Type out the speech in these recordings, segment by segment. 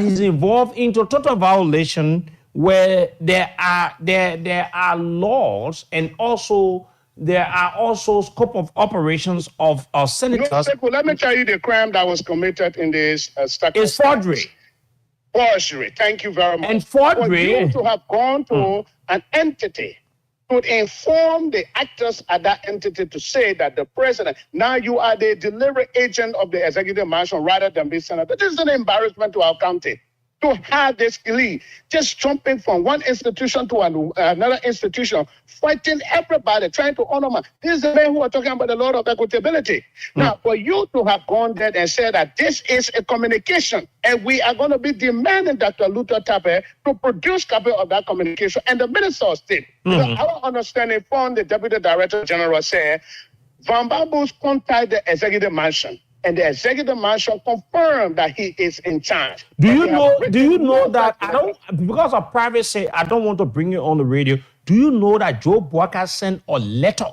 he's involved into total violation where there are laws and also there are also scope of operations of senators. No, let me tell you the crime that was committed in this It's forgery. Forgery. Thank you very much. And forgery. For you to have gone to an entity to inform the actors at that entity to say that the president, now you are the delivery agent of the executive mansion rather than be senator. This is an embarrassment to our county. To have this elite just jumping from one institution to another institution, fighting everybody, trying to honor man. This is the men who are talking about the law of equitability. Now, for you to have gone there and said that this is a communication, and we are going to be demanding Dr. Luther Tappe to produce copy of that communication, and the minister of state, our understanding from the deputy director general said, Van Babu's contacted the executive mansion. And the executive mansion confirmed that he is in charge. Do you know that I don't, because of privacy, I don't want to bring it on the radio. Do you know that Joe Boakai sent a letter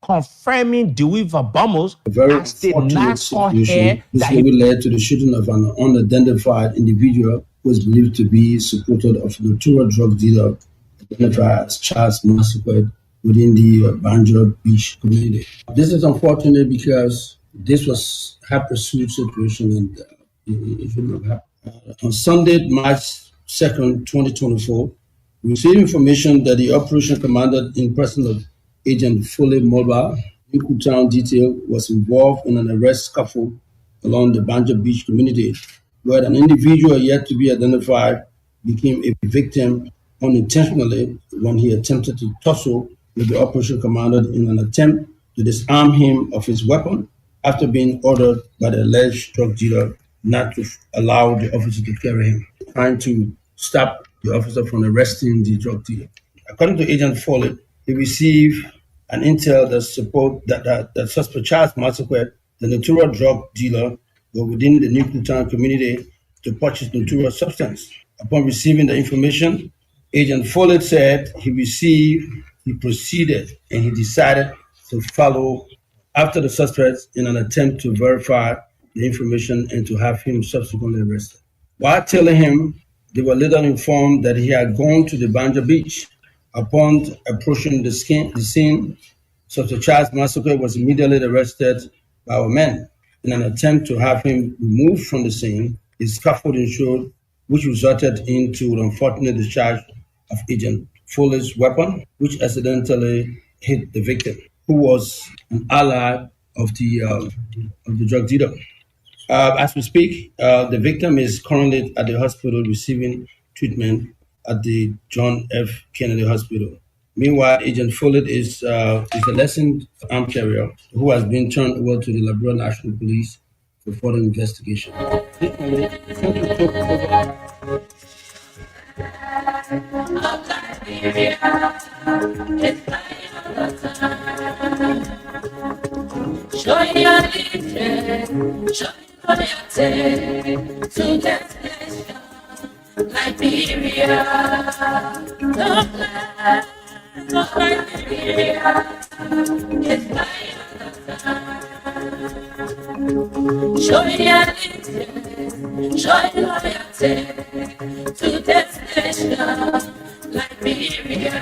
confirming Dewey Vabamos as the national heir that he led to the shooting of an unidentified individual who is believed to be supported of a notorious drug dealer identified as Charles Massaquoi within the Banjo Beach community. This is unfortunate because this was a pursuit situation, and it should not happen. On Sunday, March 2nd, 2024, we received information that the operation commander in person of Agent Foley Mulba, Yuku Town Detail, was involved in an arrest scuffle along the Banjo Beach community, where an individual yet to be identified became a victim unintentionally when he attempted to tussle with the operation commander in an attempt to disarm him of his weapon, after being ordered by the alleged drug dealer not to allow the officer to carry him, trying to stop the officer from arresting the drug dealer. According to Agent Foley, he received an intel that support that suspect Charles Massaquoi, the notorious drug dealer, were within the New Town community to purchase notorious substance. Upon receiving the information, Agent Foley said he proceeded, and he decided to follow after the suspects in an attempt to verify the information and to have him subsequently arrested. While telling him, they were later informed that he had gone to the Banjo Beach. Upon approaching the scene, Dr. Charles Massaquoi was immediately arrested by our men. In an attempt to have him removed from the scene, his scaffolding showed, which resulted into the unfortunate discharge of Agent Foley's weapon, which accidentally hit the victim, who was an ally of the drug dealer. As we speak, the victim is currently at the hospital receiving treatment at the John F. Kennedy Hospital. Meanwhile, Agent Foley is a licensed armed carrier who has been turned over to the Liberia National Police for further investigation. Show your allegiance, show your loyalty to that nation, Liberia, the land of Liberia is by your side. Show your allegiance, show your loyalty to that nation, Liberia.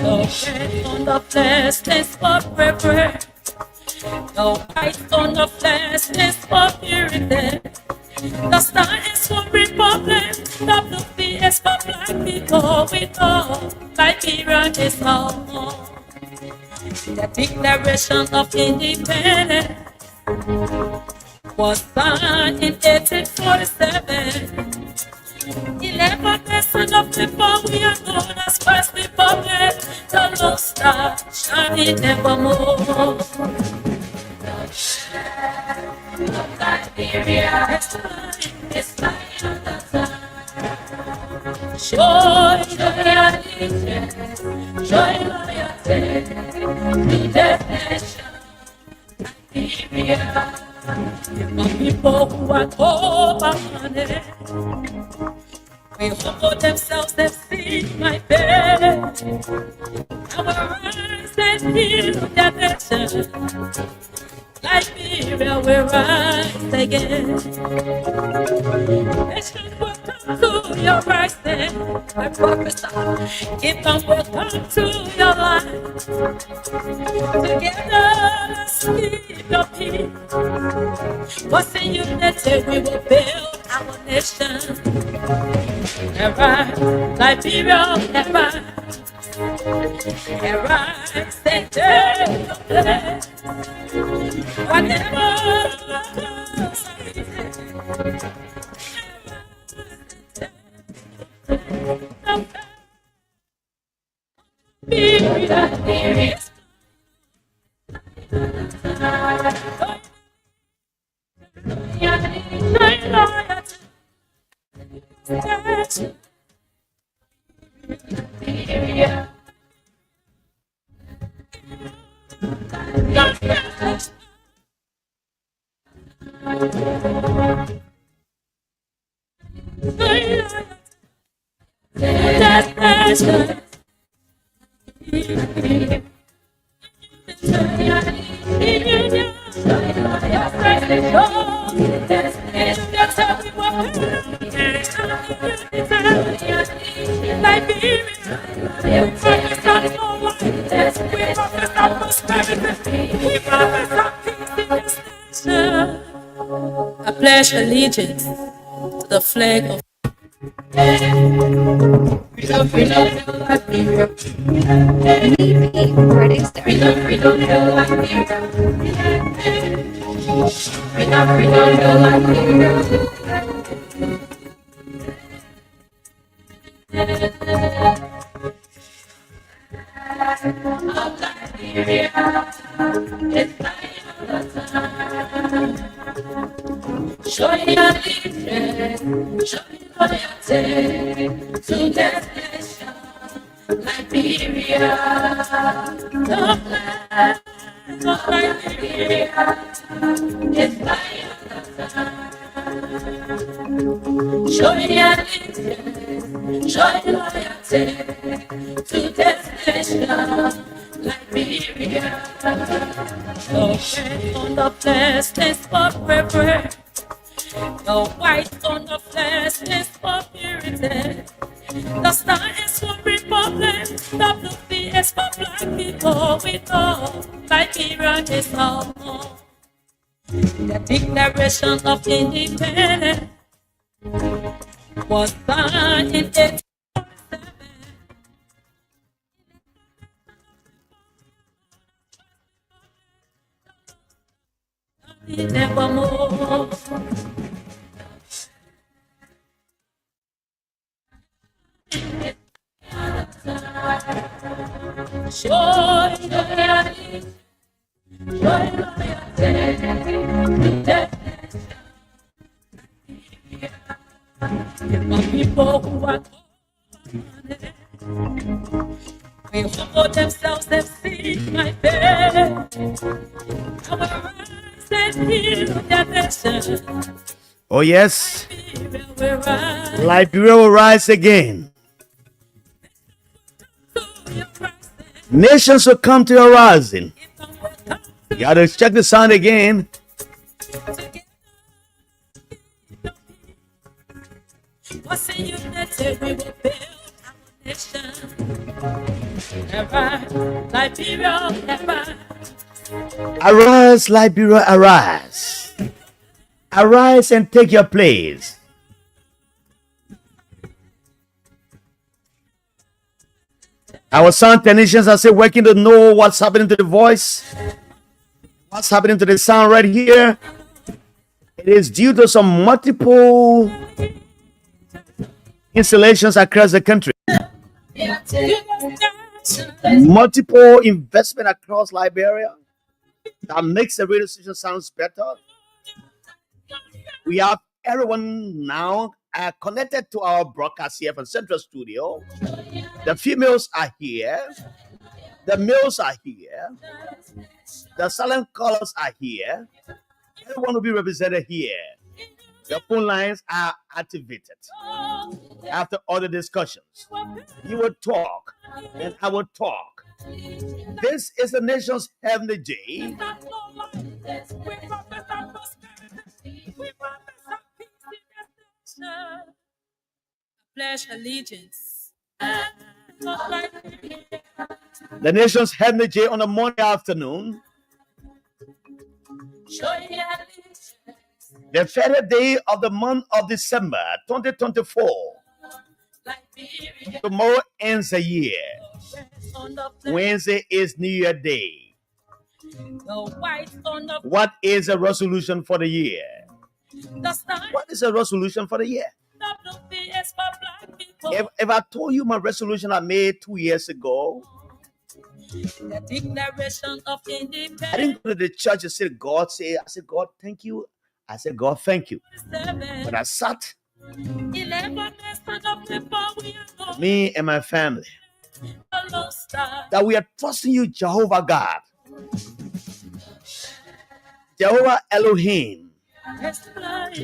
No head on the flesh is forever. No white on the flesh is for purity. The star is for republic. The blue sea is for black people. We know Liberia is home. The Declaration of Independence was signed in 1847. 11% of people we are known as First Republic. The Lone Star shining evermore. The share of Liberia is lying on the sun. Show your allegiance, show your loyalty to the nation, Liberia. The people who are called by money, we humble themselves, they see my bed. Our eyes, they feel their nation. Liberia will rise again. Nation will come to your rising. I prophesy, kingdom will come to your life. Together, let's keep your peace. What's in unity, we will build our nation. Arise, Liberia, arise. Arise, and take your place. Whatever I pledge allegiance to the flag of show your allegiance, show your loyalty to that nation, Liberia. The flag of Liberia is flying. Show your allegiance, show your loyalty to that nation, Liberia. The red on the flag is forever. The white on the flag is for purity. The star is for republic. The blue is for black people. We know Liberia is our home. The Declaration of Independence was signed in 1847. Nevermore. People who are we humble themselves and seek my face. I will rise and heal their nation. Oh yes, Liberia will rise again. Nations will come to your rising. You gotta check the sound again. What's in unity, we will build our nation. Arise, Liberia, arise. Arise, Liberia, arise. Arise and take your place. Our sound technicians are still working to know what's happening to the voice, what's happening to the sound right here. It is due to some multiple installations across the country. Multiple investment across Liberia that makes the radio station sounds better. We have everyone now connected to our broadcast here from Central Studio. The females are here. The males are here. The silent callers are here. Everyone will be represented here. The phone lines are activated. After all the discussions, you will talk and I will talk. This is the nation's heavenly day. Pledge allegiance. The nation's head the J on a Monday afternoon. The third day of the month of December 2024. Tomorrow ends a year. Wednesday is New Year Day. What is a resolution for the year? What is a resolution for the year? If I told you my resolution I made 2 years ago, the declaration of independence. I didn't go to the church and say, I said, God, thank you. I said, God, thank you. But I sat, me and my family, that we are trusting you, Jehovah God, Jehovah Elohim,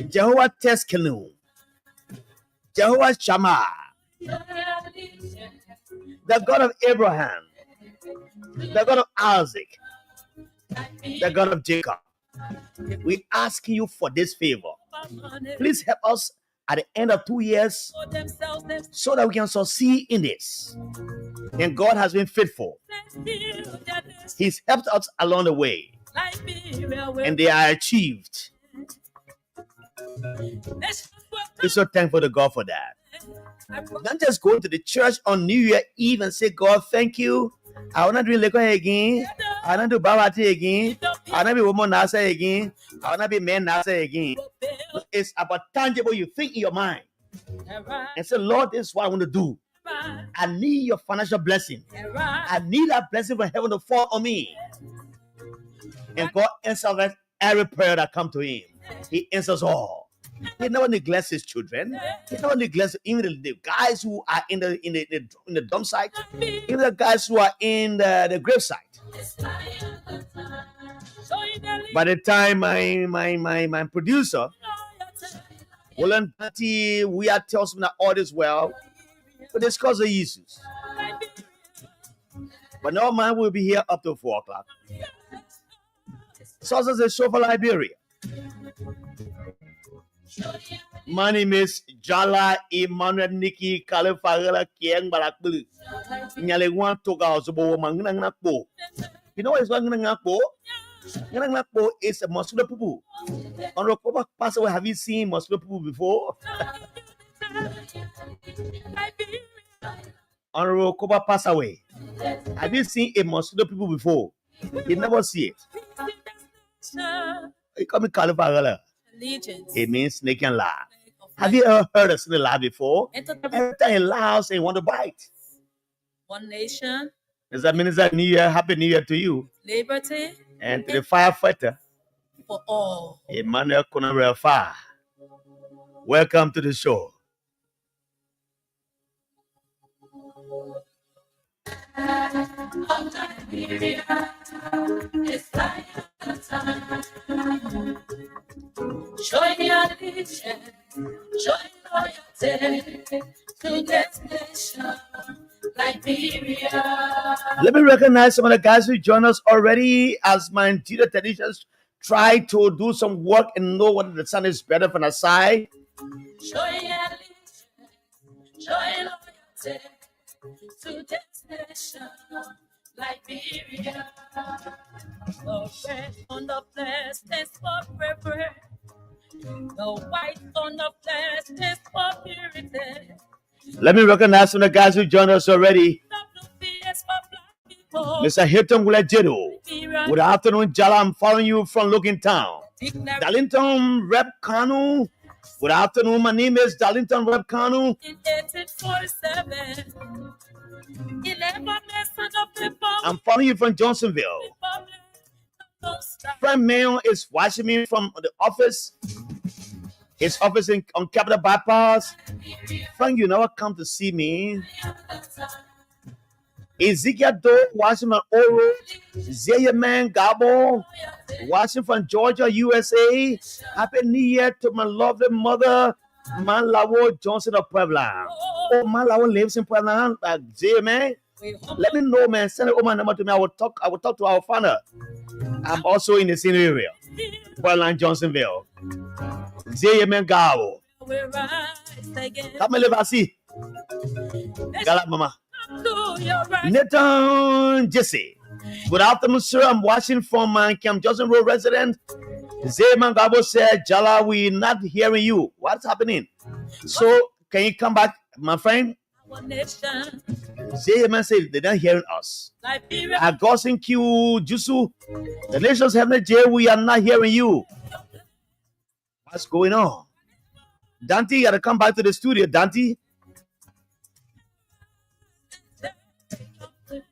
Jehovah Teskenu, Jehovah Shammah, the God of Abraham, the God of Isaac, the God of Jacob. We ask you for this favor. Please help us at the end of 2 years so that we can succeed in this. And God has been faithful. He's helped us along the way. And they are achieved. We're so thankful to God for that. Not just go to the church on New Year Eve and say, God, thank you. I want to do liquor again. I want to do Bawati again. I want to be woman Nasa again. I want to be man Nasa again. It's about tangible you think in your mind. And say, Lord, this is what I want to do. I need your financial blessing. I need that blessing from heaven to fall on me. And God answers every prayer that comes to him. He answers all. He never neglects his children. He never neglects even the guys who are in the dump site, even the guys who are in the grave site. By the time my producer, William Patty, we are tells me that all is well, but it's because of Jesus. But no man will be here up to 4 o'clock. So as a show for Liberia. My name is Jala Emmanuel Nikki Kalefagala Kiang Barakbu. Nyalewan Toga Zobo Manganakbo. You know what is Manganakbo? Manganakbo is a muscular poo. On Rokoba Passaway, have you seen muscular poo before? On Rokoba Passaway, have you seen a muscular poo before? You never see it. You call me Kalefagala. It means snake and laugh. Have you ever heard a snake laugh before? Every time it laughs and want to bite. One nation. Does that mean it's a New Year? Happy New Year to you. Liberty. And to the firefighter. For all. Emmanuel Konarefa. Welcome to the show. Join your allegiance, join loyalty to this nation, Liberia. Let me recognize some of the guys who joined us already as my interior technicians try to do some work and know whether the sun is better from the side. Join your allegiance, join loyalty to this nation, Liberia. The red on the flesh is for forever. The white on the flesh is for purity. Let me recognize some of the guys who joined us already. Mr. Hilton Wulajedo. Good afternoon, Jala. I'm following you from Looking Town. Darlington Rep Kanu. Good afternoon. My name is Darlington Rep Kanu. I'm following you from Johnsonville. Frank Mayo is watching me from the office. His office on Capitol Bypass. Frank, you never come to see me. Ezekiel Doe watching from Oro. Zeyaman Gabo watching from Georgia, USA. Happy New Year to my lovely mother, Malawo Johnson of Puebla. Oh, Malawo lives in Puebla. Zeyaman, Let me know, man. Send it over my number to me. I will talk to our founder. I'm also in the same area. Portland, Johnsonville. Zeyemen Gao. Come live see. Gala mama. Nathan Jesse. Good afternoon, sir. I'm watching from Camp Johnson Road resident. Zeyemen Gabo said, Jala, we're not hearing you. What's happening? So, can you come back, my friend? Zeyemen said they're not hearing us. Agosin Q Jusu. The nation's having a jail. We are not hearing you. What's going on? Dante, you gotta come back to the studio, Dante.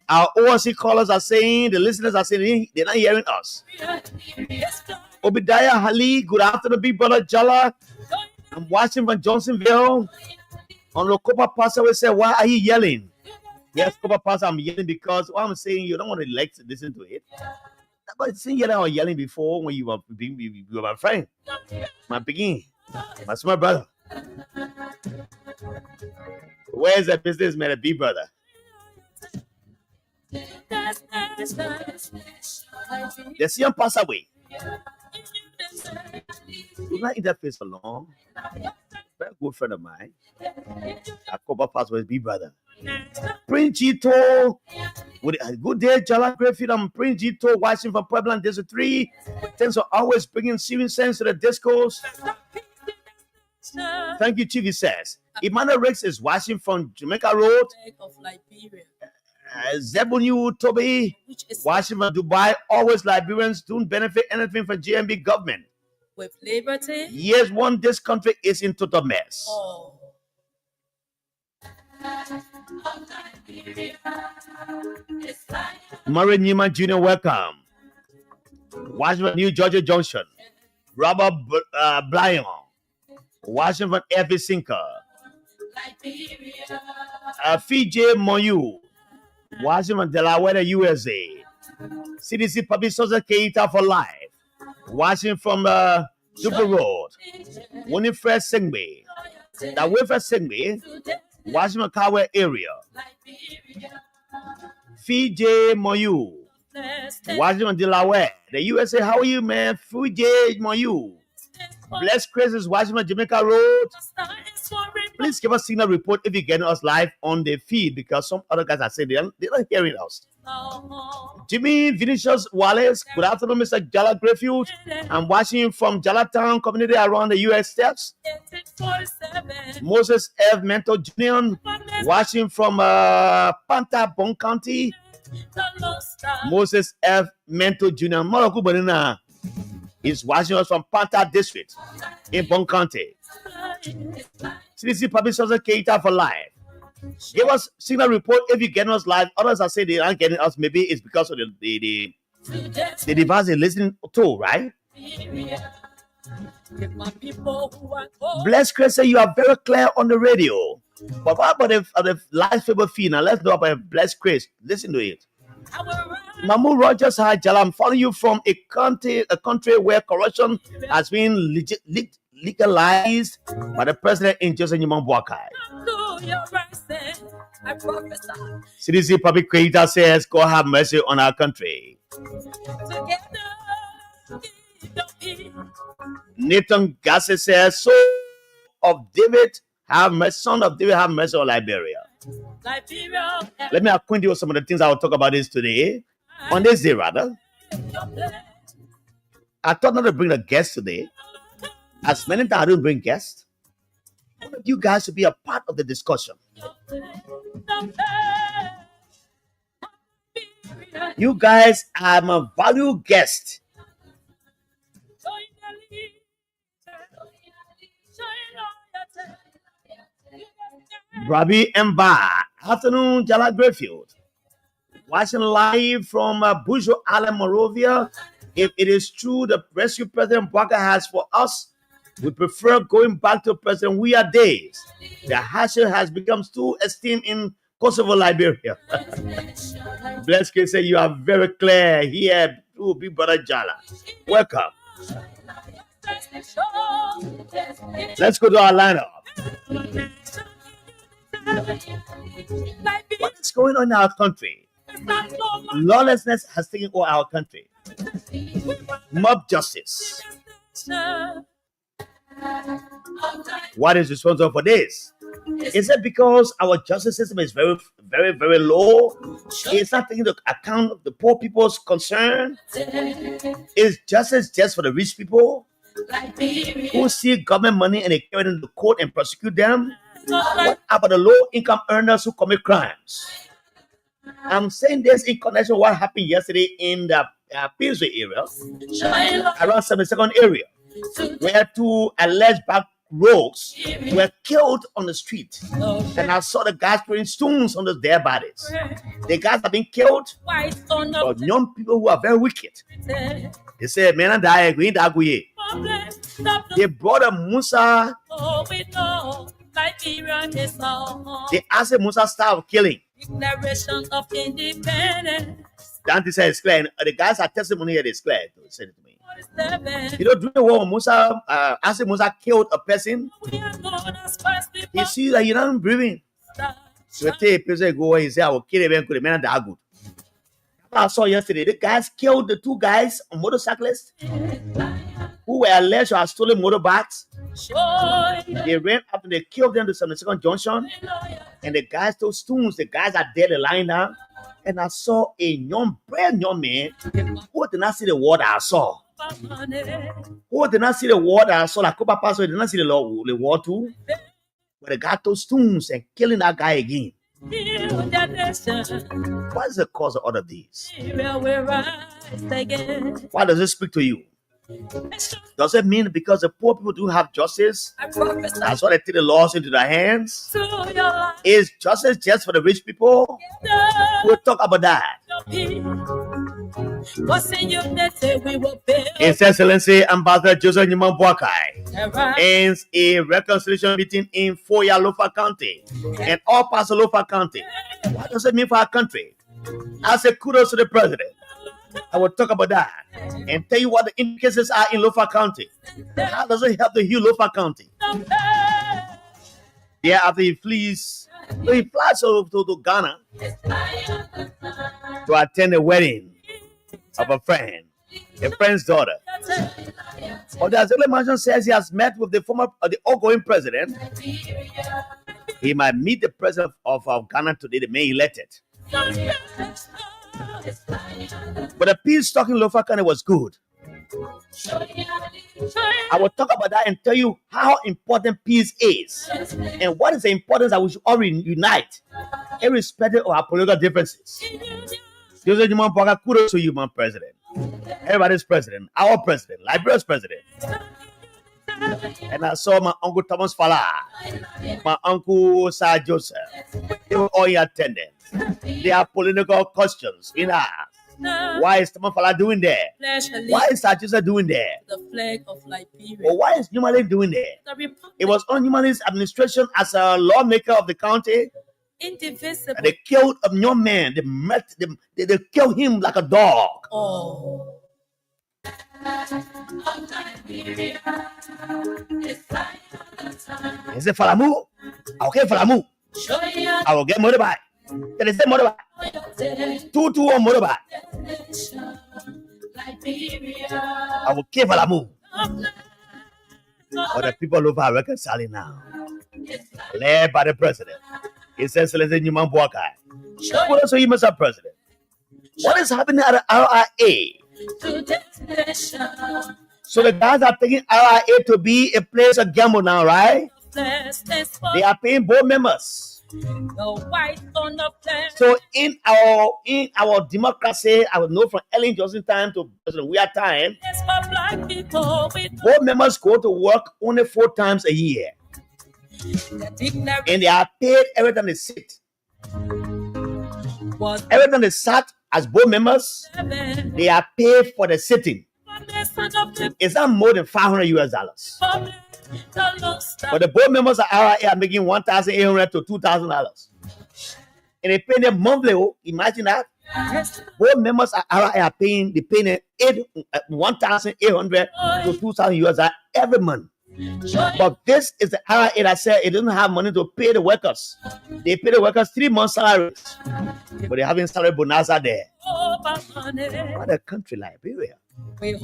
Our ORC callers are saying, the listeners are saying they're not hearing us. Obadiah Hali, good afternoon, big brother Jala. I'm watching from Johnsonville. On the Copa Pastor, we say, why are you yelling? Yes, Copa Pastor, I'm yelling because what I'm saying, you don't want to like to listen to it. But seeing you or yelling before when you were my friend, my begin, my small brother. Where's the businessman, a big brother? The same pass away. Do not interface for long. Very good friend of mine. A Copa Pastor was big brother. Prince Gito, with a good day, Jala Griffith. I'm Prince Gito, watching from Puebla Desert 3. Thanks for always bringing serious sense to the discourse. Thank you, Chief. He says Emmanuel Rex is watching from Jamaica Road. Zebunu Toby, watching from Dubai. Always Liberians don't benefit anything from GMB government. With liberty? Years one, this country is in total mess. Oh. Murray Newman Jr., welcome. Washington, New Georgia Junction. Robert Bryan. Washington, Effie Sinker. Fiji Moyu. Washington, Delaware, USA. CDC Public Social Keita for life. Washington from Super Road. Winifred Singbe. The Winifred Singbe. Washington Kawe area. Fiji Moyu. Washington Delaware. The USA, how are you, man? Fiji Moyu. Bless Chris, Washington Jamaica Road. Please give us a signal report if you're getting us live on the feed, because some other guys are saying they're not hearing us. Jimmy Vinicius Wallace, good afternoon, Mr. Jala Greyfield. I'm watching from Jalatown community around the US steps. Moses F. Mento Jr., watching from Panta Bon County. Moses F. Mento Jr. Moroku Banana is watching us from Panta District in Bon County. CDC Public Social Keita for life. Give us signal report if you get us live. Others are saying they aren't getting us. Maybe it's because of the device they're listening to, right? Bless Chris, say you are very clear on the radio. But what about the live fever feed? Now let's know about Bless Chris. Listen to it. Mamu Rogers, hi Jala. I'm following you from a country where corruption has been legalized by the president in Joseph Nyimon Boakai. CDC Public Creator says, God have mercy on our country. Nathan Gasset says, son of David have mercy on Liberia. Let me acquaint you with some of the things I will talk about on this day rather. I thought not to bring a guest today. As many times I don't bring guests, I want you guys to be a part of the discussion. You guys are my valued guest. Brabi Mba, afternoon, Jala Greyfield. Watching live from Bujo Island, Morovia. If it is true the rescue President Boakai has for us, we prefer going back to President Weah days. The hassle has become too esteemed in Kosovo, Liberia. Bless you, say you are very clear here, too, big brother Jala. Welcome. Let's go to our lineup. What is going on in our country? Lawlessness has taken over our country. Mob justice. What is responsible for this? Is it because our justice system is very, very, very low? It's not taking into account of the poor people's concern? Is justice just for the rich people who see government money and they carry it into court and prosecute them? What about the low-income earners who commit crimes? I'm saying this in connection with what happened yesterday in the Bitz area, around 72nd area, where two alleged back rogues were killed on the street. And I saw the guys throwing stones on their bodies. The guys have been killed by young people who are very wicked. They said, man, they brought a Musa. They asked Musa style of killing. Declaration of independence. Dante said it's clear. The guys are testimony here is clear. Said it to me. You know, during the war, Musa, after Musa killed a person, he sees that you're not breathing. So he go and he said, I will kill him. I saw yesterday, the guys killed the two guys on motorcyclists who were alleged to have stolen motorbikes. They ran up and they killed them to 72nd Junction. And the guys threw stones. The guys are dead, lying down. And I saw a brand young man who did not see the water I saw. Who did not see the water I saw, like Copa Paso, did not see the water too. But the guy threw stones and killing that guy again. What is the cause of all of these? Why does it speak to you? Does it mean because the poor people do have justice, that's why they take the laws into their hands? Is justice just for the rich people? We'll talk about that. His Excellency Ambassador Joseph Nyuman Boakai ends a reconciliation meeting in Foya, Lofa County, and all parts of Lofa County. What does it mean for our country? I say kudos to the president. I will talk about that and tell you what the implications are in Lofa County. How does it help the heal Lofa County? Yeah, after he flies over to Ghana to attend the wedding of a friend's daughter. But the Assembly Mansion says he has met with the outgoing president. He might meet the president of Ghana today, the May elected. But the peace talk in Lofa County was good. I will talk about that and tell you how important peace is and what is the importance that we should all unite, irrespective of our political differences. Joseph Nyuman Boakai, kudos to you, my president. Everybody's president, our president, Liberia's president. And I saw my uncle Thomas Fala, my uncle Sir Joseph. They were all in attendance. They have political questions in us. Why is Thomas Fala doing there? Why is Sir Joseph doing there? The flag of Liberia. Or why is Nyuman doing there? It was on Nyuman's administration as a lawmaker of the county. Indivisible. And they killed a young man. They killed him like a dog. Oh. He said, Falamu. Okay, Falamu. I will get motorbike. They say motorbike. 2 on motorbike. I will kill Falamu. But the people over are reconciling now. Led by the president. He says, Excellency Nyuman Boakai. What else are you, Mr. President? What is happening at the RIA? So the guys are taking RIA to be a place of gamble now, right? They are paying board members. So in our democracy, I would know from Ellen Johnson time to President Weah time, board members go to work only 4 times a year. And they are paid every time they sit. Every time they sat as board members, they are paid for the sitting. It's not more than $500. But the board members at RIA are making $1,800 to $2,000. And they pay them monthly. Imagine that. Board members at RIA are paying $1,800 to $2,000 every month. But this is the era I said it didn't have money to pay the workers. They pay the workers 3 months' salaries, but they haven't salary bonanza there. What a country, Liberia, where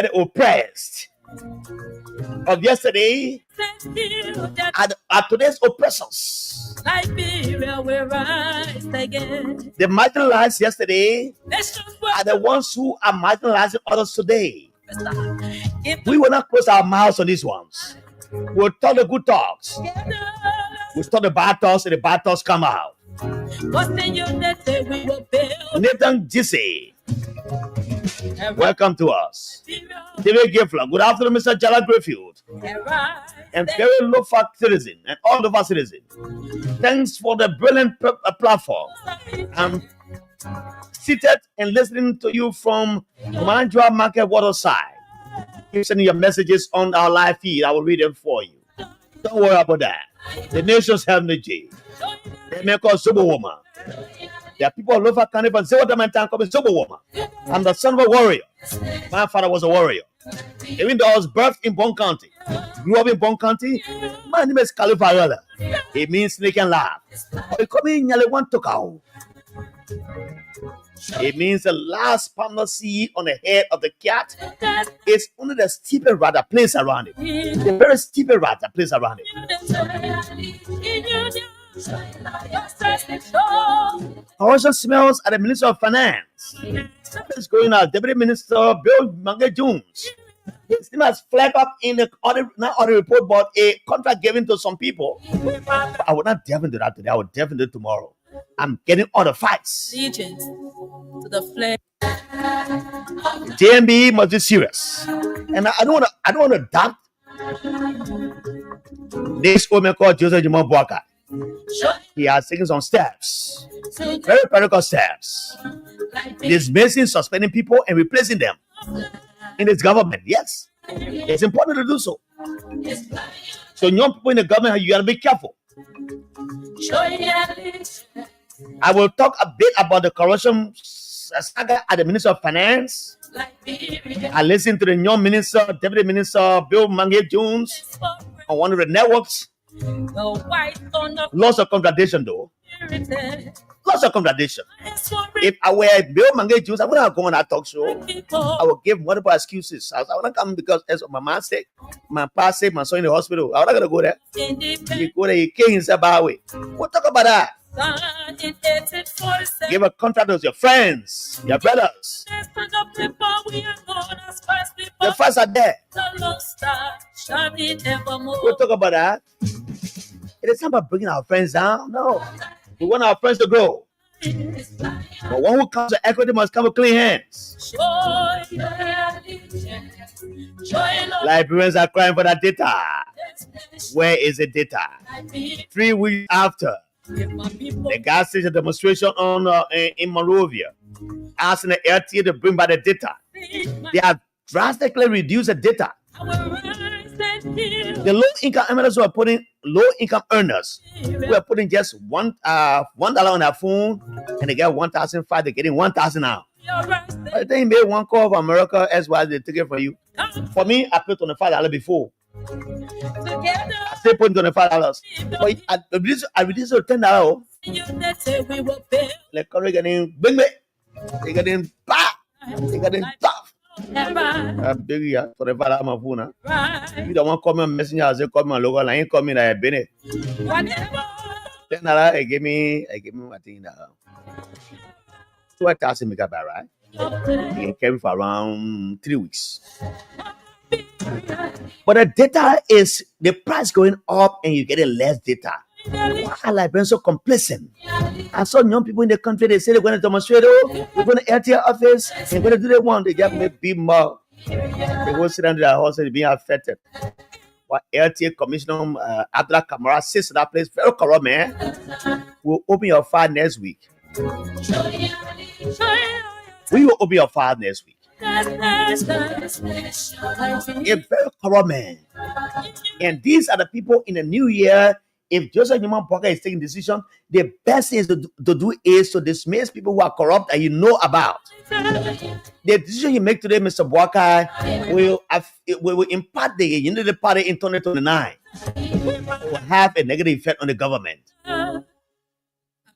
the oppressed of yesterday are today's oppressors. Liberia will rise again. The marginalized yesterday are the ones who are marginalizing others today. We will not close our mouths on these ones. We'll talk the good talks. We'll talk the bad talks, and the bad talks come out. Nathan Jesse, welcome to us. David Gifler, good afternoon, Mr. Jala Grayfield, and very low-fat citizen, and all of our citizens. Thanks for the brilliant platform. I'm seated and listening to you from Manjwa Market Waterside. Keep sending your messages on our live feed. I will read them for you. Don't worry about that. The nations have no J. They make us Superwoman. There are people all over Canada and say what I'm calling Superwoman. I'm the son of a warrior. My father was a warrior. Even though I was birthed in Bon County, grew up in Bon County, my name is Kalifarella. It means snake and laugh. Or it come in Nyalewan Tokao. It means the last palm seed on the head of the cat is only the stupid rat that plays around it. The very stupid rat that plays around it. Corruption smells at the Minister of Finance. Something's going on. Deputy Minister Bill Mange Jones. His name has flagged up in the not audit report, but a contract given to some people. But I will not delve into that today. I will delve into it tomorrow. I'm getting all the fights. To the flag. JMB must be serious, and I don't want to doubt this woman called Joseph Jumon Boaka. He has taken some steps, very practical steps, dismissing, suspending people, and replacing them in his government. Yes, it's important to do so. So young people in the government, you gotta be careful. I will talk a bit about the corruption saga at the Minister of Finance. I listened to the young minister, Deputy Minister Bill Mange Jones on one of the networks. Lots of contradiction, though. Lots of contradiction. If I were Bill Mange Jones, I wouldn't have gone on that talk show. I would give multiple excuses. I wouldn't come because as my mom said, my pa said, my son in the hospital. I'm not going to go there. He go there, he came himself away. We'll talk about that. Give a contract to your friends, your brothers. The facts are there. We'll talk about that. It is not about bringing our friends down. No. We want our friends to grow. But one who comes to equity must come with clean hands. Liberians are crying for that data. Where is the data? 3 weeks after the gas station demonstration in Monrovia, asking the LTA to bring back the data, they have drastically reduced the data. The low-income earners who are putting low-income earners who are putting just $1 on their phone and they get 1,500, they're getting 1,000 now. I think you made one call of America as well as they take it from you. For me, I paid $25 before. I still put $25. But I reduced it to $10. Like getting big, they getting bah, they getting tough. Big yeah, for the father my phone. You don't want to come on messenger, I say come on local, I ain't coming like Bene. Then I give me my thing now. So I asked him about right. He came for around 3 weeks. But the data is the price going up and you're getting less data. Why are Liberians so complacent? I saw young people in the country, they say they're going to demonstrate, they're going to LTA office, they're going to do what they want. They just make big mouth. They go sit under their house and being affected. But LTA Commissioner Abdullah Kamara sits in that place, very corrupt, man. We'll open your file next week. We will open your file next week. A very corrupt man. And these are the people in the new year if Joseph Newman Parker is taking decision, the best thing is to do is to dismiss people who are corrupt and you know about. The decision you make today, Mr. Walker, will impact the Unity Party in 2029. It will have a negative effect on the government. I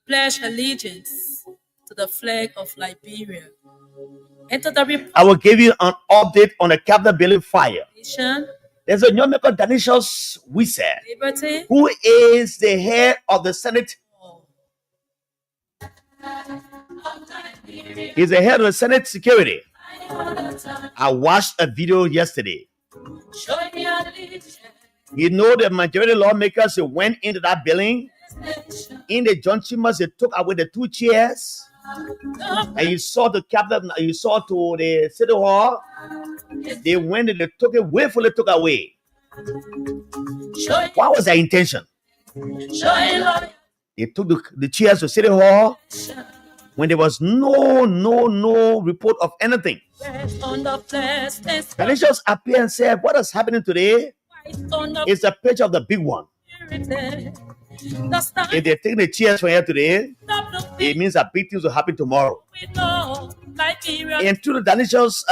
pledge allegiance to the flag of Liberia and to the Republic. I will give you an update on the Capitol building fire. There's a young man called Danishos Wise, who is the head of the Senate. He's the head of the Senate Security. I watched a video yesterday. You know, the majority lawmakers went into that building. In the junctions, they took away the 2 chairs. And you saw the Capitol, you saw to the City Hall. They went and they took it, willfully took away. What was their intention? They took the chairs to City Hall when there was no report of anything. And they just appeared and said, what is happening today is a picture of the big one. If they're taking the chairs from here today, it means that big things will happen tomorrow. And to the Danishos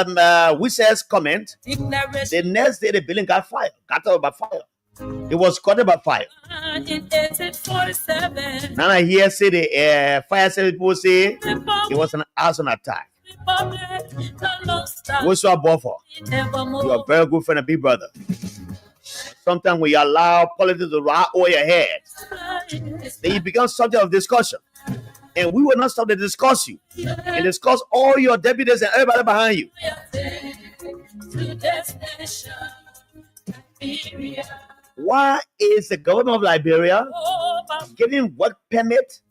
Wise's comment, the next day the building got fire, got out by fire. It was caught by fire. Now I hear say the fire service people say it was an arson attack. What's your buffer? You're a very good friend and big brother. Sometimes when you allow politics to ride over your head, then you become subject of discussion. And we will not stop to discuss you and discuss all your deputies and everybody behind you. Why is the government of Liberia giving work permit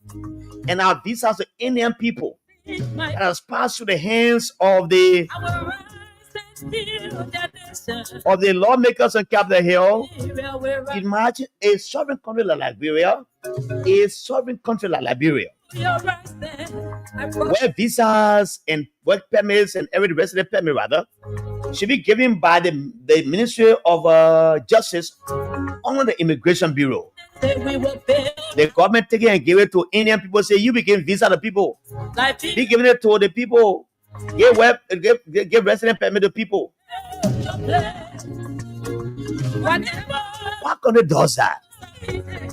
and our visas to Indian people that has passed through the hands of the lawmakers on Capitol Hill? Imagine a sovereign country like Liberia, where visas and work permits and every resident permit rather should be given by the Ministry of Justice under the Immigration Bureau. The government take it and give it to Indian people. Say you be giving visa to people. Be giving it to the people. Give resident permit to people. What country does that?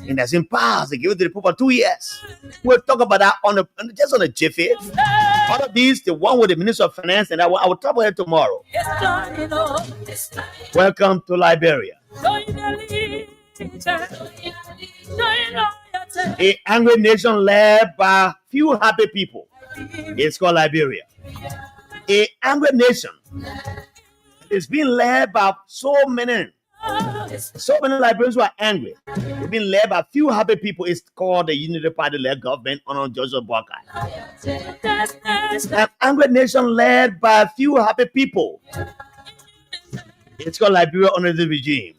And that's in past. They give it to the people for 2 years. We'll talk about that just on a jiffy. All of these, the one with the Minister of Finance, and I will talk about it tomorrow. Welcome to Liberia. An angry nation led by few happy people. It's called Liberia. An angry nation is being led by so many Liberians who are angry. It's being led by few happy people. It's called the Unity Party-led government under Joseph Walker. An angry nation led by few happy people. It's called Liberia under the regime.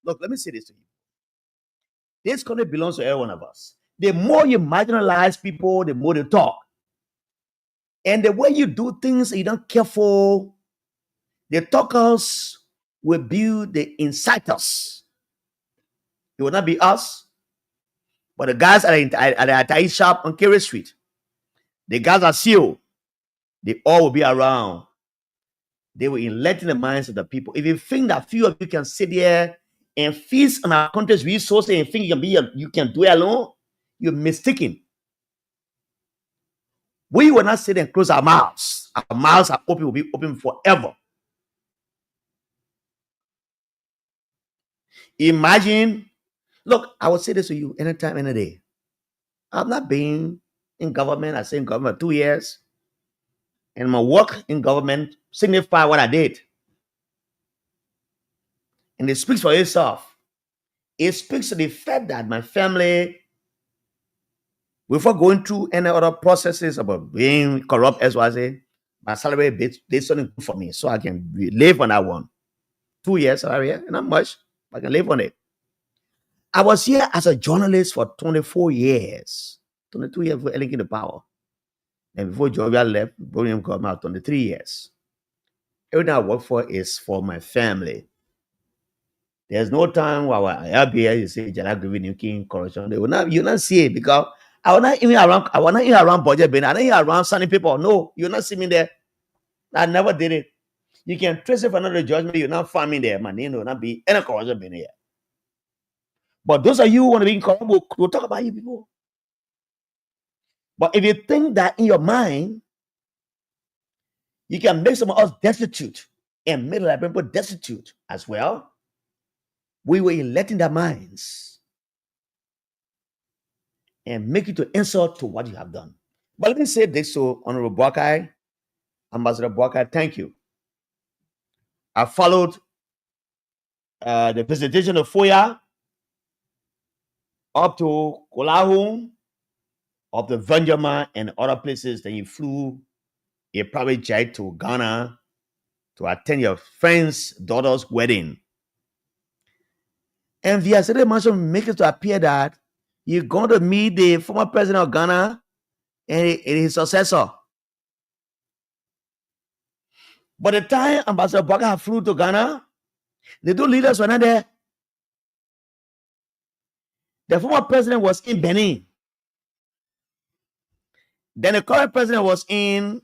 Look, let me say this to you. This country belongs to every one of us. The more you marginalize people, the more they talk. And the way you do things, you don't care for, the talkers will build the inciters. It will not be us, but the guys at the Atai shop on Kerry Street. The guys at CEO, they all will be around. They will enlighten the minds of the people. If you think that few of you can sit there and feast on our country's resources and think you can do it alone, you're mistaken. We will not sit and close our mouths. Our mouths are open, will be open forever. Imagine, look, I will say this to you anytime, any day. I've not been in government. I say in government 2 years. And my work in government signify what I did. And it speaks for itself. It speaks to the fact that my family, before going through any other processes about being corrupt, as I say, my salary did something good for me, so I can live on that one. 2 years salary, not much, but I can live on it. I was here as a journalist for 24 years, 22 years for electing the power. And before Georgia left, William got out 23 years. Everything I work for is for my family. There's no time while I be here, you say, Jala giving king corruption. They will not, you not see it because I will not even around budget bin. I don't even around sunny people. No, you not see me there. I never did it. You can trace it for another judgment. You're not farming there, man. You know, not be any corruption bin here. But those of you who want to be corrupt, we'll talk about you people. But if you think that in your mind, you can make some of us destitute and make other people destitute as well, we were electing their minds and make it to insult to what you have done. But let me say this to Honorable Boakai, Ambassador Boakai, thank you. I followed the visitation of Foya up to KOLLEH, up to Vanjama and other places. Then you flew a private jet to Ghana to attend your friend's daughter's wedding. And via certain mention make it to appear that you're going to meet the former president of Ghana and his successor. By the time Ambassador Boakai flew to Ghana, the two leaders were not there. The former president was in Benin. Then the current president was in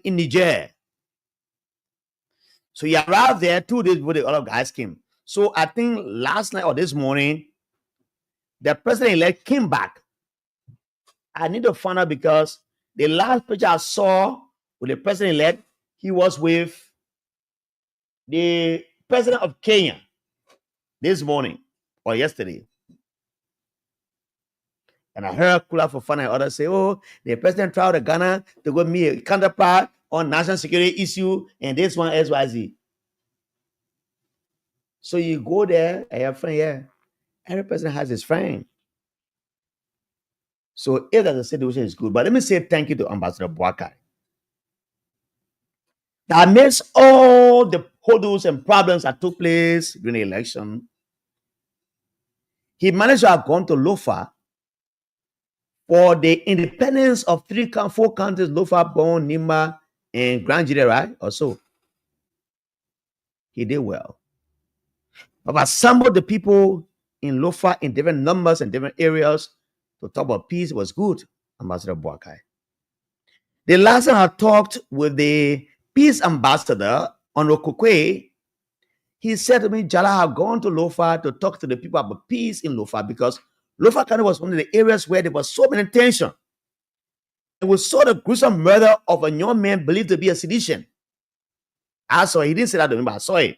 Niger. So he arrived there 2 days before the other guys came. So I think last night or this morning, the president-elect came back. I need to find out because the last picture I saw with the president-elect, he was with the president of Kenya this morning or yesterday. And I heard Kula Fofana and others say, oh, the president traveled to Ghana to go meet a counterpart on national security issue and this one XYZ. So you go there and your friend, yeah. Every president has his friend. So if that's a situation, is good. But let me say thank you to Ambassador Boakai. That amidst all the hurdles and problems that took place during the election, he managed to have gone to Lofa for the independence of 4 counties, Lofa, Bon, Nimba, and Grand Jide, right? Or so. He did well. But assembled the people in Lofa in different numbers and different areas to talk about peace was good, Ambassador Boakai. The last time I talked with the peace ambassador on Okokwe, he said to me, Jala, I have gone to Lofa to talk to the people about peace in Lofa because Lofa County was one of the areas where there was so many tension. And we saw the gruesome murder of a young man believed to be a sedition. I saw it. He didn't say that to me, but I saw it.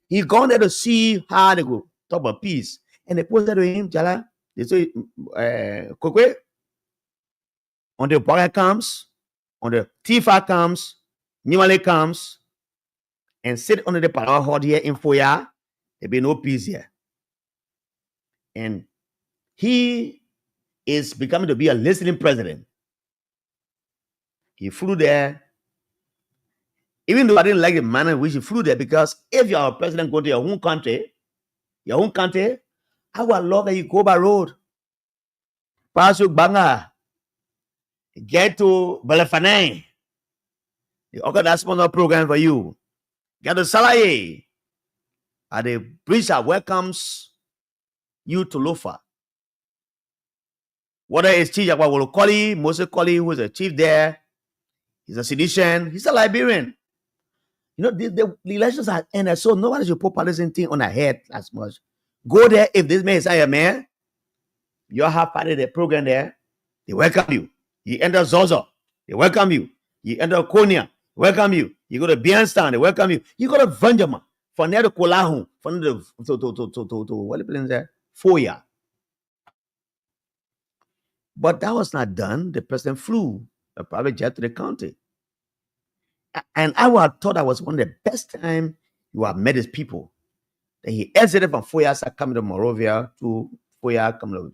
He gone there to see how they go talk about peace. And they posted to him, Jala, they say, Kokwe, on the Boakai comes, on the Tifa comes, Nimale comes, and sit under the power hall here in Foya, there be no peace here. And he is becoming to be a listening president. He flew there. Even though I didn't like the manner in which he flew there, because if you're a president going to your own country, I would love that you go by road. Pass you Banga. Get to Belefanay. They organize a program for you. Get to Salaye. And the bridge that welcomes you to Lofa. Whether it's Chief Yakwawolo Koli, Moses Koli, who is a chief there, he's a sedition, he's a Liberian. You know, the elections are ended, so nobody should put partisan thing on their head as much. Go there, if this man is a man, you have part of the program there, they welcome you. You enter Zozo, they welcome you. You enter Konya, welcome you. You go to Bianstown, they welcome you. You go to Vanjama, from there to KOLLEH, from there to what the place there? Foya. But that was not done. The president flew a private jet to the county. And I would have thought that was one of the best times you have met his people. Then he exited from Foya, coming to Morovia, to Foya, coming to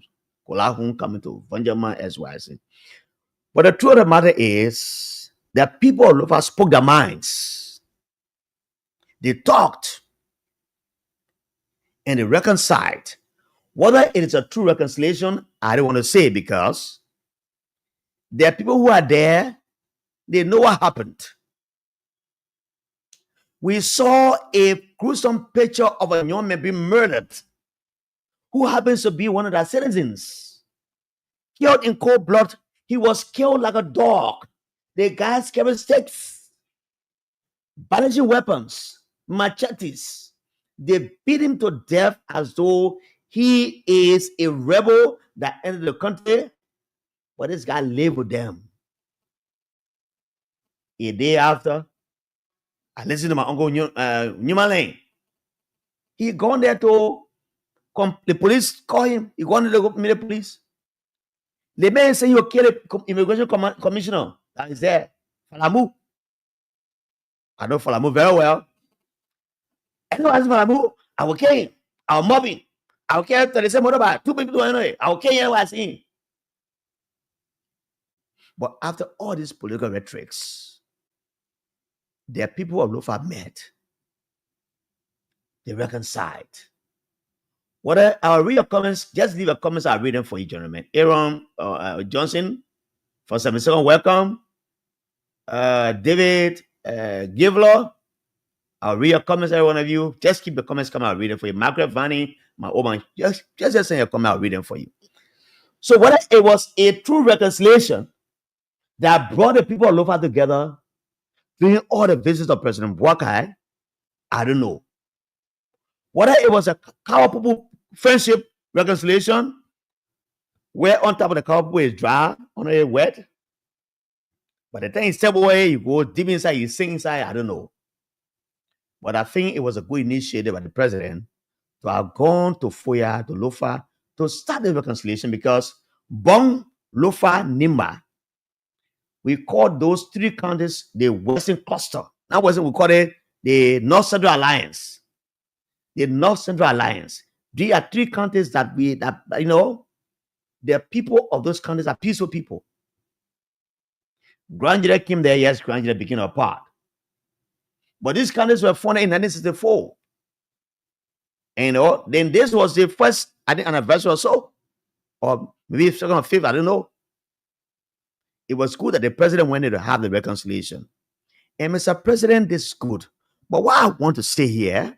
KOLLEH, coming to Vanjama, as well as it. But the truth of the matter is that people of Lofa spoke their minds. They talked and they reconciled. Whether it is a true reconciliation, I don't want to say, because There are people who are there. They know what happened. We saw a gruesome picture of a young man being murdered who happens to be one of their citizens. Killed in cold blood. He was killed like a dog. The guys carried sticks, banishing weapons, machetes. They beat him to death as though he is a rebel that entered the country. But this guy lived with them. A day after, I listened to my uncle Newman Lane. He gone there to the police call him. He gone there to meet the police. The man say he will kill the immigration commissioner that is there. Falamu. I know Falamu very well. Anyone ask Falamu, I will kill him. I will mob him. I will kill him. They say motorbike. 2 people don't know it. I will kill him. I see him. But after all these political rhetorics, there are people of Lofa met. They reconciled. What I'll read your comments. Just leave your comments. I'll read them for you, gentlemen. Aaron Johnson, for 7 seconds, welcome. David Givler, I'll read your comments, every one of you. Just keep the comments coming. I'll read them for you. Margaret Vanny, my Oman, just send your comment. I'll read them for you. So whether it was a true reconciliation that brought the people of Lofa together during all the visits of President Boakai, I don't know. Whether it was a Kawapupu friendship reconciliation, where on top of the Kawapupu is dry, on it wet. But the thing is, step away, you go deep inside, you sink inside, I don't know. But I think it was a good initiative by the president to have gone to Foya, to Lofa, to start the reconciliation, because Bong, Lofa, Nimba, we call those 3 counties the Western Cluster. Now, we call it the North Central Alliance. The North Central Alliance. There are 3 counties that the people of those counties are peaceful people. Grandjere came there, yes, Grandjere became a part. But these counties were founded in 1964. And then this was the first, I think, anniversary or so, or maybe 2nd or 5th, I don't know. It was good that the president wanted to have the reconciliation. And Mr. President, this is good. But what I want to say here,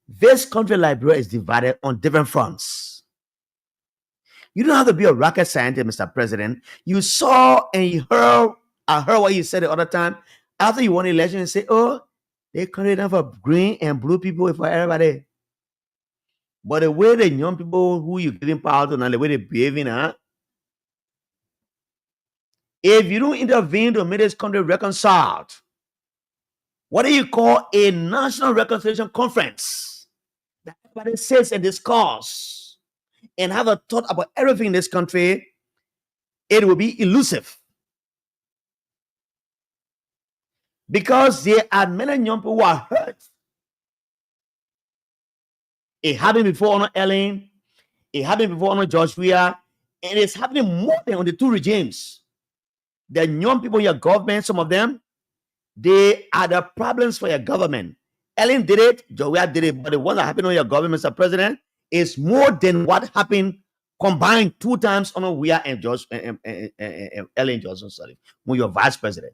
this country, Liberia, is divided on different fronts. You don't have to be a rocket scientist, Mr. President. You saw and you heard, I heard what you said the other time. After you won the election, you say, oh, they country down for green and blue people for everybody. But the way the young people who you're giving power to now, the way they're behaving, if you don't intervene to make this country reconciled, what do you call a national reconciliation conference that everybody sits and discuss and have a thought about everything in this country? It will be elusive. Because there are many young people who are hurt. It happened before on Ellen, it happened before on George Weah, and it's happening more than on the 2 regimes. The young people in your government, some of them, they are the problems for your government. Ellen did it, George Weah did it, but the one that happened on your government, Mr. President, is more than what happened combined 2 times on Weah and George and Ellen Johnson, sorry, when you're vice president.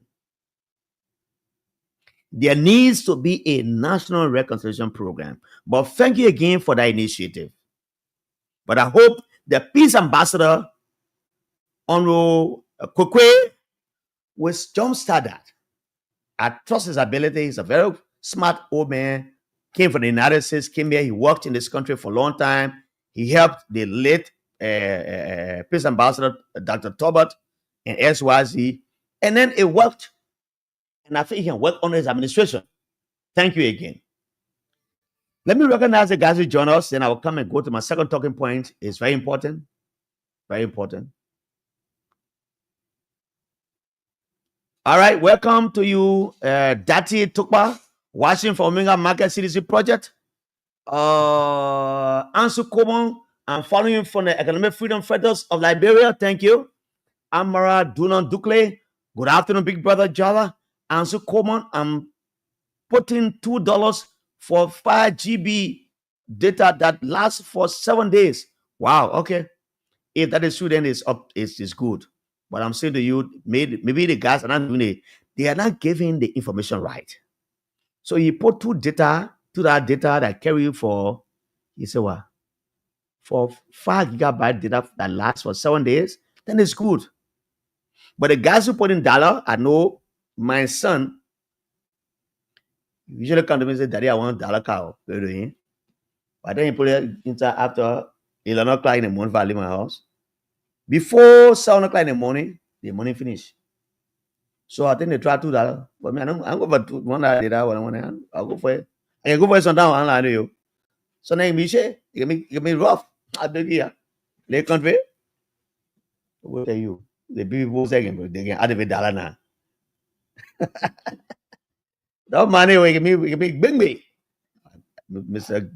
There needs to be a national reconciliation program. But thank you again for that initiative. But I hope the peace ambassador, Honorable Kokwe, will jumpstart that. I trust his ability. He's a very smart old man. Came from the United States, came here. He worked in this country for a long time. He helped the late peace ambassador, Dr. Tobert, and SYZ. And then it worked. And I think he can work under his administration. Thank you again. Let me recognize the guys who join us, then I will come and go to my second talking point. It's very important. Very important. All right, welcome to you, Dati Tukpa, watching from Omega Market CDC Project. Ansu Komon, I'm following from the Economic Freedom Fighters of Liberia. Thank you. Amara Dunan Dukle. Good afternoon, Big Brother Java. Ansu Komon, I'm putting $2 for 5 GB data that lasts for 7 days. Wow, okay. If that is true, then it's up, it's good. But I'm saying to you, maybe the guys are not doing it. They are not giving the information right. So you put two data to that data that carry for, you say what? For 5 gigabyte data that lasts for 7 days, then it's good. But the guys who put in dollar, I know my son usually come to me and say, Daddy, I want dollar cow. But then he put it inside after 11 o'clock in the morning for I leave my house. Before 7 o'clock in the morning finish. So I think they try $2. But me, I'm going for $1 data. I'll go for it. I can go for it sometime. I'm like, you. So now you get me rough. I do here. They convey. What tell you? The people second, but they can add $1 now. That money will give me bring me. Mr.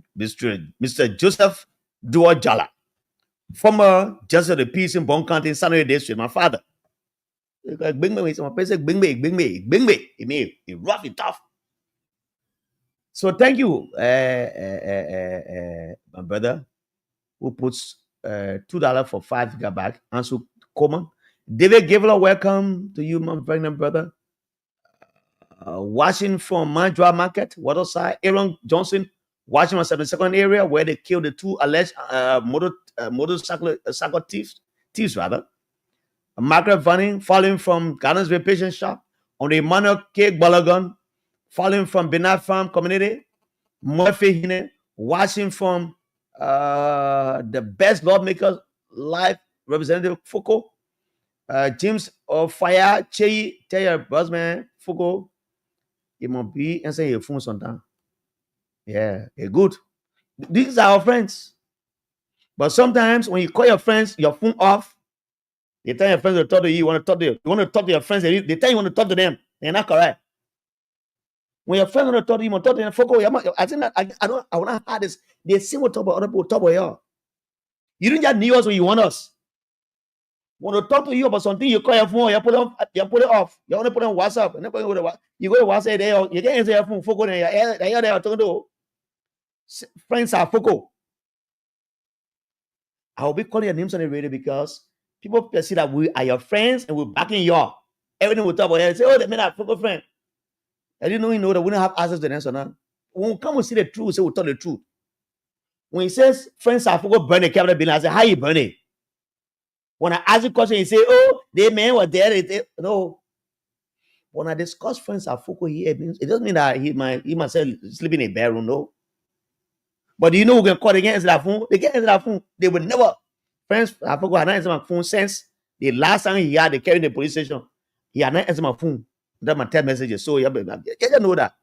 Joseph Duojala, former Justice of the Peace in Bon County, San Jose District, my father. Bring me, my person, bring me. He rough, he tough. So thank you, my brother, who puts $2 for 5 gigabyte. Answer common. David Gabriel, welcome to you, my pregnant brother. Watching from Mandra Market, Waterside. Aaron Johnson, watching from 72nd area where they killed the 2 alleged motorcycle thieves rather. Margaret Vanning, falling from Gardensville Patient Shop. On the Emmanuel K. Balagan, falling from Benat Farm Community. Murphy Hine, watching from the Best Lawmakers Live, Representative Foucault. James of Fire, Chey, Taylor Busman, Foucault. It must be and say your phone sometime. Yeah, good. These are our friends. But sometimes when you call your friends, your phone off, they tell your friends to talk to you, you want to talk to you. You want to talk to your friends, they tell you want to talk to them. They're not correct. When your friends want to talk to you, want to talk to them, focus. I think that I want to have this. They say what talk about other people, talk about you. You didn't just need us when you want us. Want to talk to you about something, you call your phone, you put it off. You want to put it on WhatsApp. You go to WhatsApp there, you can't answer your phone, focus, and you're there talking to friends are focus. I will be calling your names on the radio because people perceive that we are your friends and we're backing you up. Everything we talk about, they say, oh, they made a focus friend. I didn't know that we don't have access to the answer now. When we come and see the truth, we say we tell the truth. When he says friends are focus burning capital building, I say, how you burn it? When I ask a question, you say, oh, they men were there. No. When I discuss friends are focus here, it doesn't mean that he might sleep in a bedroom, no. But do you know who can call against that phone? They get into that phone. They will never. Friends are focus had not answered my phone since the last time he had the carry in the police station. He had not answered my phone. That's my text messages. So you know that.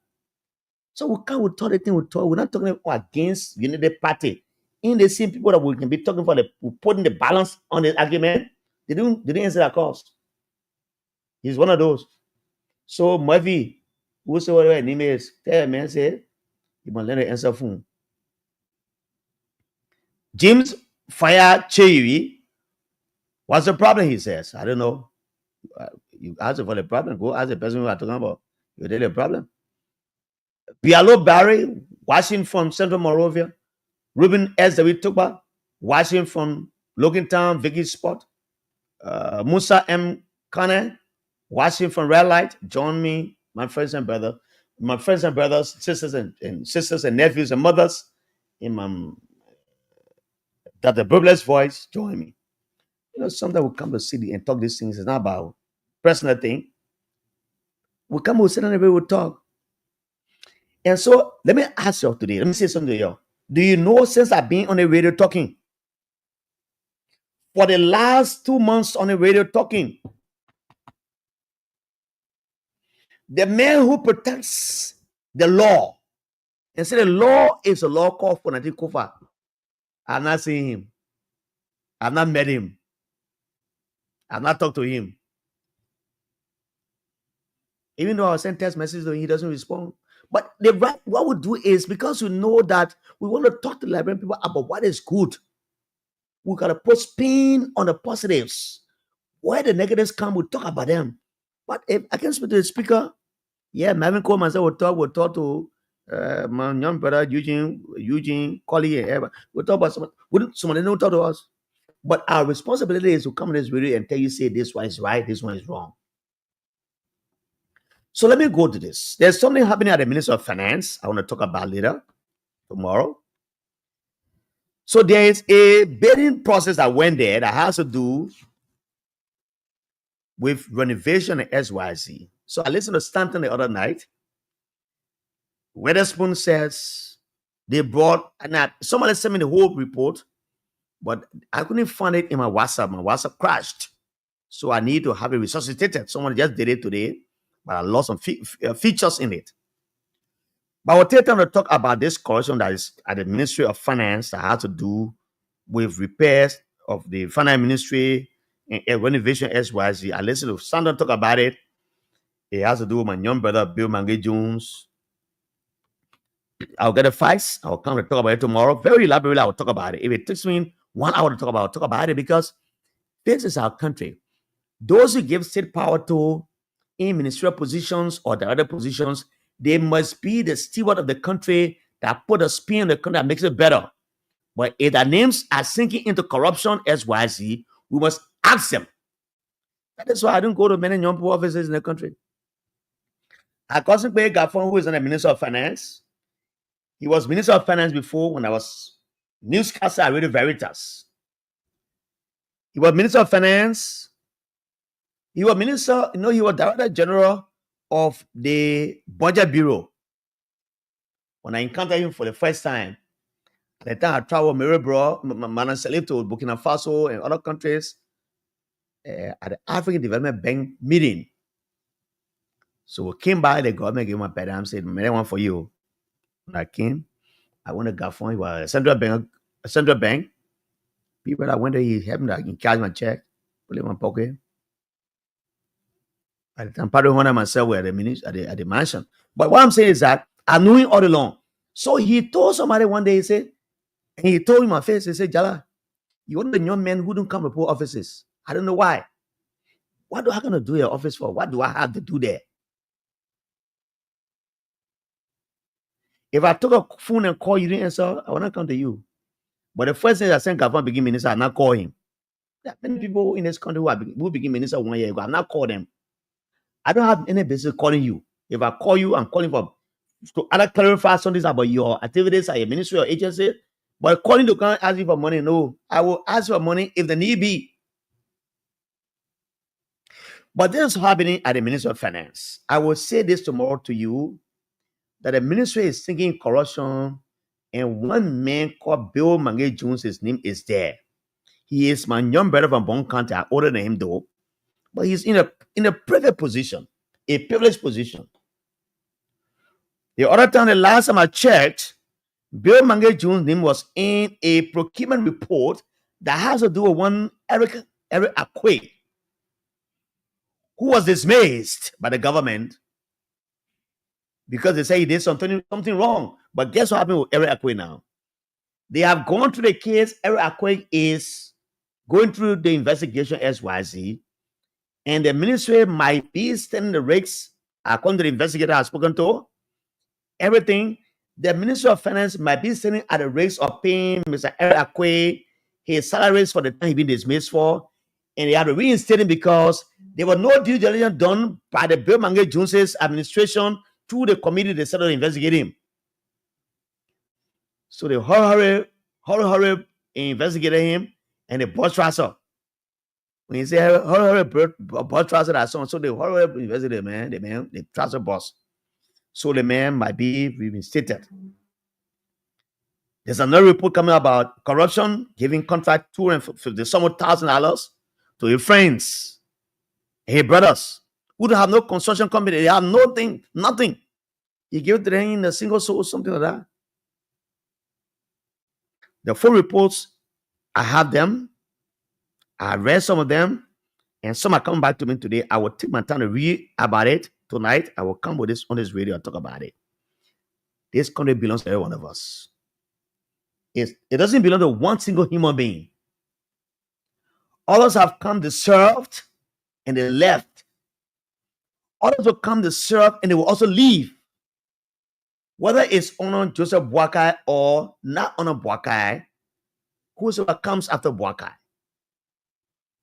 So we can't talk the thing we talk. We're not talking against the party. In the same people that we can be talking for, putting the balance on the argument, they didn't answer that calls. He's one of those. So Murphy, whosoever an email is, tell man say, you must let her answer phone. James Fire Chewy, what's the problem? He says, I don't know. You ask for the problem, go ask the person who are talking about. You tell the problem. Bialo Barry, watching from Central Monrovia. Ruben S. that we talk about, watching from Logantown, Vicky Spot. Musa M. Connor, watching from Red Light. Join me, my friends and brothers, sisters and nephews and mothers, in my that the Bible's voice, join me. You know, sometimes we come to the city and talk these things. It's not about personal thing. We come, we sit down and we talk. And so let me ask you today. Let me say something to you. Do you know since I've been on the radio talking? For the last 2 months on the radio talking, the man who protects the law and say the law is a law called for Nati Kofa. I've not seen him. I've not met him. I've not talked to him. Even though I send text messages to him, he doesn't respond. But what we do is, because we know that we want to talk to the Liberian people about what is good, we got to put spin on the positives. Where the negatives come, we talk about them. But if I can speak to the speaker, yeah, Marvin Coleman said we'll talk to my young brother Eugene KOLLEH. We'll talk about someone. Someone don't talk to us. But our responsibility is to come in this video and tell you, say this one is right, this one is wrong. So let me go to this. There's something happening at the Ministry of Finance I want to talk about later, tomorrow. So there is a bidding process that went there that has to do with renovation at SYZ. So I listened to Stanton the other night. Weatherspoon says they brought, and somebody sent me the whole report, but I couldn't find it in my WhatsApp. My WhatsApp crashed. So I need to have it resuscitated. Someone just did it today, but I lost some features in it. But we'll take time to talk about this correction that is at the Ministry of Finance that has to do with repairs of the Finance Ministry and renovation SYZ. I listened to Sandon talk about it. It has to do with my young brother, Bill Mange Jones. I'll get the facts. I'll come to talk about it tomorrow. Very elaborately, I'll talk about it. If it takes me 1 hour to talk about it, I'll talk about it because this is our country. Those who give state power to in ministerial positions or the other positions, they must be the steward of the country that put a spin on the country that makes it better. But if their names are sinking into corruption, SYZ, we must ask them. That is why I don't go to many young people offices in the country. I cousin Pei Gafon, who is the Minister of Finance. He was Minister of Finance before when I was newscaster at Radio Veritas. He was Minister of Finance. He was Minister, he was Director General of the Budget Bureau. When I encountered him for the first time, at the time I traveled Maribor, Manasseh to Burkina Faso and other countries at the African Development Bank meeting. So we came by, the government gave me a bed and said, "I want for you." When I came, I went to Gafon. He was a central bank. People that went there, he helped me to cash my check, put it in my pocket. At the time, part of one of myself were at the mansion. But what I'm saying is that I knew him all along. So he told somebody one day, he told me in my face, he said, "Jala, you're one of the young men who don't come to poor offices. I don't know why. What do I going to do your office for? What do I have to do there? If I took a phone and call you, didn't answer, I will not come to you. But the first thing I sent Gavin begin minister, I not call him. There are many people in this country who begin minister 1 year ago. I'm not call them. I don't have any business calling you. If I call you, I'm calling to either clarify something about your activities at your ministry or agency. But calling to come ask you for money, no. I will ask for money if the need be. But this is happening at the Ministry of Finance. I will say this tomorrow to you, that the ministry is thinking corruption, and one man called Bill Mange Jones, his name is there. He is my young brother from Bon County. I older than him though, but he's in a private position, a privileged position. The other time, the last time I checked, Bill Mange Jones' name was in a procurement report that has to do with one Eric Akwe, who was dismissed by the government because they say he did something wrong. But guess what happened with Eric Akwe now? They have gone through the case. Eric Akwe is going through the investigation SYZ, and the ministry might be sending the rates, according to the investigator I've spoken to, everything. The Ministry of Finance might be sending at the rates of paying Mr. Eric Akwe his salaries for the time he's been dismissed for, and they have to reinstate him because there was no due diligence done by the Bill Mange Jones' administration through the committee they started investigating him. So they hurry investigated him, and they bought transfer. When you say hurry bought transfer that song, so they hurry investigated the transfer boss. So the man might be reinstated. There's another report coming about corruption, giving contract $250,000 to your friends, hey brothers, who don't have no construction company, they have nothing. You give it to them in a single source, something like that. The full reports, I have them. I read some of them, and some are coming back to me today. I will take my time to read about it tonight. I will come with this on this radio and talk about it. This country belongs to every one of us. It doesn't belong to one single human being. Others have come to serve and they left. Others will come to serve and they will also leave. Whether it's Honor Joseph Boakai or not Honor Boakai, whosoever comes after Boakai,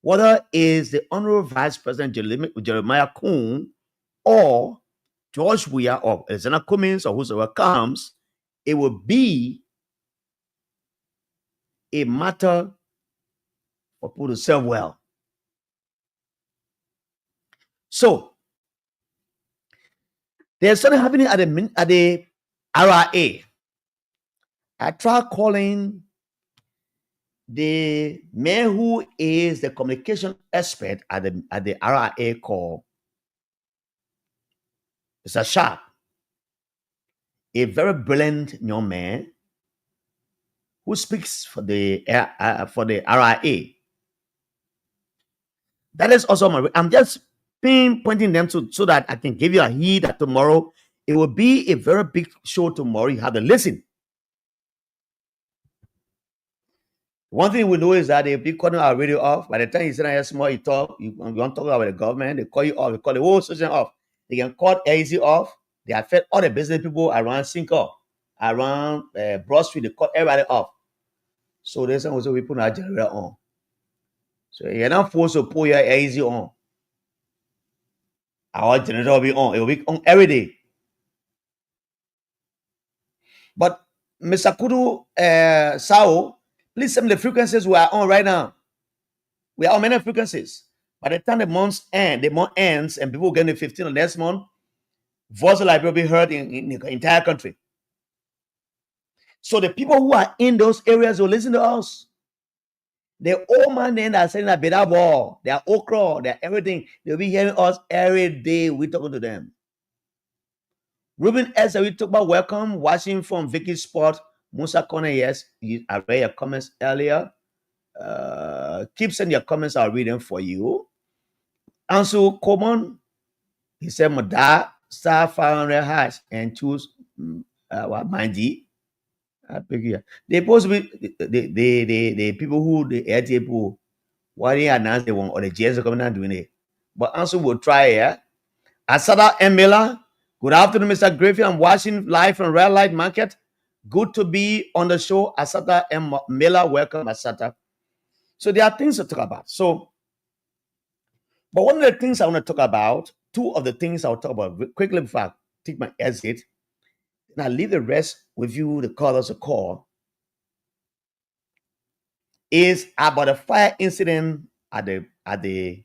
whether it's the Honorable Vice President Jeremiah Kuhn or George Weah or Alexander Cummings or whosoever comes, it will be a matter for people to serve well. So there's something happening at the RIA. I tried calling the man who is the communication expert at the RIA call. It's a Sharp, a very brilliant young man who speaks for the RIA. That is also I'm just pinpointing them so that I can give you a hint that tomorrow it will be a very big show tomorrow. You have to listen. One thing we know is that they'll be calling our radio off. By the time you sit down small, you talk, you want to talk about the government, they call you off, they call the whole station off. They can call easy off. They affect all the business people around Cinco, around Broad Street, they call everybody off. So there's some also we put our generator on. So you're not forced to pull your easy on. Our generator will be on. It will be on every day. But Mr. Kudu Sao, please send me the frequencies we are on right now. We are on many frequencies. By the time the month ends and people get the 15 of next month, voice of Liberia will be heard in the entire country. So the people who are in those areas will listen to us. The old man then are saying that Liberia-VOL, they are okra, they are everything. They'll be hearing us every day. We're talking to them. Ruben S. We talk about welcome, watching from Vicky Sport. Musa Kone, yes, I read your comments earlier. Keep sending your comments, I'll read them for you. Ansu Common, he said, Mada, star 500 hash and choose Manji. They supposed to be the people who the air people, why they announce they want or the GS are coming down doing it. But Ansu will try, yeah. Asada M. Miller, good afternoon, Mr. Griffin. I'm watching live from Red Light Market. Good to be on the show. Asada M. Miller, welcome, Asada. So there are things to talk about. So, but one of the things I want to talk about, two of the things I'll talk about quickly before I take my exit, and I'll leave the rest with you, the callers a call, is about a fire incident at the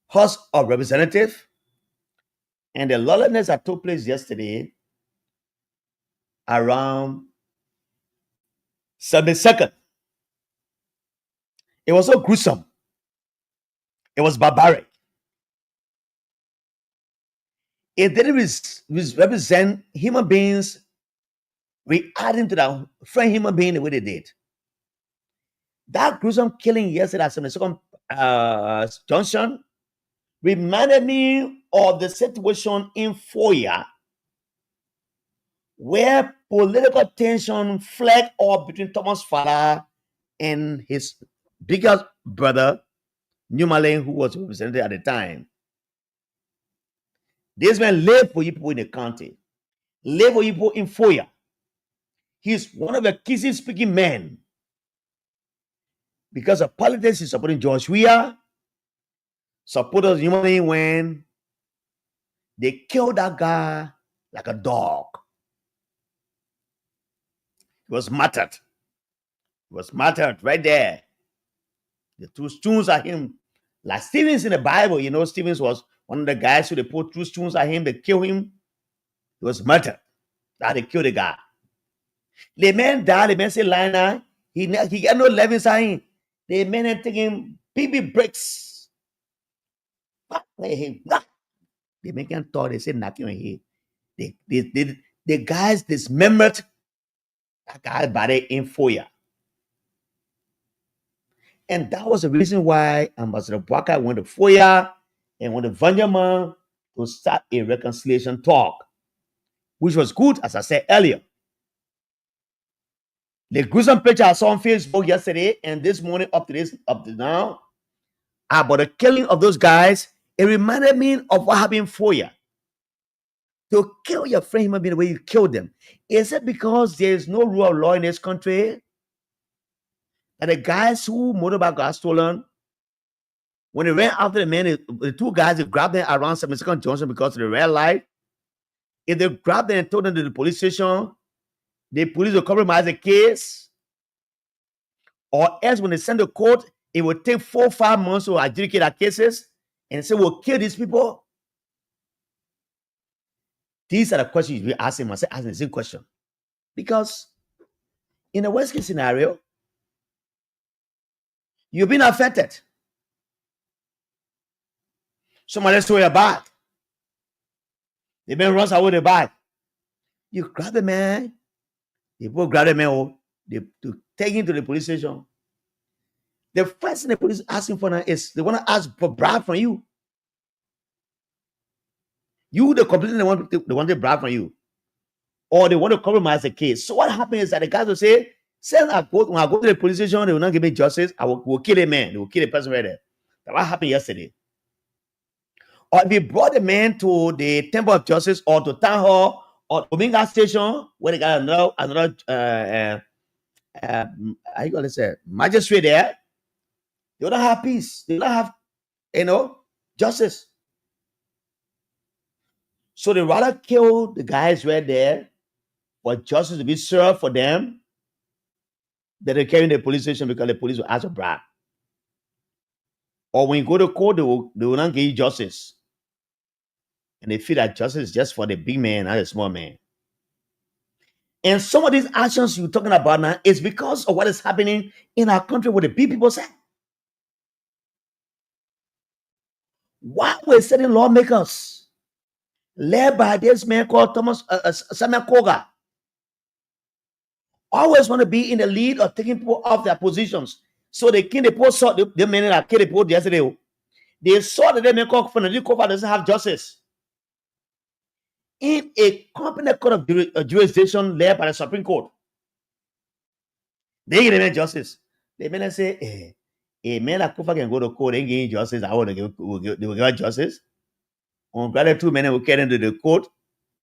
House of Representatives and the lawlessness that took place yesterday around 72nd. It was so gruesome. It was barbaric. It didn't represent human beings reacting to that friend human being the way they did. That gruesome killing yesterday at 72nd Junction reminded me of the situation in Foya, where political tension flared up between Thomas Fala and his biggest brother, Newman, who was represented at the time. This man lived for people in the county, lived for people in Foya. He's one of the kissing speaking men. Because of politics, he's supporting George Weah, supporters Newman when they killed that guy like a dog. He was martyred. He was martyred right there. The two stones at him. Like Stevens in the Bible, you know, Stevens was one of the guys who they put two stones at him, they killed him. He was martyred. That they killed the guy. The man died, the man said, Lina, he got no love inside him. The man had taken BB bricks. The man can't talk, they said, knock you in here. The guys dismembered that guy's body in Foya. And that was the reason why Ambassador Bwaka went to Foya and went to Vanyaman to start a reconciliation talk, which was good, as I said earlier. The gruesome picture I saw on Facebook yesterday and this morning up to now about the killing of those guys, it reminded me of what happened in Foya. To kill your friend human being the way you killed them. Is it because there is no rule of law in this country? And the guys who motorbike got stolen, when they ran after the man, the two guys, they grabbed them around 72nd Johnson because of the red light. If they grabbed them and told them to the police station, the police will compromise the case. Or else when they send the court, it will take 4 or 5 months to adjudicate our cases. And say, we'll kill these people. These are the questions you be asking myself, asking the same question. Because in the worst case scenario, you've been affected. Somebody stole your bag. The man runs away with the bag. You grab the man. They both grab the man. They take him to the police station. The first thing the police is asking for now is they want to ask for bribe from you. You, the complainant, they want to bribe from you. Or they want to compromise the case. So what happens is that the guys will say, when I go to the police station, they will not give me justice. Will kill a man. They will kill a person right there. That's what happened yesterday. Or if you brought the man to the Temple of Justice or to Town Hall or Omega Station, where they got another how you gonna say, magistrate there, they don't have peace. They don't have, justice. So they rather kill the guys right there for justice to be served for them than they carry in the police station because the police will ask for bribe. Or when you go to court, they will not give you justice. And they feel that justice is just for the big man, not the small man. And some of these actions you're talking about now is because of what is happening in our country with the big people say. Why were certain lawmakers led by this man called Samuel Koga always want to be in the lead of taking people off their positions? So the king, the post saw the men that killed the post yesterday. They saw that the man called Koga doesn't have justice. In a competent court of jurisdiction led by the Supreme Court, they give them justice. The men say, a man like Kofa can go to court and gain justice. I want to they will give her justice. On granted, 2 men will carry them to the court.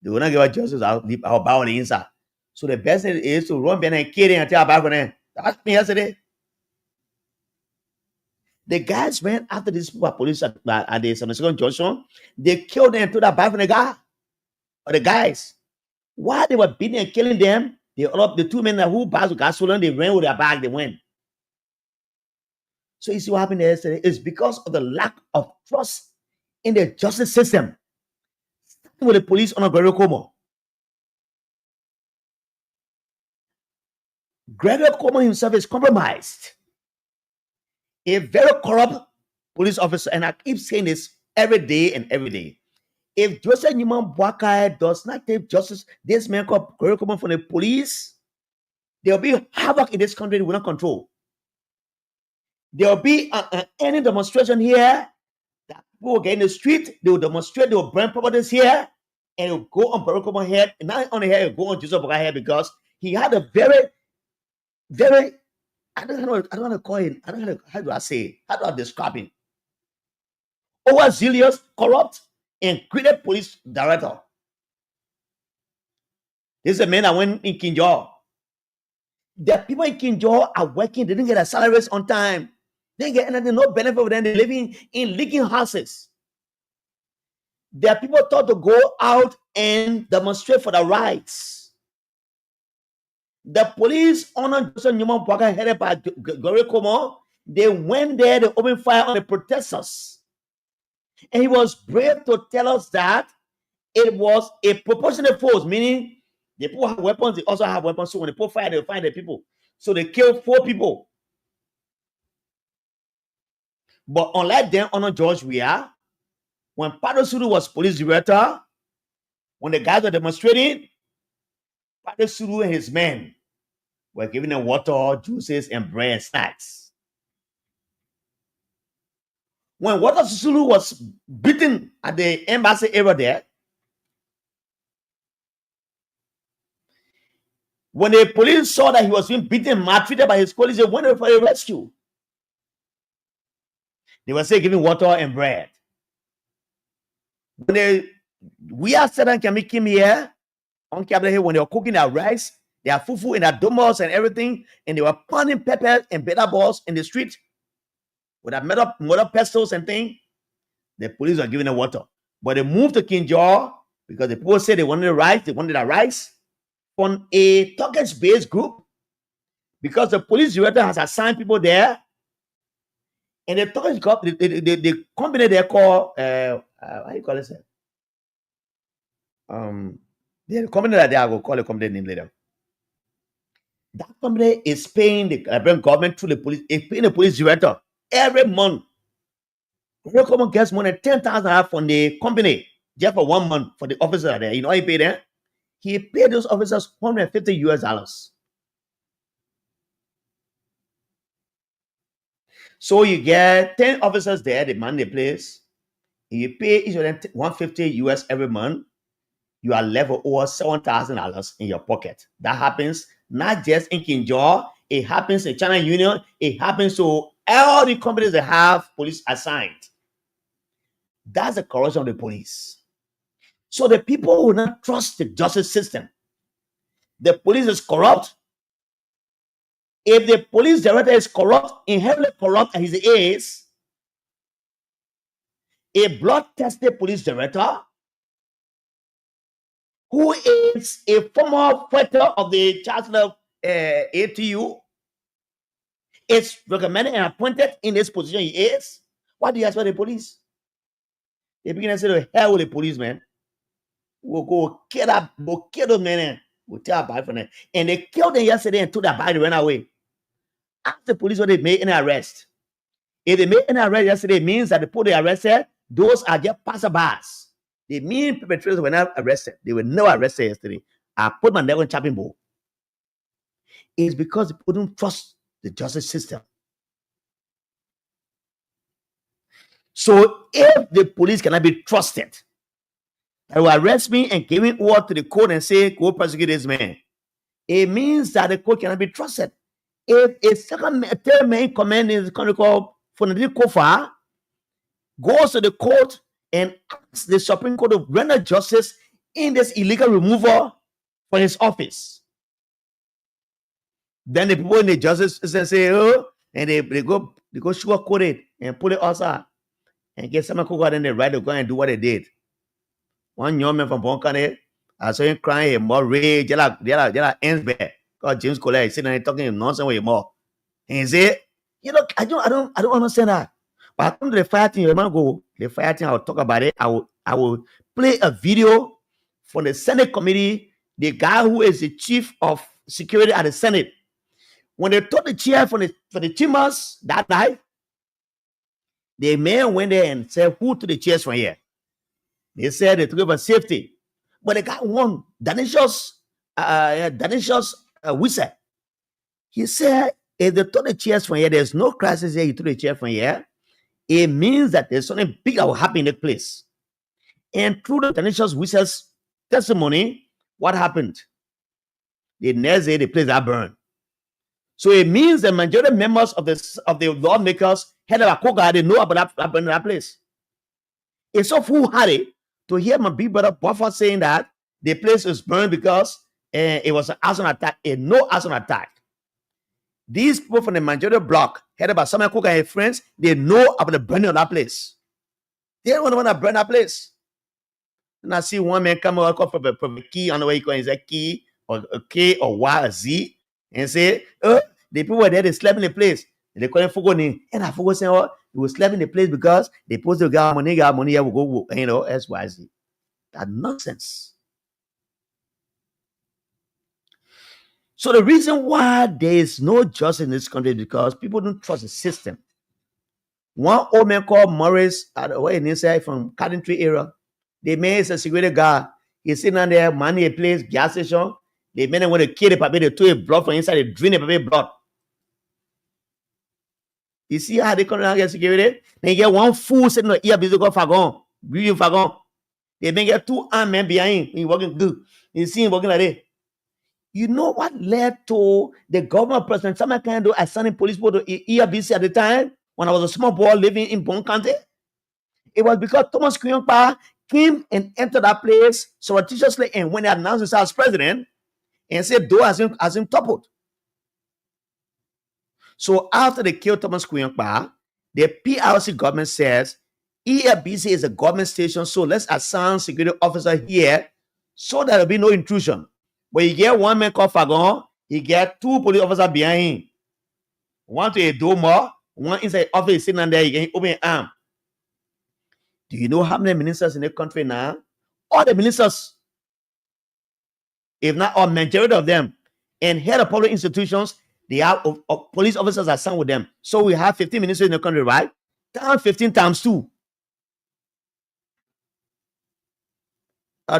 They will not give her justice. I'll bow on the inside. So the best thing is to run behind and kill them and tell about them. That's me yesterday. The guys went after these people, police at the 72nd Junction. They killed them to the back from the guy. Or the guys, while they were beating and killing them, the 2 men who bags got stolen, they ran with their bag, they went. So you see what happened yesterday? It's because of the lack of trust in the justice system. Starting with the police on Gregory Como. Gregory Como himself is compromised. A very corrupt police officer, and I keep saying this every day and every day. If Joseph Newman Boakai does not take justice, this man called Gregory Como from the police, there will be havoc in this country we will not control. There will be any demonstration here that people will get in the street, they will demonstrate, they will burn properties here, and it will go on Gregory Como's head, and not only here, it will go on Joseph Boakai's head because he had a very, very, I don't want to call him, how do I say it? How do I describe him? Overzealous, corrupt, and great police director. This is a man that went in Kinjor. The people in Kinjor are working, they didn't get their salaries on time. They didn't get anything, no benefit for them. They're living in leaking houses. There are people taught to go out and demonstrate for their rights. The police honored Joseph Newman Boakai, headed by Gregory Como. They went there, they opened fire on the protesters. And he was brave to tell us that it was a proportionate force, meaning the people have weapons, they also have weapons. So when they put fire, they find the people. So they killed 4 people. But unlike them, under George Weah, when Pado Suru was police director, when the guys were demonstrating, Pado Suru and his men were giving them water, juices, and bread and snacks. When Water Sulu was beaten at the embassy area there, when the police saw that he was being beaten, maltreated by his colleagues, they went for a rescue. They were saying giving water and bread. When we are certain came here on Kabla when they were cooking their rice, They are fufu in their domos and everything, and they were pounding pepper and better balls in the street with a metal pistols and thing. The police were giving them water. But they moved to King George because the people said they wanted the rice, from a target-based group, because the police director has assigned people there, and the target group, the company they call, how you call it? The company that I will call the company name later. That company is paying the Liberian government through the police, is paying the police director every month. The government gets more than 10,000 from the company just for 1 month for the officer there. You know how he paid them? He paid those officers $150. So you get 10 officers there, they man the place. You pay each of them $150 every month. You are left with over $7,000 in your pocket. That happens not just in King George, it happens in China Union, it happens to all the companies that have police assigned. That's the corruption of the police. So the people will not trust the justice system. The police is corrupt. If the police director is corrupt, inherently corrupt as he is, a blood-tested police director who is a former fighter of the Chancellor ATU, is recommended and appointed in this position he is. What do you ask for the police? They begin to say, the hell with the policeman. We'll go kill those men. We'll tell about for them. And they killed them yesterday and took their body and ran away. Ask the police whether they made any arrest. If they made any arrest yesterday, it means that the people they arrested, those are just passerbys. They mean perpetrators were not arrested. They were never arrested yesterday. I put my neck on chopping board. It's because people don't trust the justice system. So if the police cannot be trusted, they will arrest me and give me word to the court and say, go prosecute this man. It means that the court cannot be trusted. If a third man command in the country called Fonadil Kofa goes to the court and asks the Supreme Court to render justice in this illegal removal for his office, then the people in the justice system say, oh, and they go sugarcoat it and pull it outside and get someone who got in the right to go and do what they did. One young man from Bonkane, I saw him crying, more rage, jala ends bad. God, James KOLLEH is sitting there talking nonsense with him more. And he said, you know, I don't understand that. But I come to the fire thing, you man go, the fire thing, I will talk about it. I will play a video from the Senate committee, the guy who is the chief of security at the Senate. When they took the chair for the chambers that night, the man went there and said, who took the chairs from here? They said they took it for safety. But they got one, Danishos Wisa. He said, if they took the chairs from here, there's no crisis here, you took the chair from here. It means that there's something big that will happen in the place. And through the Danishos Wisa's testimony, what happened? The next day, the place got burned. So it means the majority members of the lawmakers head of Akoga, they know about that place. It's so foolhardy to hear my big brother Buffer saying that the place is burned because it was an arson attack, no arson attack. These people from the majority bloc, headed by Samuel Cook and his friends, they know about the burning of that place. They don't want to burn that place. And I see one man come out from a key, on the way he calls it key, or a K, or Y, or Z, and say, oh, the people were there, they slept in the place. And they call him Fogoni. And I forgot saying, oh, they were slept in the place because they supposed to get money, will go, you know, SYZ. That's nonsense. So the reason why there is no justice in this country is because people don't trust the system. One old man called Morris, from Cardintree area, the man is a security guard. He's sitting down there, money a place, gas station. The men want to kill the puppy, they took a blood from inside, they drain the puppy blood. You see how they come around and get security? They get one fool sitting in the ear, busy go fagon, breathing fagon. They may get two armed men behind him, walking good. You see him walking like that. You know what led to the government president, someone kind of assigning police people to ERBC at the time, when I was a small boy living in Bon County? It was because Thomas Kuyongpa came and entered that place surreptitiously, and when he announced himself as president, and say door has been toppled. So after they killed Thomas Kuyangba, the PRC government says EFBC is a government station, so let's assign security officer here so that there'll be no intrusion. But you get one man called Fagon, you get 2 police officers behind him. One to a door more, one inside office sitting there, you can open arm. Do you know how many ministers in the country now? All the ministers, if not all, majority of them, and head of public institutions, they have police officers assigned with them. So we have 15 ministers in the country, right? Times 15 times 2.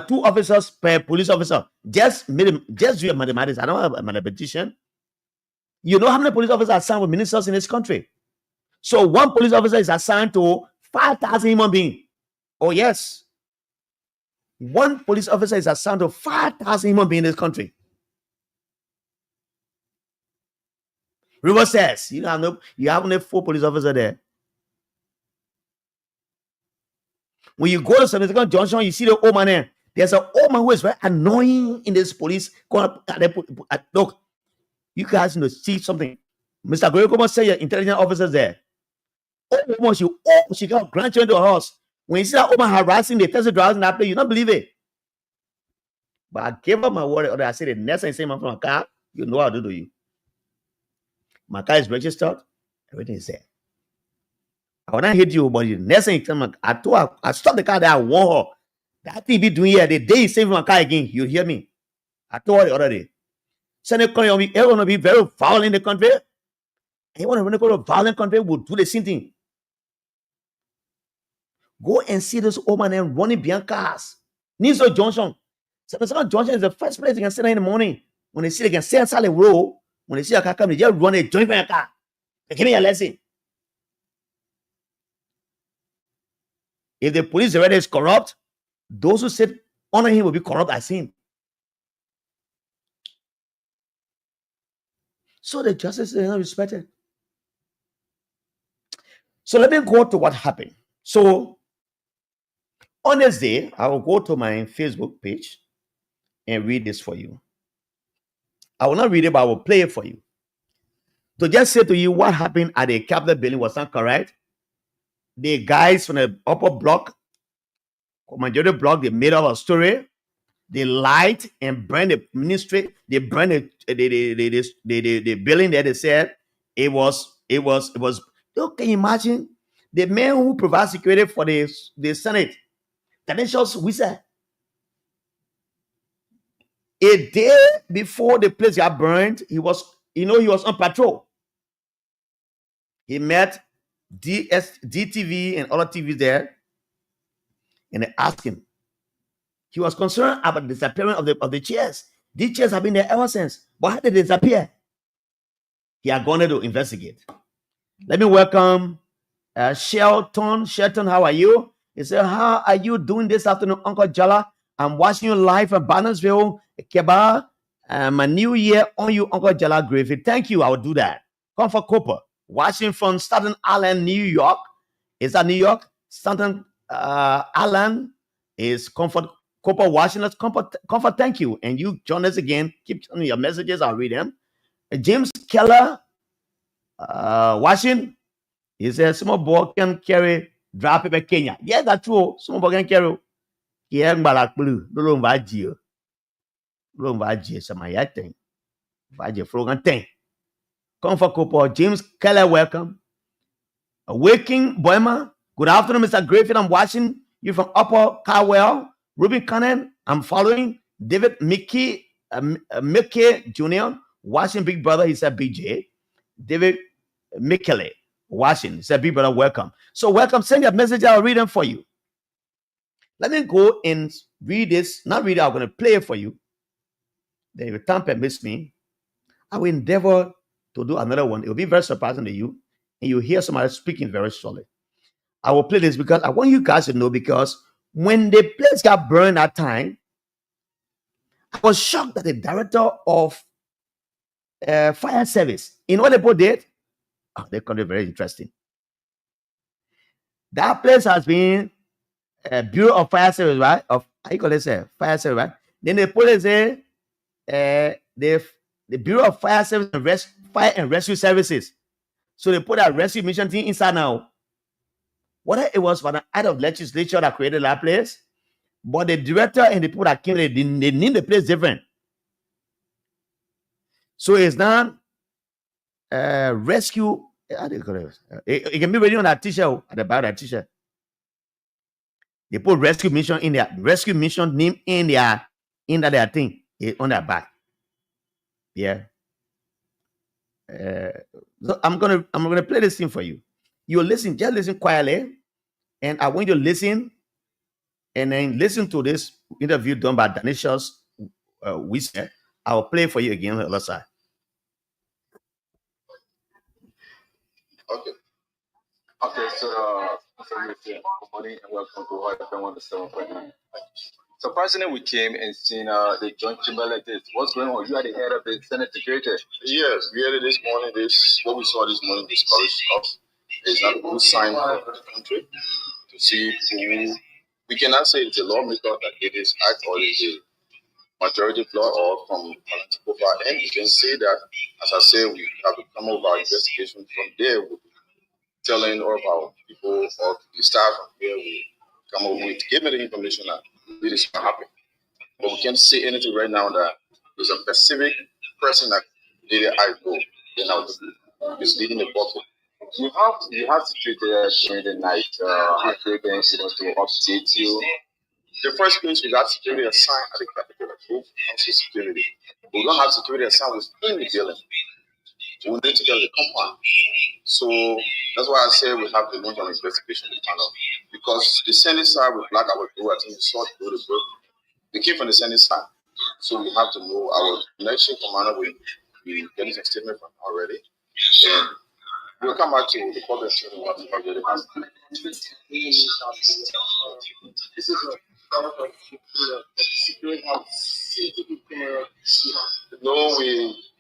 2 officers per police officer. Just do your mathematics. I don't have a mathematician. You know how many police officers are assigned with ministers in this country? So 1 police officer is assigned to 5,000 human beings. Oh, yes. 1 police officer is assigned to 5,000 human beings in this country. River says, you have only 4 police officers there. When you go to Senegal Junction, you see the old man there. There's an old man who is very annoying in this police. Look, you guys need to see something. Mr. Goyokomo say your intelligence officers there. Old woman, she got grandchildren to her house. When you see that old man harassing the taxi drivers in that place, you don't believe it. But I gave up my word. I said the next time you see me from my car, you know what I'll do to you. My car is registered. Everything is there. I will not hit you, but the next thing you tell me, I stopped the car there. I warned her. That thing be doing here. The day you save my car again, you hear me. I told her the other day. So they want to be very violent in the country. And when they go to a violent country, will do the same thing. Go and see this old man running behind cars. Niso Junction. So Junction is the first place you can sit there in the morning. When they see they can stay inside the road. When they see a car come, they just run a joint behind a car. They give me a lesson. If the police already is corrupt, those who sit under him will be corrupt as him. So the justice is not respected. So let me go to what happened. So on this day, I will go to my Facebook page and read this for you. I will not read it, but I will play it for you. To just say to you what happened at the Capitol building was not correct. The guys from the upper block, majority block, they made up a story. They lied and burned the ministry. They burned the building there. They said it was. Look, can you imagine the man who provides security for the Senate? Tenentious Wisa. A day before the place got burned, he was on patrol. He met DTV and other TVs there, and they asked him. He was concerned about the disappearance of the chairs. These chairs have been there ever since. But how did they disappear? He had gone there to investigate. Let me welcome Shelton. Shelton, how are you? He said, how are you doing this afternoon, Uncle Jala? I'm watching you live from Bannersville, Keba. My new year on you, Uncle Jala Griffith. Thank you. I will do that. Comfort Cooper, watching from Staten Island, New York. Is that New York? Staten Island is Comfort Cooper watching us. Comfort, thank you. And you join us again. Keep sending your messages. I'll read them. James Keller, watching. He says, small boy can carry dry paper Kenya. Yes, that's true. Small boy can carry. Yeah, Balak Blue. Don't Vajio. Don't Vajio. Some my thing. Vajio Frogan thing. Comfort Cooper. James Keller, welcome. Waking Boema. Good afternoon, Mr. Griffith. I'm watching you from Upper Carwell. Ruben Cannon, I'm following. David Mickey Jr., watching Big Brother. He said BJ. David Mickele, watching. He said Big Brother, welcome. So welcome. Send your message. I'll read them for you. Let me go and read this. Not read it. I'm going to play it for you. Then if time permits me, I will endeavor to do another one. It will be very surprising to you. And you hear somebody speaking very solid. I will play this because I want you guys to know, because when the place got burned that time, I was shocked that the director of fire service, you know what they both did? Oh, they found it very interesting. That place has been a Bureau of Fire Service, right? Of how you call it, fire service, right? Then they put it the Bureau of Fire Service and Fire and Rescue Services. So they put a rescue mission team inside now. Whether it was for the act of legislature that created that place, but the director and the people that came, they named the place different. So it's not rescue. How do you call it? It can be ready on that t-shirt, at the back of that t-shirt. They put rescue mission in there, rescue mission name in their thing on their back. Yeah. So I'm gonna play this thing for you. You listen, just listen quietly, and I want you to listen, and then listen to this interview done by Danishas Wisse. I will play for you again on the other side. Okay, so good morning and welcome to Hot FM 107.9. So personally, we came and seen the joint chamber like this. What's going on? You are the head of the Senate Security. Yes, really this morning, what we saw this morning discouraged us. It's not a good sign for the country to see who, we cannot say it's a lawmaker that did this act or it's a majority floor or from political far end. You can say that, as I say, we have to come over our investigation from there. We'll be telling all of our people or the staff here, we come over with, give me the information that this is not happening. But we can't say anything right now that there's a specific person that did the act go. Then is leading the bottle. You have security during the night. Have they been able to update you? The first place we got security assigned at the Capitol, security. We don't have security assigned within the building. We need to get the compound. So that's why I say we have to launch an investigation to find out. Because the Senate side will black our door, I think we saw the book. They came from the Senate side. So we have to know our election commander will be getting a statement from already. And we'll come back to the public. This is security house. No,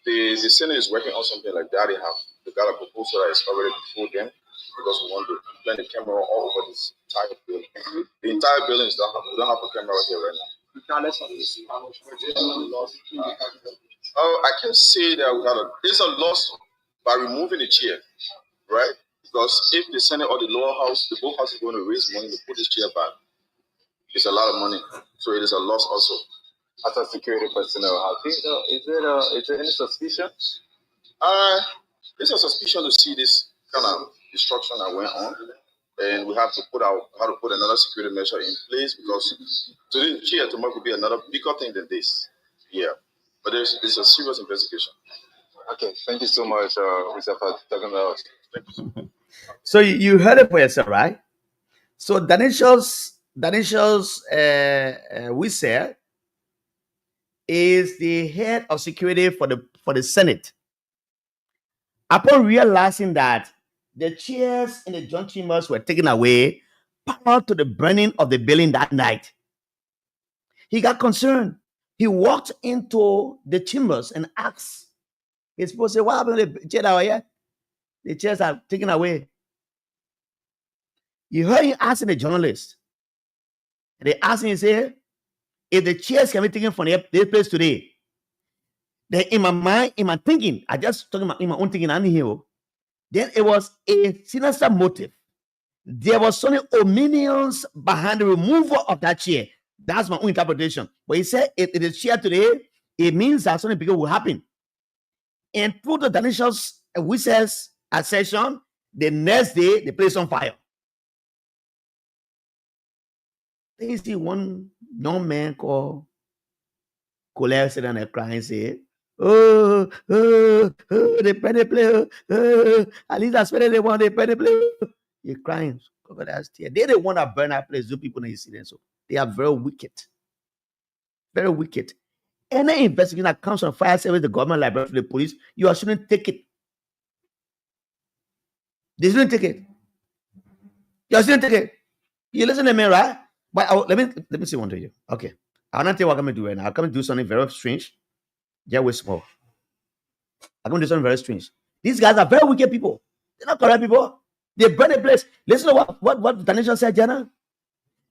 the Senate is working on something like that. They got a proposal that is already before them because we want to plant the camera all over this entire building. The entire building is done. We don't have a camera here right now. I can say that there's a loss by removing the chair, right? Because if the Senate or the lower house, the both houses is going to raise money to put this chair back, it's a lot of money. So it is a loss also. As a security personnel, is there any suspicion? There's a suspicion to see this kind of destruction that went on, and we have to put another security measure in place because today here tomorrow could be another bigger thing than this. Yeah, but it's a serious investigation. Okay, thank you so much, Mr. for talking about us. Thank you. So you heard it for yourself, right? So Danishas Wisse is the head of security for the Senate. Upon realizing that the chairs in the joint chambers were taken away prior to the burning of the building that night, he got concerned. He walked into the chambers and asked his people, say, what happened to the chairs out here? The chairs are taken away. You heard him asking the journalist. And they asked him, he said, if the chairs can be taken from this place today, then in my mind, in my thinking, I just talking about in my own thinking, I'm here. Then it was a sinister motive. There was some omniscience behind the removal of that chair. That's my own interpretation. But he said, if it is chair today, it means that something bigger will happen. And through the Danishas Wisse's assertion, the next day, the place on fire. Then you see one young man called KOLLEH sitting down there crying and said, they play the play. At least that's where they want, they play the play. You're crying. Cover that tear. They're the one that burn that place. Do people in incident. So they are very wicked. Very wicked. Any investigation that comes from fire service, the government, library, the police, you shouldn't take it. They shouldn't take it. You shouldn't take it. You listen to me, right? But let me say one to you. Okay. I'm not tell you what I'm going to do right now. I'm going to do something very strange. Yeah, we're small. I'm going to do something very strange. These guys are very wicked people. They're not correct people. They burn the place. Listen to what Tanisha said, Jenna.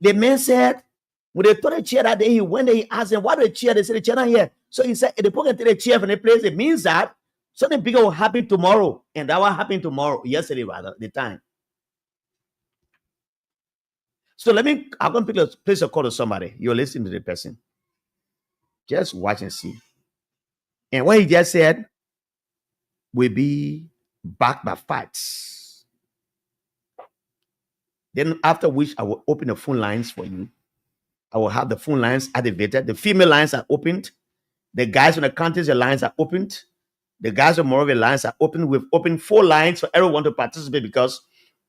The man said, when they took the chair that day, he went there, he asked them, why the chair? They said, the chair not here. So he said, if they put the chair from the place, it means that something bigger will happen tomorrow. And that will happen tomorrow, yesterday rather, the time. So I'm going to place a call to somebody. You're listening to the person. Just watch and see. And what he just said will be backed by facts. Then after which I will open the phone lines for you. I will have the phone lines activated. The female lines are opened. The guys from the counties, the lines are opened. The guys from Morovia lines are open. We've opened 4 lines for everyone to participate because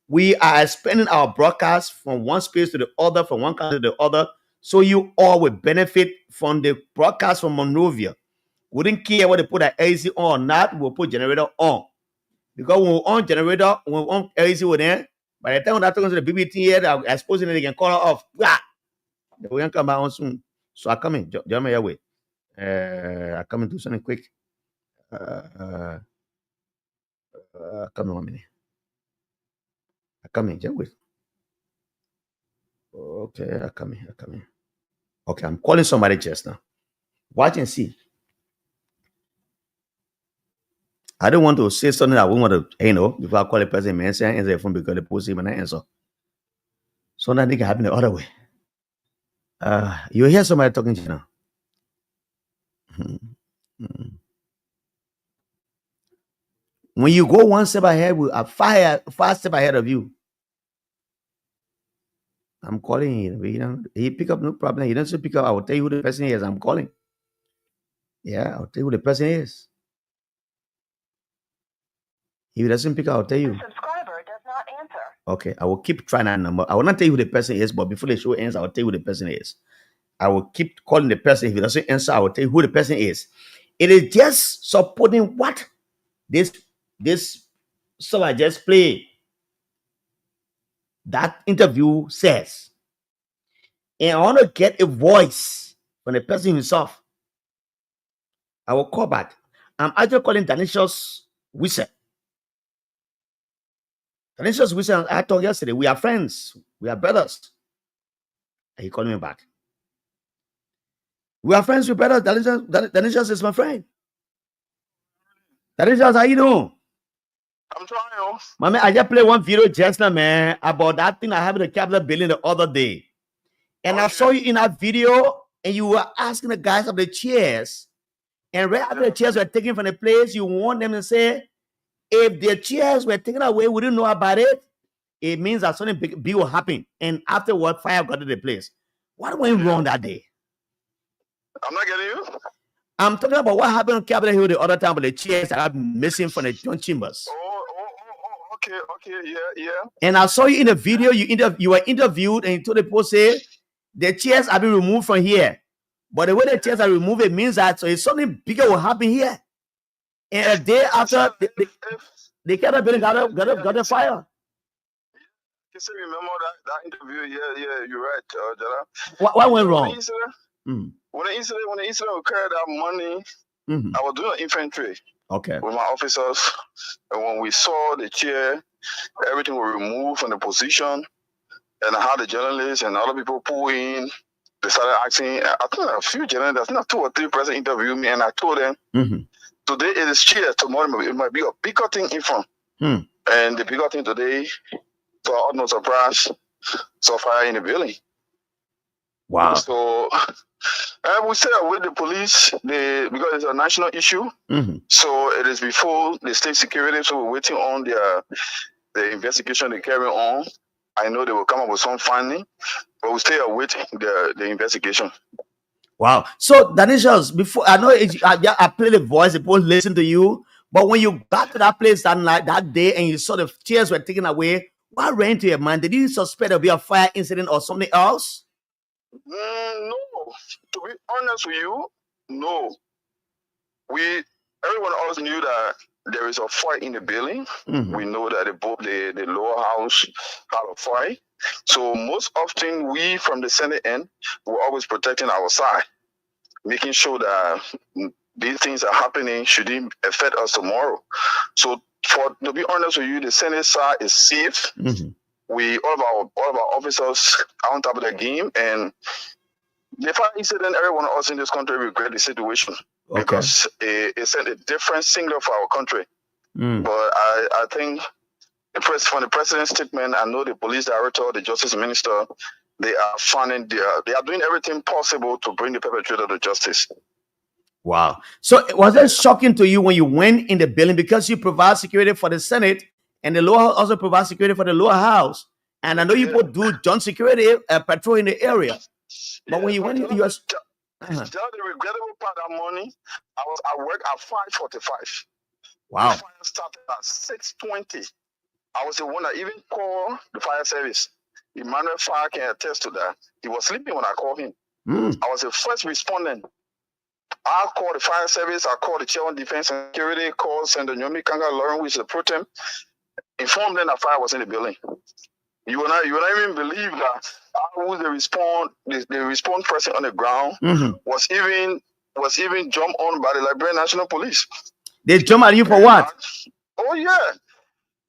we are expanding our broadcast from one space to the other, from one country to the other. So you all will benefit from the broadcast from Monrovia. We didn't care whether they put an AC on or not. We'll put generator on. Because when we on generator, when we on AC with them, by the time we're talking to the BBT here, they're exposing it, they can call it off. Yeah. We can come back on soon. So I come in. Join me your way. I come and do something quick. Come in 1 minute. I come in. Just wait. Okay, I come in. Okay, I'm calling somebody just now. Watch and see. I don't want to say something that I won't want to, before I call a person, man, say I answer the phone because they post him and I answer. So that can happen the other way. You hear somebody talking to you now. When you go one step ahead, with a 5 step ahead of you. I'm calling him. He pick up, no problem. He doesn't pick up. I will tell you who the person is. I'm calling. Yeah, I'll tell you who the person is. If he doesn't pick up, I'll tell you. The subscriber does not answer. Okay, I will keep trying that number. I will not tell you who the person is, but before the show ends, I will tell you who the person is. I will keep calling the person. If he doesn't answer, I will tell you who the person is. It is just supporting what this song I just played. That interview says. And I want to get a voice from the person himself. I will call back. I'm actually calling Danicious Whistle. Danicious Whistle, I told yesterday, we are friends. We are brothers. And he called me back. We are friends with brothers. Danicious is my friend. Danicious, how you doing? I'm trying. My man, I just played one video just now, man, about that thing I have in the Capitol building the other day. And I saw you in that video, and you were asking the guys of the chairs. And right after the chairs were taken from the place, you want them to say, if the chairs were taken away, we didn't know about it. It means that something big will happen. And afterward, fire got to the place. What went wrong that day? I'm not getting you. I'm talking about what happened on Capitol Hill the other time with the chairs that are missing from the John Chambers. Okay, yeah. And I saw you in the video, you were interviewed, and you told the people, say, the chairs have been removed from here. But the way the chairs are removed, it means that so if something bigger will happen here. And a day after, the Capitol building got a fire. You say remember that interview? Yeah, you're right, Jala. What went wrong? When the incident occurred that morning, I was doing infantry. Okay. With my officers, and when we saw the chair, everything was removed from the position, and I had the journalists and other people pull in. They started asking. I think a few journalists, I think 2 or 3 persons interviewed me, and I told them, today it is chair, tomorrow it might be a bigger thing in front. And the bigger thing today, to our utmost surprise, saw fire in the building. Wow. So I would say with the police, because it's a national issue, so it is before the state security, so we're waiting on the investigation they carry on. I know they will come up with some finding, but we stay awaiting the investigation. Wow. So, Danicious, before I know I played the voice, people listen to you, but when you got to that place that day and you saw the chairs were taken away, what ran to your mind? Did you suspect there would be a fire incident or something else? No. To be honest with you, no. Everyone else knew that there is a fire in the building. We know that the lower house had a fire. So most often we from the Senate end, we're always protecting our side, making sure that these things are happening shouldn't affect us tomorrow. So to be honest with you, the Senate side is safe. All of our officers are on top of the game, and the fire incident, everyone else in this country regret the situation. because it sent a different signal for our country. But I think from the president's statement, I know the police director, the justice minister, they are doing everything possible to bring the perpetrator to justice. Wow. So was it shocking to you when you went in the building, because you provide security for the Senate and the lower house also provides security for the lower house? And I know you both do joint security patrol in the area. But when you went, you was the regrettable part that morning, I was at work at 5:45. Wow. The fire started at 6:20. I was the one that even called the fire service. Emmanuel Fire can attest to that. He was sleeping when I called him. I was the first respondent. I called the fire service, I called the chair on defense and security, called Senator Nyomi Kanga Lauren, who is the pro tem, informed them that fire was in the building. You will not even believe that I was the response person on the ground was even jumped on by the Liberia National Police. They jump at you for what? Oh yeah.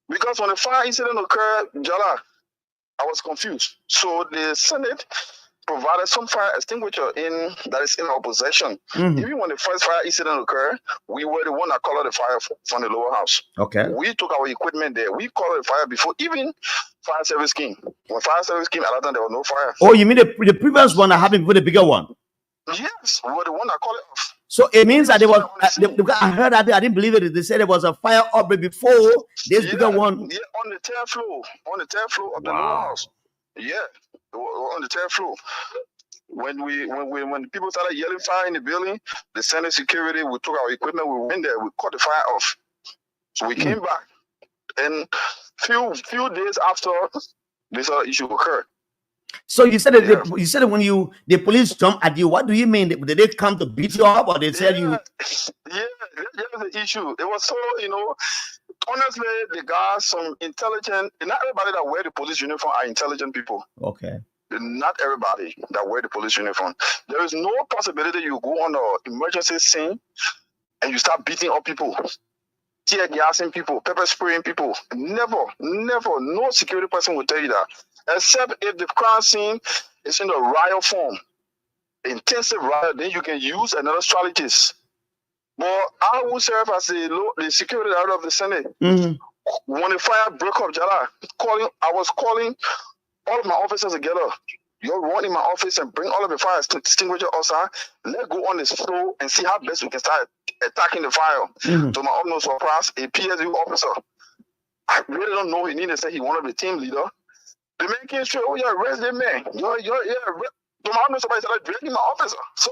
Because when the fire incident occurred, Jala, I was confused. So the Senate provided some fire extinguisher that is in our possession. Even when the first fire incident occurred, we were the one that called the fire from the lower house. Okay. We took our equipment there. We called the fire before even fire service came. When fire service came, at that time there was no fire. Oh, you mean the previous one that happened with the bigger one? Yes, we were the one that called it off. So it means that there was. I heard that. I didn't believe it. They said there was a fire outbreak before this bigger one. Yeah, on the third floor. On the third floor of the lower house. Yeah, on the third floor. When people started yelling fire in the building, the Senate security, we took our equipment, we went there, we cut the fire off. So we came back, and few days after this other issue occurred. So you said that you said when the police jumped at you. What do you mean? Did they come to beat you up, or they said you? Yeah, that was the issue. It was so, honestly, the guys, some intelligent. Not everybody that wear the police uniform are intelligent people. Okay. Not everybody that wear the police uniform. There is no possibility you go on an emergency scene and you start beating up people, tear gassing people, pepper spraying people. Never. No security person will tell you that. Except if the crime scene is in the riot form, intensive riot, then you can use another strategist. But I will serve as the security director of the Senate. When the fire broke up, Jala, I was calling all of my officers together. You're run in my office and bring all of the fire extinguisher outside. Let's go on this floor and see how best we can start attacking the fire. To my utmost surprise, a PSU officer, I really don't know his name, they said he wanted the team leader. The man came straight, oh yeah, arrest that man. To my utmost surprise, I dragged my officer. So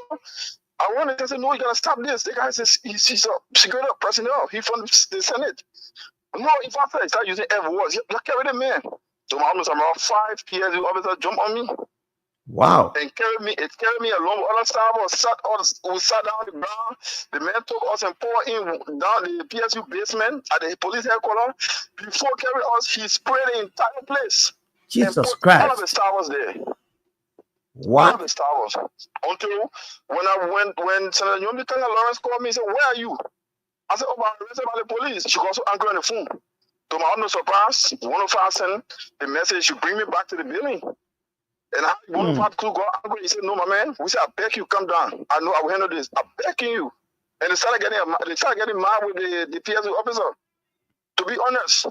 I wanted to say, no, you gotta stop this. The guy says he's a security personnel. He's from the Senate. No, if I say start using F words, you carry the man. So my almost around 5 PSU officers jump on me. Wow. And carried me along with other staff. We sat down on the ground. The man took us and poured in down the PSU basement at the police headquarters. Before carrying us, he sprayed the entire place. Jesus Christ. All of the staff was there. What? All of the staff was. Until when Senator Nyomi Kanga Lawrence called me and said, "Where are you?" I said, "Oh, I'm arrested by the police." She got so angry on the phone. To my utter surprise, one of us sent the message to bring me back to the building. And one of us got angry. He said, "No, my man." We said, "I beg you, come down. I know I will handle this. I'm begging you." And they started getting mad with the PSU officer. To be honest.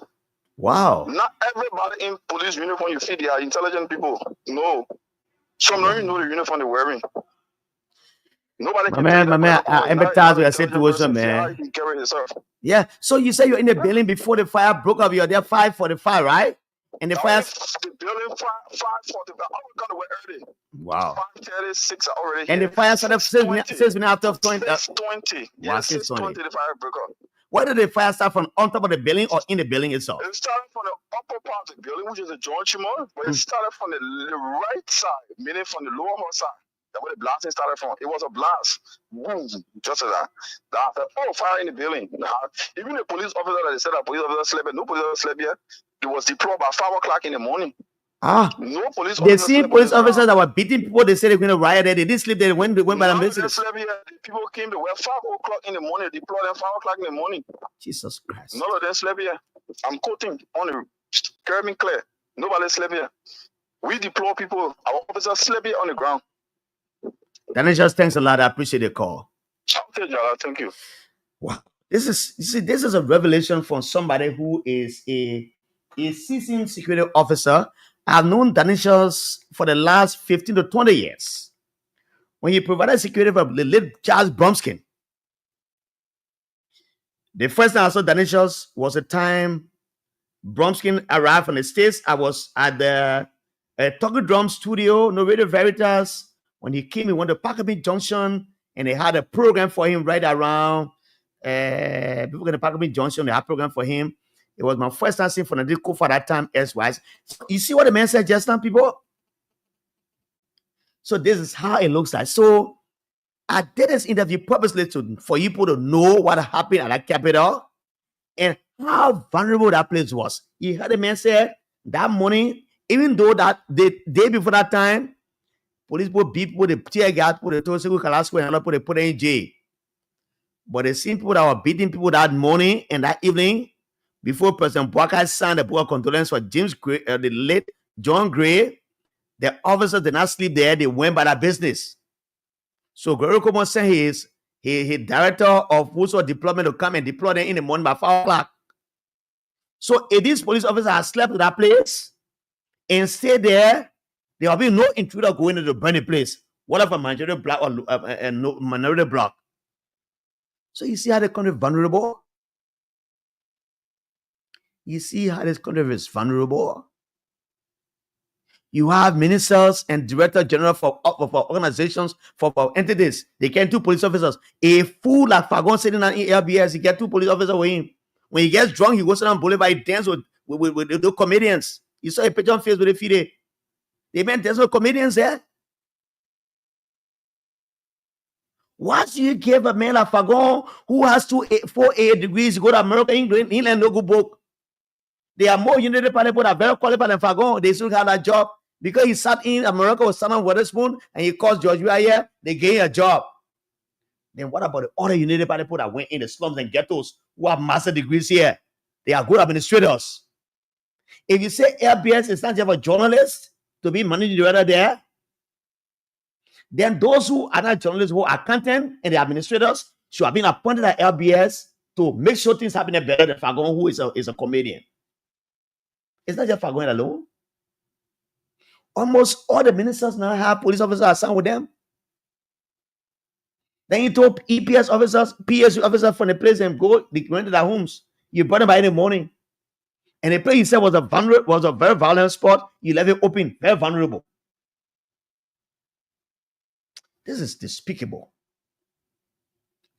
Wow. Not everybody in police uniform you see they are intelligent people. No. Some don't even know the uniform they're wearing. Nobody can my man, I empathize with your situation, man. Yeah. So you say you're in the building before the fire broke up. You're there 5:45, right? And the fire. The building 5:45. I was gonna wait early. Wow. 5:36 already. And the fire started 6 minutes after 20. 6:20. Yeah, 6:20. The fire broke up. Where did the fire start from? On top of the building or in the building itself? It started from the upper part of the building, which is a joint chamber, but it started from the right side, meaning from the lower side. That's where the blasting started from. It was a blast. Boom. Just like that. Oh, fire in the building. Even the police officer that they said that police officer slept, no police officer slept yet. It was deployed by 5 o'clock in the morning. No police officer. They see police officers that were beating people. They said they're going to riot there. They didn't sleep there. Went by the message. People came to where 5 o'clock in the morning. Deployed them 5 o'clock in the morning. Jesus Christ. None of them slept here. I'm quoting on the curving clear. Nobody slept here. We deploy people. Our officers slept here on the ground. Then just thanks a lot. I appreciate the call. Okay, Jala, thank you. Wow. This is a revelation from somebody who is a seasoned security officer. I've known Danishas for the last 15 to 20 years. When he provided security for the late Charles Bromskin, the first time I saw Danishas was a time Bromskin arrived from the States. I was at the Talking Drum studio, no Radio Veritas. When he came, he went to Parkabee Junction, and they had a program for him right around. People in the Parkabee Junction, they had a program for him. It was my first time seeing Fonadico for that time, S-wise. So you see what the man said just now, people? So this is how it looks like. So I did this interview purposely for people to know what happened at that Capitol and how vulnerable that place was. You heard the man say that morning, even though that the day before that time, police put people, the tear gas, put the Tosiku Kalasco, and put in jail. But the same people that were beating people that morning and that evening, before President Bwaka signed the book of condolence for James Gray, the late John Gray, the officers did not sleep there. They went by their business. So Gregory Coleman sent his director of postal deployment to come and deploy them in the morning by 5 o'clock. So if these police officers had slept at that place and stayed there, there will be no intruder going into the burning place, whatever majority block or minority block. So you see how the country is vulnerable? You see how this country is vulnerable? You have ministers and director general for organizations, for entities. They get 2 police officers. A fool like Fagon sitting on LBS, he get 2 police officers with him. When he gets drunk, he goes down Boulevard, he dance with the comedians. You saw a picture on Facebook the feed. They meant there's no comedians there. Once you give a man like Fagon who has 4 A degrees to go to America, England, no good book. There are more United Party people that are very qualified than Fagon. They still have that job. Because he sat in America with Simon Witherspoon and he caused George Weah here, they gave a job. Then what about the other United Party people that went in the slums and ghettos who have master degrees here? They are good administrators. If you say LBS is not just a journalist to be managing director there, then those who are not journalists, who are content and the administrators should have been appointed at LBS to make sure things happen better than Fagon, who is a comedian. It's not just Fagon alone. Almost all the ministers now have police officers assigned with them. Then you told EPS officers, PSU officers from the place and they went to their homes. You brought them by in the morning. And the place you said was a very violent spot. You left it open, very vulnerable. This is despicable.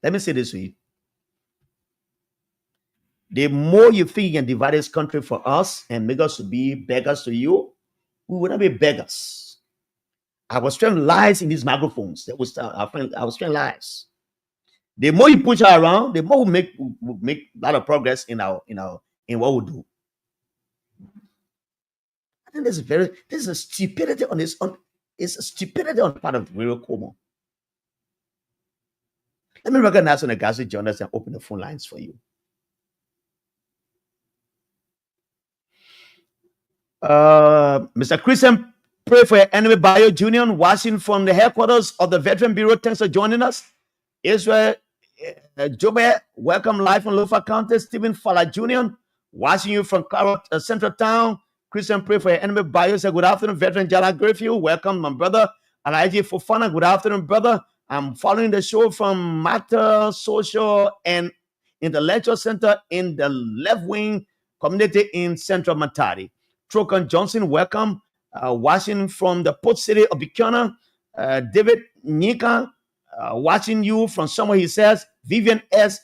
Let me say this to you. The more you think you can divide this country for us and make us to be beggars to you, we will not be beggars. I was trying lies in these microphones. I was trying lies. The more you push her around, the more we make a lot of progress in what we do. I think this is a stupidity it's a stupidity on the part of Real Como. Let me recognize on the Gazi journalists and open the phone lines for you. Mr. Christian, pray for your enemy Bio Jr. watching from the headquarters of the Veteran Bureau. Thanks for joining us. Israel Jobe, welcome live from Lofa County. Stephen Fala Jr. watching you from Central Town. Christian, pray for your enemy Bio. Say good afternoon, Veteran Jala Griffith. Welcome, my brother. Alaji Fofana, good afternoon, brother. I'm following the show from Matter Social and Intellectual Center in the left wing community in Central Matadi. Trokan Johnson, welcome. Watching from the port city of Buchanan. David Nika, watching you from somewhere, he says. Vivian S.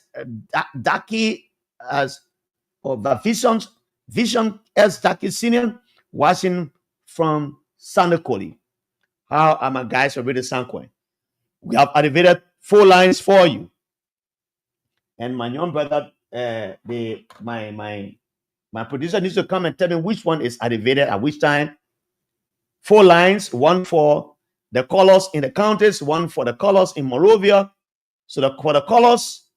Daki as Vision S. Daki Senior, watching from Sandakoli. How are my guys already Sanquin? We have activated 4 lines for you. And my young brother, my producer needs to come and tell me which one is activated at which time. 4 lines, one for the callers in the counties, one for the callers in Morovia. So for the callers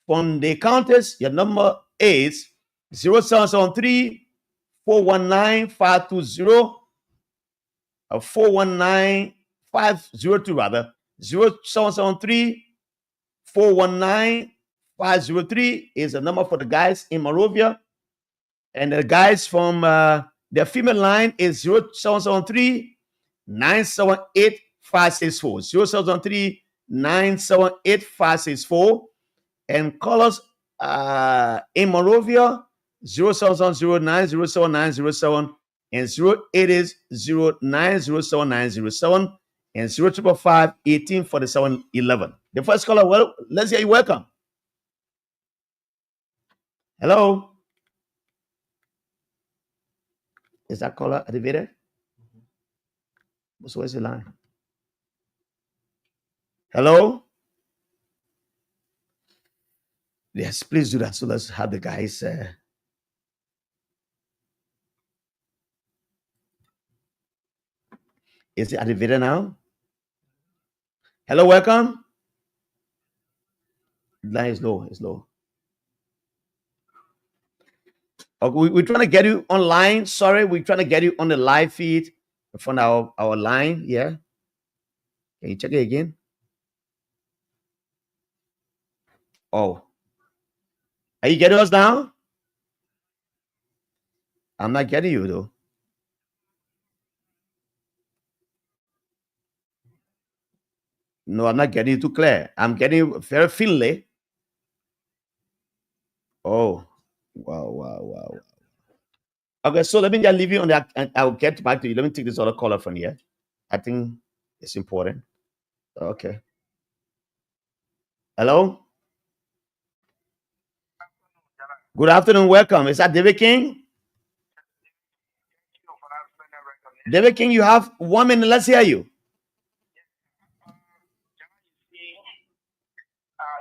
from the counties, your number is 0773 419 520 419 502 rather 0773 419-503 is the number for the guys in Monrovia. And the guys from the female line is 0773-978-564. 0773-978-564. And call us in Monrovia 070907-907 and 080907-907 and 0555-1847-11. The first caller, well, let's hear you. Welcome. Hello. Is that caller activated? So where's the line? Hello? Yes, please do that. So let's have the guys. Is it activated now? Hello, welcome. The line is low. It's low. Okay, we're trying to get you online. Sorry, we're trying to get you on the live feed from our line. Yeah. Can you check it again? Oh. Are you getting us now? I'm not getting you though. No, I'm not getting you too clear. I'm getting you very faintly. Oh. Wow. Okay, so let me just leave you on that and I'll get back to you. Let me take this other caller from here. I think it's important. Okay. Hello? Good afternoon. Welcome. Is that David King? David King, you have 1 minute. Let's hear you.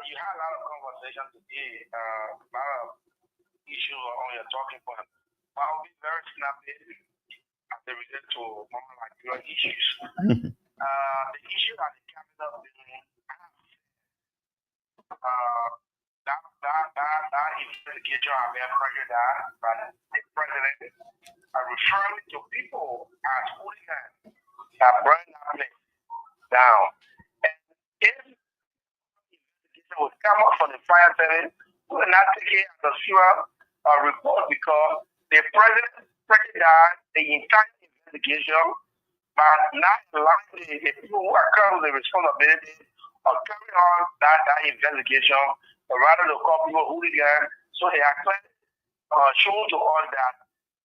You had a lot of conversation today, a lot of issues on your talking point. But I'll be very snappy as they relate to more like your issues. The issue at the capital building, that investigation have been pressured by the president, referring to people as hooligans that burn that place down. And if investigation would come up from the fire service, we will not take it as a serious report because the president pressured the entire investigation, but not allowing the people who are currently the responsibility of carrying on that investigation, or rather to call people hooligans. So they are shown to us that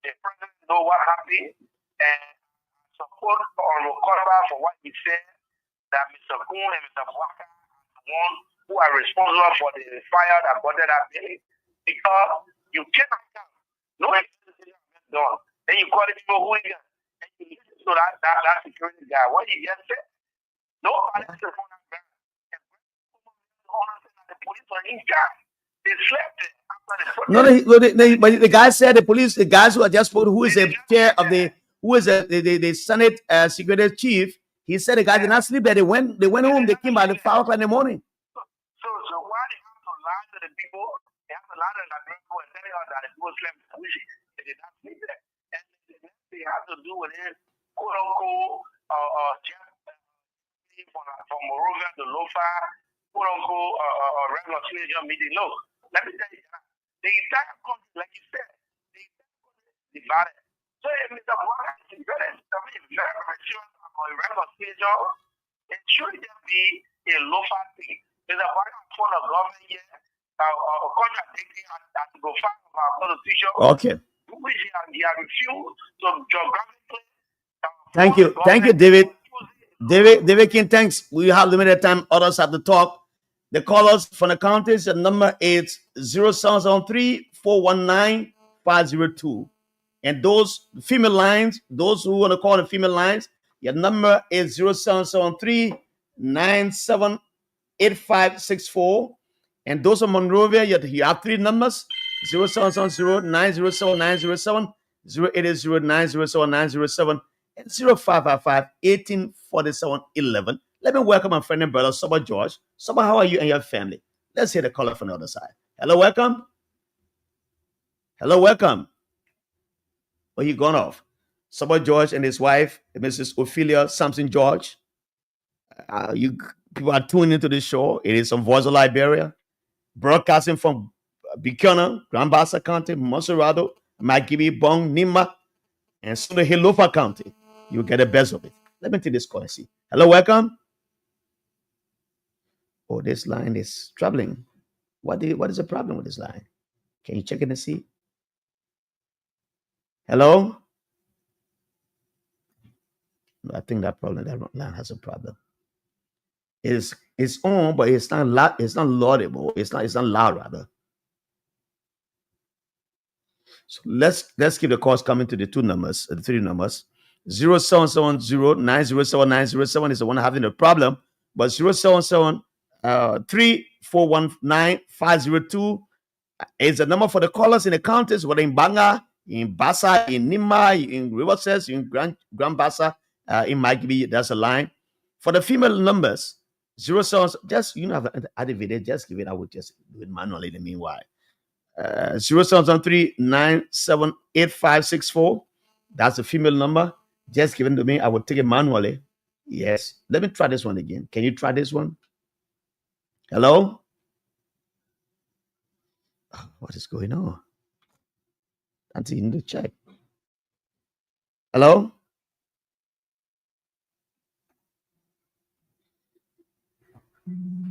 the president know what happened and support or recover for what he said, that Mr. Kuhn and Mr. Walker are the ones who are responsible for the fire that bothered that building. Because you cannot come, no investigation has been done. Then you call the people hooligans and you listen to that security guy. What he just said, nobody is on that ground. The police on his guy. They slept there. But the guy said the police, the guys who are just put, who is the chair of the Senate security chief, he said the guy did not sleep there. They went home. They came by the 5 o'clock in the morning. So why they have to lie to the people? They have to lie to the people and tell us that the people slept in the mission. They did not sleep there. And the next thing they have to do with it, quote unquote, from Monrovia to Lofa, quote unquote, reconciliation meeting. No, let me tell you, the entire country, like you said, the entire country is divided. So if Mr. Walker is very serious about reconciliation, it should just be a Lofa thing. Mr. Walker for the government here, contradicting that to go far from our constitution. Okay. Which he has refused to geographically. Thank you, David. David King, thanks. We have limited time. Others have to talk. The callers from the counties, the number is 0773-419-502. And those female lines, those who want to call the female lines, your number is 0773-978564. And those of Monrovia, you have 3 numbers, 0770-907-907, 080907-907, and 0555-1847-11. Let me welcome my friend and brother, Soba George. Soba, how are you and your family? Let's hear the caller from the other side. Hello, welcome. Hello, welcome. Oh, he gone off. Soba George and his wife, Mrs. Ophelia Sampson George. You people are tuning into the show. It is on Voice of Liberia, broadcasting from Buchanan, Grand Bassa County, Monserrado, Magibi, Bong, Nima, and soon the Hilofa County. You'll get the best of it. Let me take this call and see. Hello, welcome. Oh, this line is troubling. What is the problem with this line? Can you check it and see? Hello? I think that line has a problem. It's on, but it's not loud. It's not laudable. It's not loud, rather. So let's keep the calls coming to the three numbers. 0770-907-907 is the one having a problem, but 077-3419-502 is the number for the callers in the counties, whether in Banga, in Bassa, in Nima, in Riverside, in Grand Bassa, in Magibi. That's a line. For the female numbers, 07, just have added video, just give it. I would just do it manually in the meanwhile. 0713-978564. That's the female number. Just give it to me. I will take it manually. Yes. Let me try this one again. Can you try this one? Hello? What is going on? Auntie, you need to check. Hello?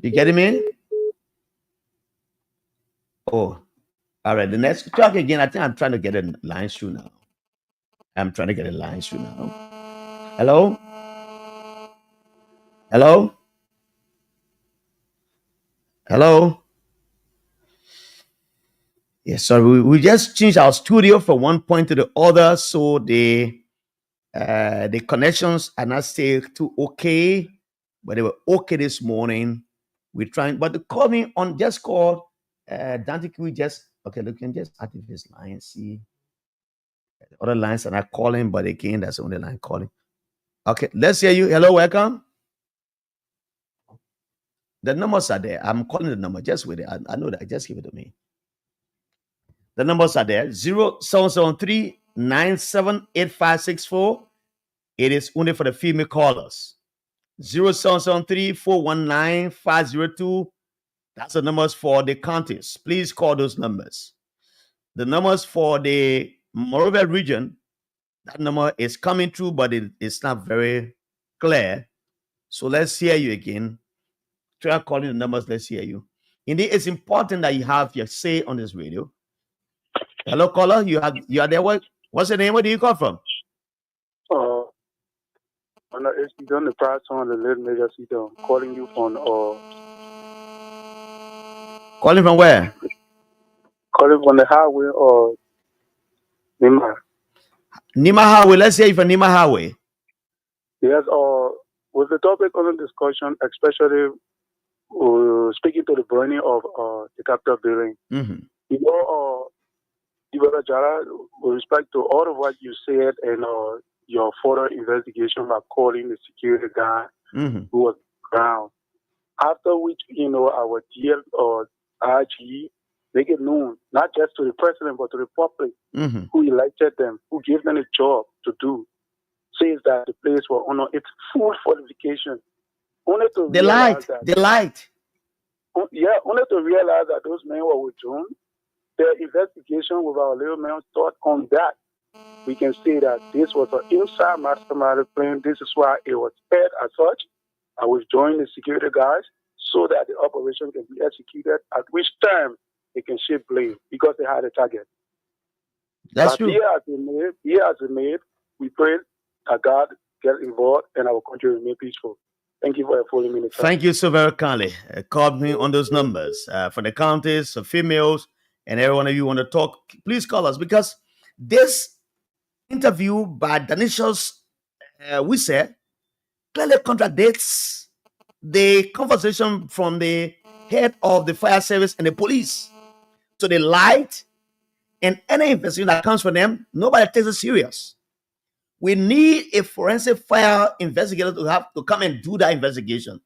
You getting me? Oh, all right. The next talk again. I think I'm trying to get a line through now. Hello? Hello? Hello? Yes, sorry. We just changed our studio from one point to the other, so the connections are not still too okay, but they were okay this morning. We're trying, but the call me on just call Dante. Can we just we can just activate this line, see the other lines are not calling, but again, that's the only line calling. Okay, let's hear you. Hello, welcome. The numbers are there. I'm calling the number. Just wait. I know that. Just give it to me. The numbers are there. 0773-978564. It is only for the female callers. 0773-419-502. That's the numbers for the counties. Please call those numbers. The numbers for the Monrovia region, that number is coming through, but it's not very clear. So let's hear you again. Try calling the numbers. Let's hear you. Indeed, it's important that you have your say on this radio. Hello, caller. You are there. What's your name? Where do you call from? It's done the price on the little major seat. Calling you from Calling from where? Calling from the highway or Nima. Nima Highway. Let's say from Nima Highway. Yes. With the topic on the discussion, especially speaking to the burning of the Capitol building. Mm-hmm. Jara, with respect to all of what you said and your further investigation by calling the security guy who was ground. After which, our DL or RG make it known, not just to the president, but to the public who elected them, who gave them a job to do, says that the place was under its full fortification. Only to realize that those men were withdrawn. Their investigation with our little man thought on that. We can say that this was an inside mastermind plan. This is why it was paid as such. I was joining the security guys so that the operation can be executed, at which time they can shift blame because they had a target. That's true. Here as a made, we pray that God get involved and our country remain peaceful. Thank you for following me. Thank you so very kindly. Call me on those numbers for the counties, for females, and every one of you want to talk. Please call us because this interview by Danishos we said clearly contradicts the conversation from the head of the fire service and the police. So they lied, and any investigation that comes from them, nobody takes it serious. We need a forensic fire investigator to have to come and do that investigation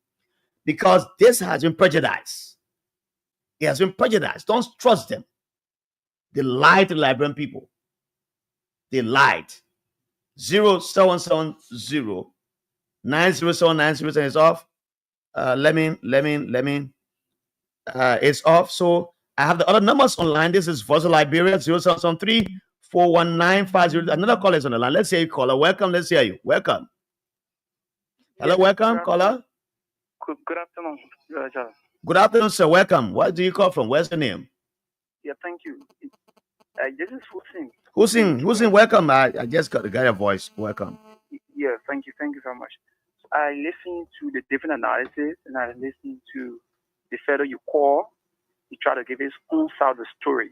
because this has been prejudiced. It has been prejudiced. Don't trust them. They lied to the Liberian people. They lied. 0770-907-907 is off. Let me. It's off. So I have the other numbers online. This is Voice of Liberia 0773 41950. Another caller is on the line. Let's hear you, caller. Welcome. Let's hear you. Welcome. Hello, Yes, welcome, caller. Good afternoon, Georgia. Good afternoon, sir. Welcome. Where do you call from? Where's your name? Yeah, thank you. This is Hussein. Hussein, welcome. I just got your voice. Welcome. Yeah, thank you very much. I listened to the different analysis, and I listened to the fellow you call. He tried to give his own side of the story.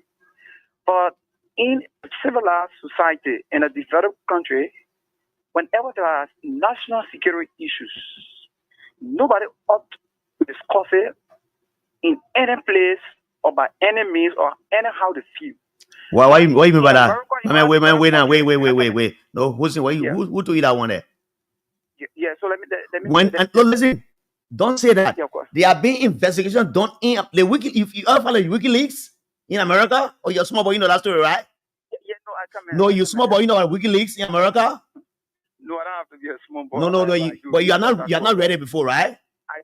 But in a civilized society, in a developed country, whenever there are national security issues, nobody ought to discuss it in any place or by any means or anyhow they feel. What you mean by that? Wait. No, Hussein, who told you that one there? Yeah, so let me listen. Don't say that. Yeah, of course. There are being investigations done in the wiki. If you ever follow WikiLeaks in America, or you're small boy, you know that story, right? Yeah, no, I come in. No, you small boy, you know WikiLeaks in America. No, I don't have to be a small boy. No, but you are not ready before, right? I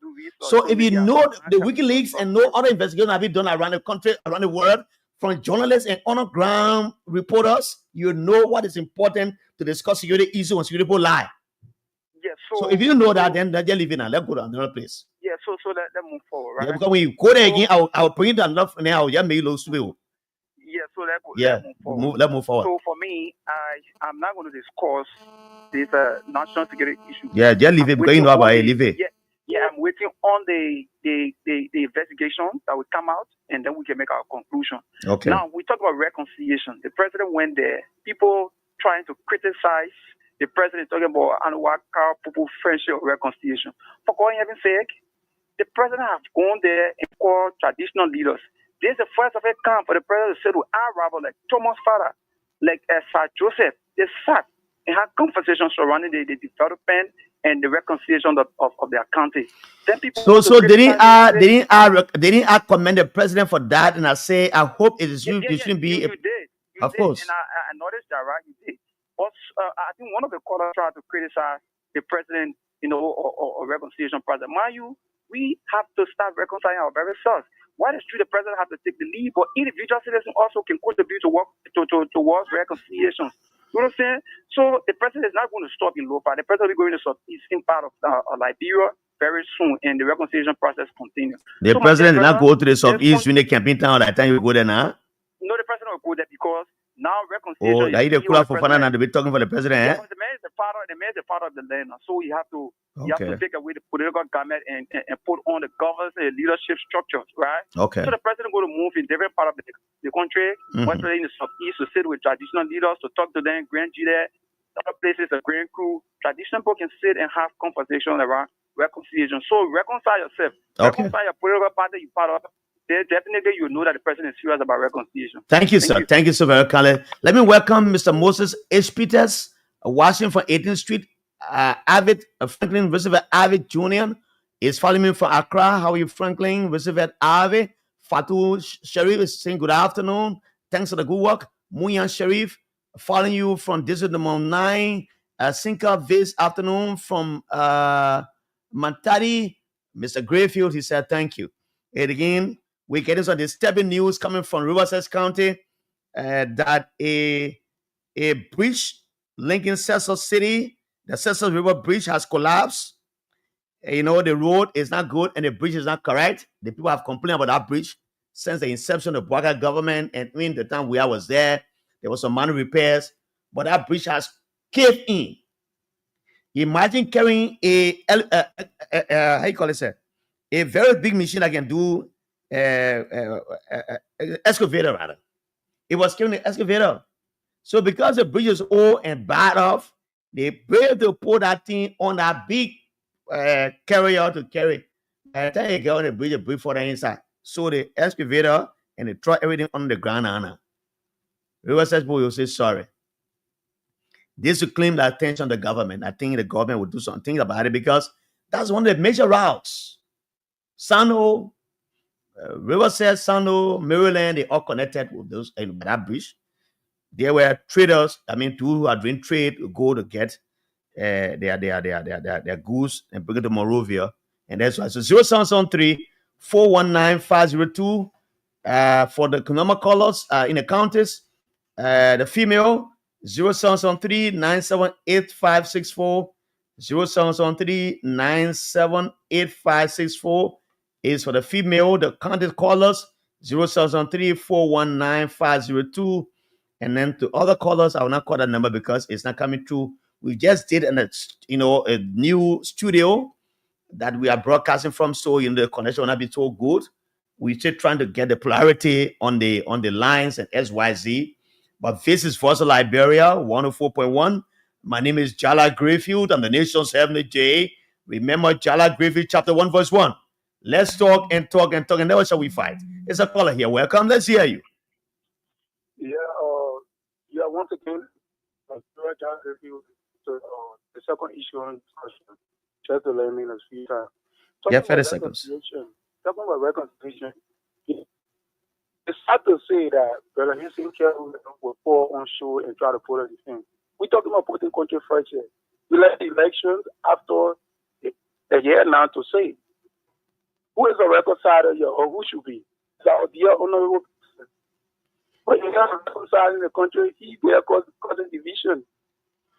do research. So if you know the WikiLeaks and no other investigation have been done around the country, around the world, from journalists and on-ground reporters, you know what is important to discuss security issues when security people lie. Yeah, so if you know that, then just leave it now. Let's go to another place. Yeah, so let move forward, right? Yeah, because when you go there again, I'll bring it enough now. Yeah, make those people. Yeah, so let's move forward. Let's move forward. So for me, I'm not going to discuss this national security issue. Yeah, just leave it because you know about it. Leave it. Yeah, I'm waiting on the investigation that will come out, and then we can make our conclusion. Okay. Now we talk about reconciliation. The president went there. People trying to criticize the president talking about Anwaka people friendship or reconciliation. For God in heaven's sake, the president has gone there and called traditional leaders. This is the first of a camp for the president to say to our rabbi like Thomas' father, like Sir Joseph. They sat and had conversations surrounding the development and the reconciliation of their country. Then people so they didn't commend the president for that, and I say I hope it shouldn't be. You did. Of course. And I noticed that, right? You did. But I think one of the callers tried to criticize the president, or reconciliation process. Mind you, we have to start reconciling our very selves. Why is true the president has to take the lead, but individual citizens also can contribute to work towards reconciliation. You know what I'm saying? So the president is not going to stop in Lopa. The president is going to southeastern part of Liberia very soon, and the reconciliation process continues. The president did not go to the southeast when the campaign town that time you go there now? No, the president will go there because now reconciliation. Oh, that is the cooler for fun and be talking for the president, yeah, the man is a part of the land. So you have to take away the political government and put on the governance and leadership structures, right? Okay. So the president going to move in different part of the country, especially in the southeast, to sit with traditional leaders, to talk to them, Grand G there, other places, the Grand Crew. Traditional people can sit and have conversation around reconciliation. So reconcile yourself. Okay. Reconcile your political party you part of. Definitely, you know that the president is serious about reconciliation. Thank you, sir. Thank you so very much. Let me welcome Mr. Moses H. Peters, watching from 18th Street, Avid Franklin Roosevelt Avid Jr. is following me from Accra. How are you, Franklin Roosevelt Avid? Fatou Sharif is saying good afternoon. Thanks for the good work. Muyan Sharif following you from District number 9. Sinka this afternoon from Mantari. Mr. Grayfield, he said thank you. And again, we're getting some disturbing news coming from Riverside County that a bridge linking Cecil City, the Cecil River Bridge, has collapsed. The road is not good and the bridge is not correct. The people have complained about that bridge since the inception of the Bouaka government, and in the time I was there was some minor repairs, but that bridge has caved in. Imagine carrying a very big machine that can do excavator rather. It was carrying an excavator. So because the bridge is old and bad off, they were to put that thing on that big carrier to carry. By the time you get on the bridge for the inside. So the excavator and they throw everything on the ground now. Riverside people will say sorry. This will claim the attention of the government. I think the government will do something about it because that's one of the major routes. Sano, Riverside, Sano, Maryland, they all connected with those and that bridge. There were traders, people who are doing trade go to get their goods and bring it to Monrovia And that's why. So 0773-419-502 for the normal callers in the counties. The female 0773-978564. 0773-978564 is for the female. The county callers 0773-419-502. And then to other callers, I will not call that number because it's not coming through. We just did a new studio that we are broadcasting from, so the connection will not be so good. We're still trying to get the polarity on the lines and XYZ. But this is Voice of Liberia 104.1. My name is Jala Grayfield. I'm the nation's heavenly J. Remember Jala Grayfield, chapter 1, verse 1. Let's talk and talk and talk, and never shall we fight. There's a caller here. Welcome. Let's hear you. Once again, Jala Grayfield. So the second issue on discussion. Just to let me know, few times. 30 seconds. Talking about reconciliation, it's hard to say that Brother Hinson will fall on show and try to put on the thing. We're talking about putting country first here. We let the elections after a year now to say who is a reconciler here or who should be. It's our dear honorable person. But you have to reconcile in the country, he's there causing division.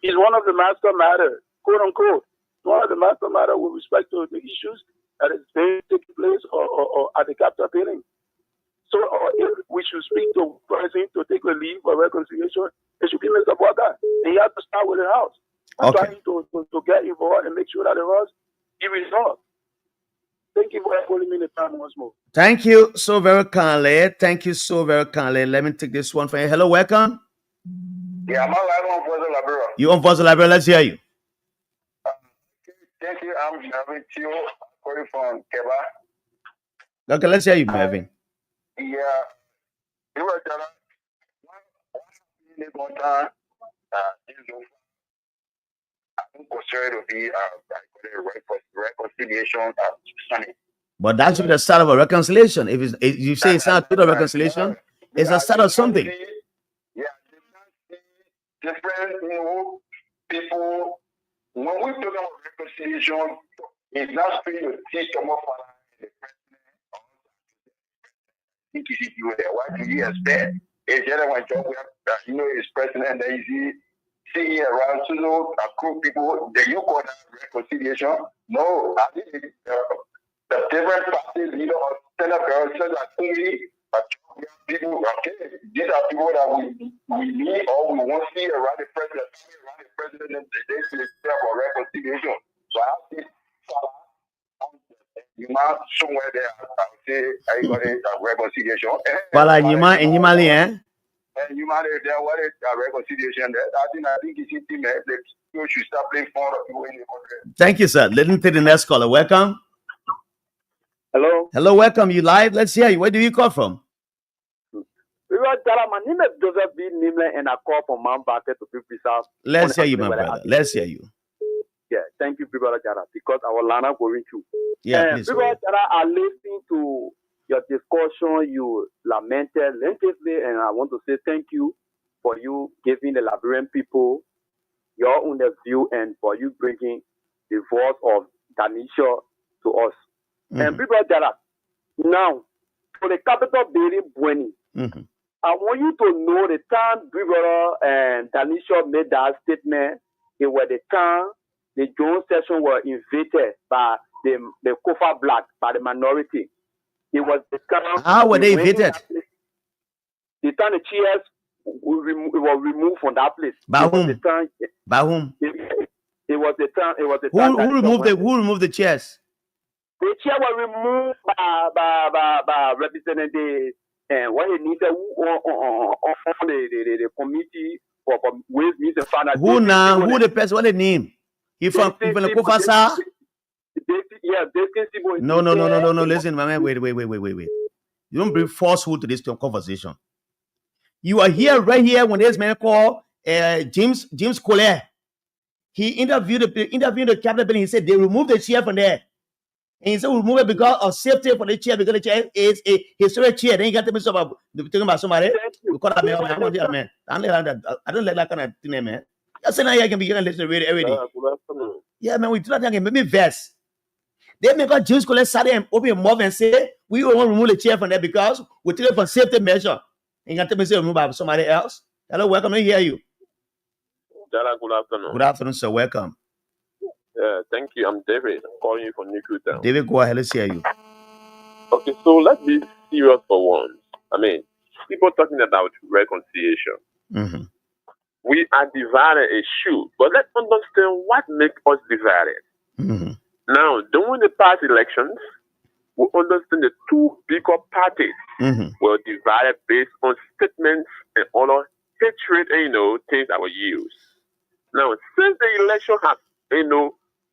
He's one of the master matter, quote unquote. One of the master matter with respect to the issues that is taking place or at the capital building. So if we should speak to the president to take a leave for reconciliation, it should be Mr. Boaga. And he has to start with the house. I'm trying to get involved and make sure that the house be resolved. Thank you for holding me the time once more. Thank you so very kindly. Thank you so very kindly. Let me take this one for you. Hello, welcome. Yeah, I'm on Voice of Liberia. You on Voice of Liberia? Let's hear you. Thank you. I'm Marvin Tio, calling from Keba. Okay, let's hear you, Marvin. Yeah, you were telling one time, I'm considered to be reconciliation Sunday. But that should be the start of a reconciliation. If you say it's not a total reconciliation, it's a start of something. Yeah, different people. When we talk about reconciliation, it's not free to teach them off the president. What do you expect? It's just one job we have, is president, and then you see around to a group people that you call that reconciliation. No, I think the different parties, senators, people, okay, these are people that we need or we want to see around the president, and they should step for reconciliation. So I think you might somewhere there, I would say, I got a reconciliation. Voilà, you might, eh? And you might there what is a reconciliation there. I think it's intimate that you should start playing for people in the country. Thank you, sir. Let me take the next caller. Welcome. Hello. Hello, welcome. You live? Let's hear you. Where do you call from? My name is Joseph B. Nimle, and I call from Mount Barker to People South. Let's hear you, my brother. Let's hear you. Yeah, thank you, people Jara, because our Lana going through. Yeah, people Jara are listening to your discussion. You lamented lengthily, and I want to say thank you for you giving the Liberian people your own view and for you bringing the voice of Tanisha to us. And people Jara, now for the capital building, Bueni. I want you to know the time Brother and Tanisha made that statement. It was the time the Jones session were invaded by the Kofa Black, by the minority. It was the time. How were they invaded? The time the chairs were removed from that place. By whom? By whom? It was the time. It was the time. Who removed the chairs? The chairs were removed by Representative. And what he needed on the committee for Ways, Means and Finance. Who now? Who the person? What the name? He from the Kofasa? Yeah, No. Listen, my man. Wait. You don't bring falsehood to this conversation. You are here, right here, when this man called James KOLLEH. He interviewed the cabinet building. He said they removed the chair from there. And he said we remove it because of safety for the chair, because the chair is a historic chair. Then you got to talking about somebody. You call that man. I don't like that kind of thing, man. I said now I can be getting listen to radio every day. Yeah, man, we do that again. Maybe vest. They make a Jews collect Saturday and open your mouth and say, we don't want to remove the chair from there because we take it for safety measure. And you can tell me, say, remove by somebody else. Hello, welcome to hear you. Jala, good afternoon. Good afternoon, sir. Welcome. Thank you. I'm David. I'm calling you from Newtown. David, go ahead. Let's hear you. Okay, so let's be serious for once. I mean, people talking about reconciliation. Mm-hmm. We are divided, it's true, but let's understand what makes us divided. Mm-hmm. Now, during the past elections, we understand the two bigger parties were divided based on statements and other hatred and, things that were used. Now, since the election has,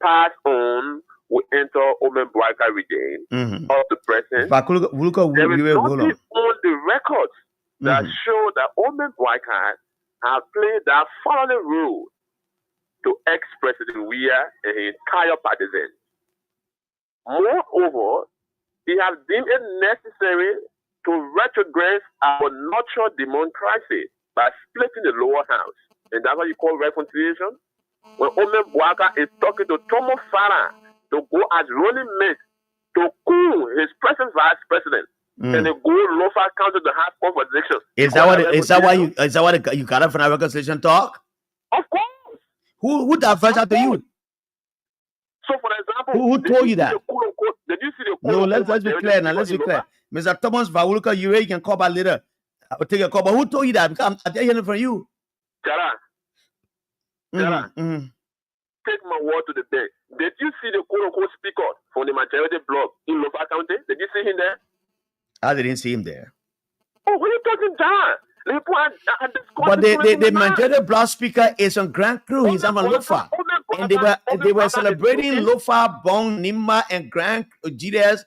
passed on, we enter Omen Bwaka regime of the president. There is nothing on the records that show that Omen Bwaka have played that following role to ex-President Weah and his entire partisans. Moreover, he has deemed it necessary to retrogress our nurture democracy by splitting the lower house. And that's what you call reconciliation. When Omen Bwaka is talking to Thomas Farah to go as running mate to coup his present vice president and they go Lofa County to have conversation. Is that what you got up from that reconciliation talk? Of course. Who diverged out to you? So, for example, who told you that? Did you see the No, let's be clear now. Let's be clear. Mr. Thomas Vawuluka, you can call back later. I'll take a call. But who told you that? Because I'm hearing from you. Jara. Take my word to the bank. Did you see the quote-unquote speaker from the majority bloc in Lofa County? Did you see him there? I didn't see him there. Oh, what are you talking about? But the majority bloc speaker is on Grand Cru. He's on Lofa. And they were celebrating Lofa, Bong, Nimba, and Grand GDS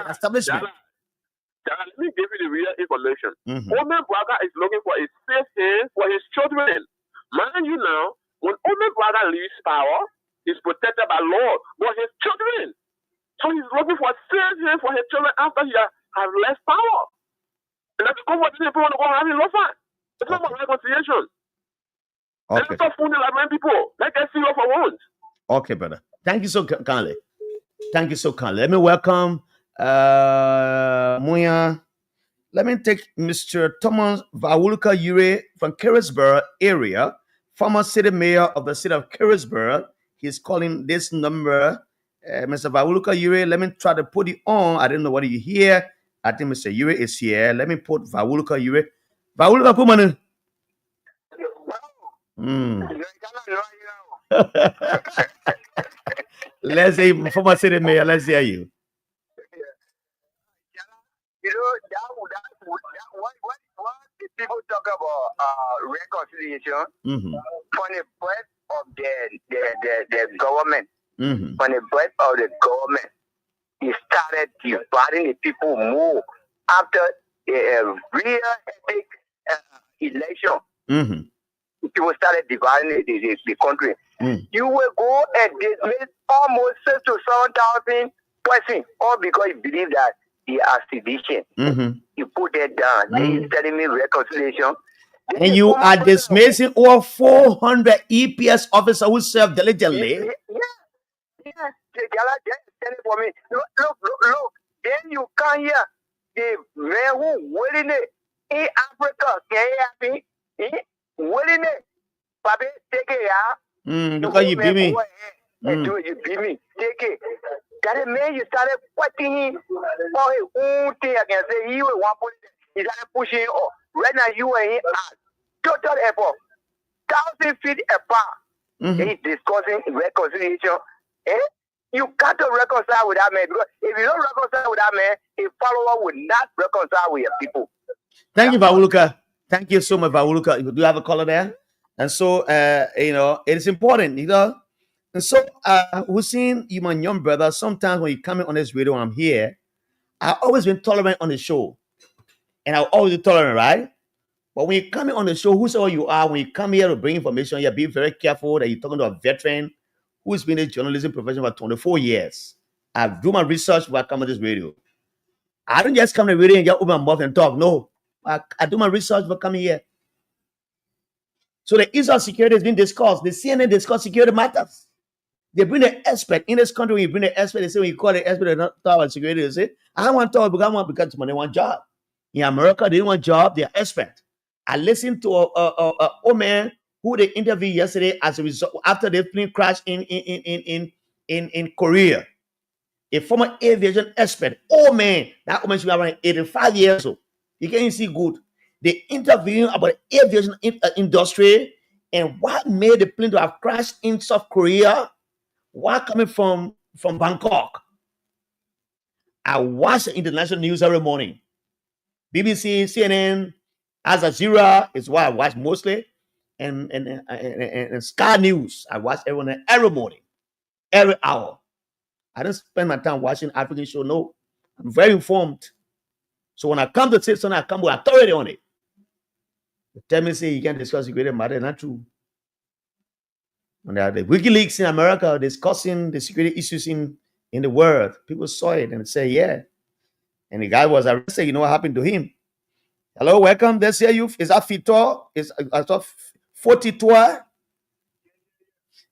establishment. Let me give you the real information. Omen Bwaka is looking for a safe haven for his children. Mind you now, when Omen Bwaka leaves power, he's protected by law, but his children. So he's looking for a safe haven for his children after he has less power. And that's what people want to go have in Lofa. It's not about reconciliation. Okay. Let's stop fooling like people. Let's get serious for once. Okay, brother. Thank you so kindly. Thank you so kindly. Let me welcome Muya. Let me take Mr. Thomas Vawuluka Ure from Carisburg area, former city mayor of the city of Carisburg. He's calling this number. Mr. Vawuluka Ure, let me try to put it on. I don't know whether you hear. I think Mr. Ure is here. Let me put Vawuluka Ure. Vawuluka Kumanu. Let's say former city mayor. Let's hear you. What people talk about reconciliation from the breadth of the government, from the breadth of the government, he started dividing the people more after a real epic election. People started dividing the country. You will go and dismiss almost 6,000 to 7,000 persons, all because you believe that they are sedition. You put that down. He's telling me reconciliation. And you are dismissing over 400 EPS officers who serve diligently. For me. Look. Then you come here. The man who willing it in Africa, can you willing it? Papi, take it out. Because you beat me. You beat me. Take it. That man, you started fighting him for his own thing. I can say he was one point. He started pushing you. Right now, you and him are total effort. 1,000 feet apart. He's discussing reconciliation. You got to reconcile with that man, because if you don't reconcile with that man, a follower will not reconcile with your people. Thank you, Vawuluka. Thank you so much, Vawuluka. Do you have a caller there? And so, it is important, And so, Hussein, you my young brother, sometimes when you come in on this radio, I'm here, I've always been tolerant on the show. And I'll always be tolerant, right? But when you come in on the show, whosoever you are, when you come here to bring information, you're being very careful that you're talking to a veteran who's been in the journalism profession for 24 years. I've done my research before I come on this radio. I don't just come to the radio and just open my mouth and talk. No. I do my research before coming here. So the issue of security has been discussed. The CNN discussed security matters. They bring the expert in this country. When you bring the expert, they say when you call the expert, they don't talk about security. They say, I don't want to talk because I want because they want job. In America, they don't want job. They are expert. I listened to a old man who they interviewed yesterday as a result after the plane crash in Korea. A former aviation expert. Oh man, that woman should be around 85 years old. You can't see good. They interviewing about the aviation industry and what made the plane to have crashed in South Korea. What coming from Bangkok. I watch the international news every morning. BBC, CNN, Al Jazeera is what I watch mostly, and Sky News. I watch every morning, every hour. I don't spend my time watching African show. No, I'm very informed. So when I come to say something, I come with authority on it. They tell me say you can't discuss security matter. Not true. When the WikiLeaks in America discussing the security issues in the world, people saw it and say yeah. And the guy was arrested. You know what happened to him? Hello, welcome. This here you is that Fito? Is 42?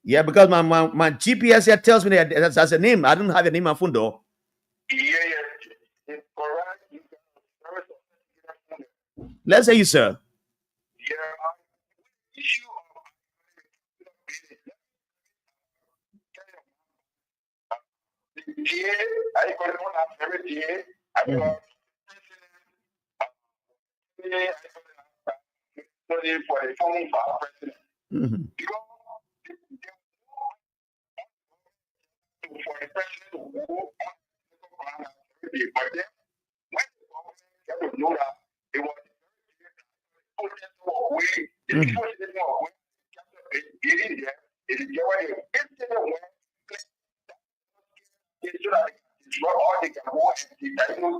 Yeah, because my GPS here tells me that that's a name. I don't have a name on phone though. Yeah. Let's say you, sir.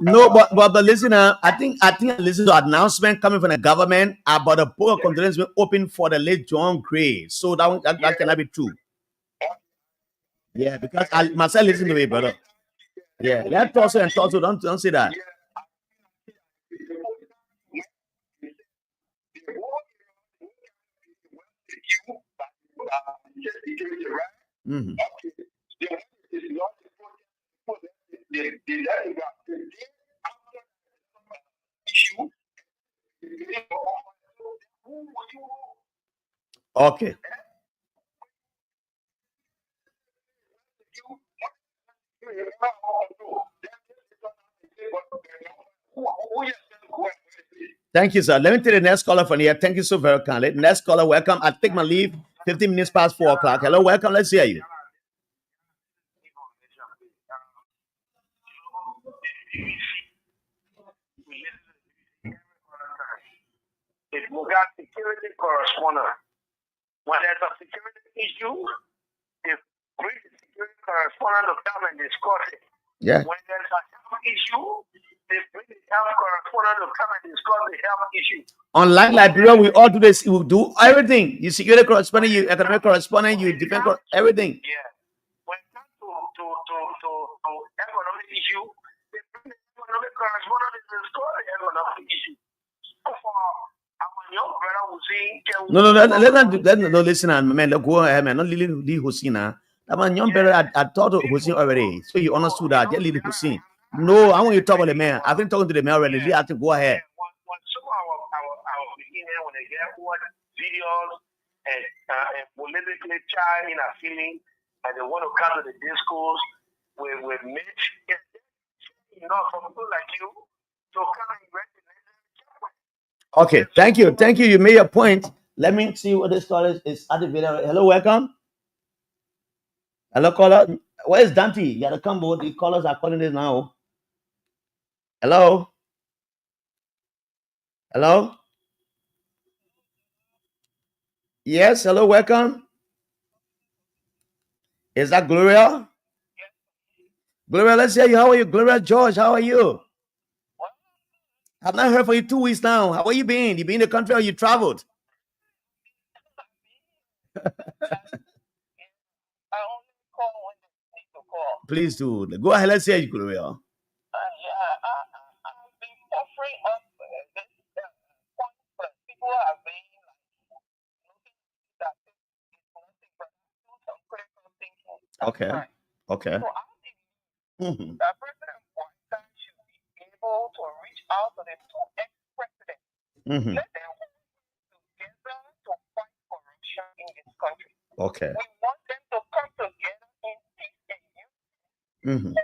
No, but listen, I think I listened to an announcement coming from the government about a book of condolence being open for the late John Gray. So that cannot be true. Yeah, because I myself listen to it, brother. Yeah, let's talk and talk. Don't say that. Mm-hmm. Okay. Thank you, sir. Let me take the next caller from here. Thank you so very kindly. Next caller, welcome. I take my leave 15 minutes past 4 o'clock. Hello, welcome. Let's hear you. If we got security correspondent, when there's a security issue, if bring the security correspondent to come and discuss it. Yeah. When there's a health issue, they bring the health correspondent to come and discuss the health issue. Unlike Liberia, we all do this. We do everything. You security correspondent, you economic correspondent, you defense everything. Yeah. When it comes to economic issue, they bring the economic correspondent to discuss the economic issue. No, let's not do that. No, listen, man, go ahead, man. Not Lily Hussein. That man, young better. I thought of Hussein already. So you understood that. Yeah, Lily Hussein. No, I want you to talk about the man. I've been talking to the man already. I have to go ahead. When some of our beginner, when they get what videos and politically child in a feeling, and they want to come to the discourse with Mitch, from people like you to come and recognize. Okay, thank you. You made your point. Let me see what this caller is at the video. Hello, welcome. Hello, caller. Where is Dante? You gotta come board. The callers are calling this now. Hello. Hello. Yes. Hello. Welcome. Is that Gloria? Gloria, let's hear you. How are you, Gloria George? How are you? I've not heard from you 2 weeks now. How are you been? You been in the country or you traveled? Please do. Go ahead. Let's hear you, Gloria. I've been offering up this point, but people have been looking at it as nothing but do some critical thinking. Okay. Time. Okay. So I think that President Biden should be able to reach out to the two ex-presidents. Let them work together to fight corruption in this country. Okay. We want them to come together in peace and unity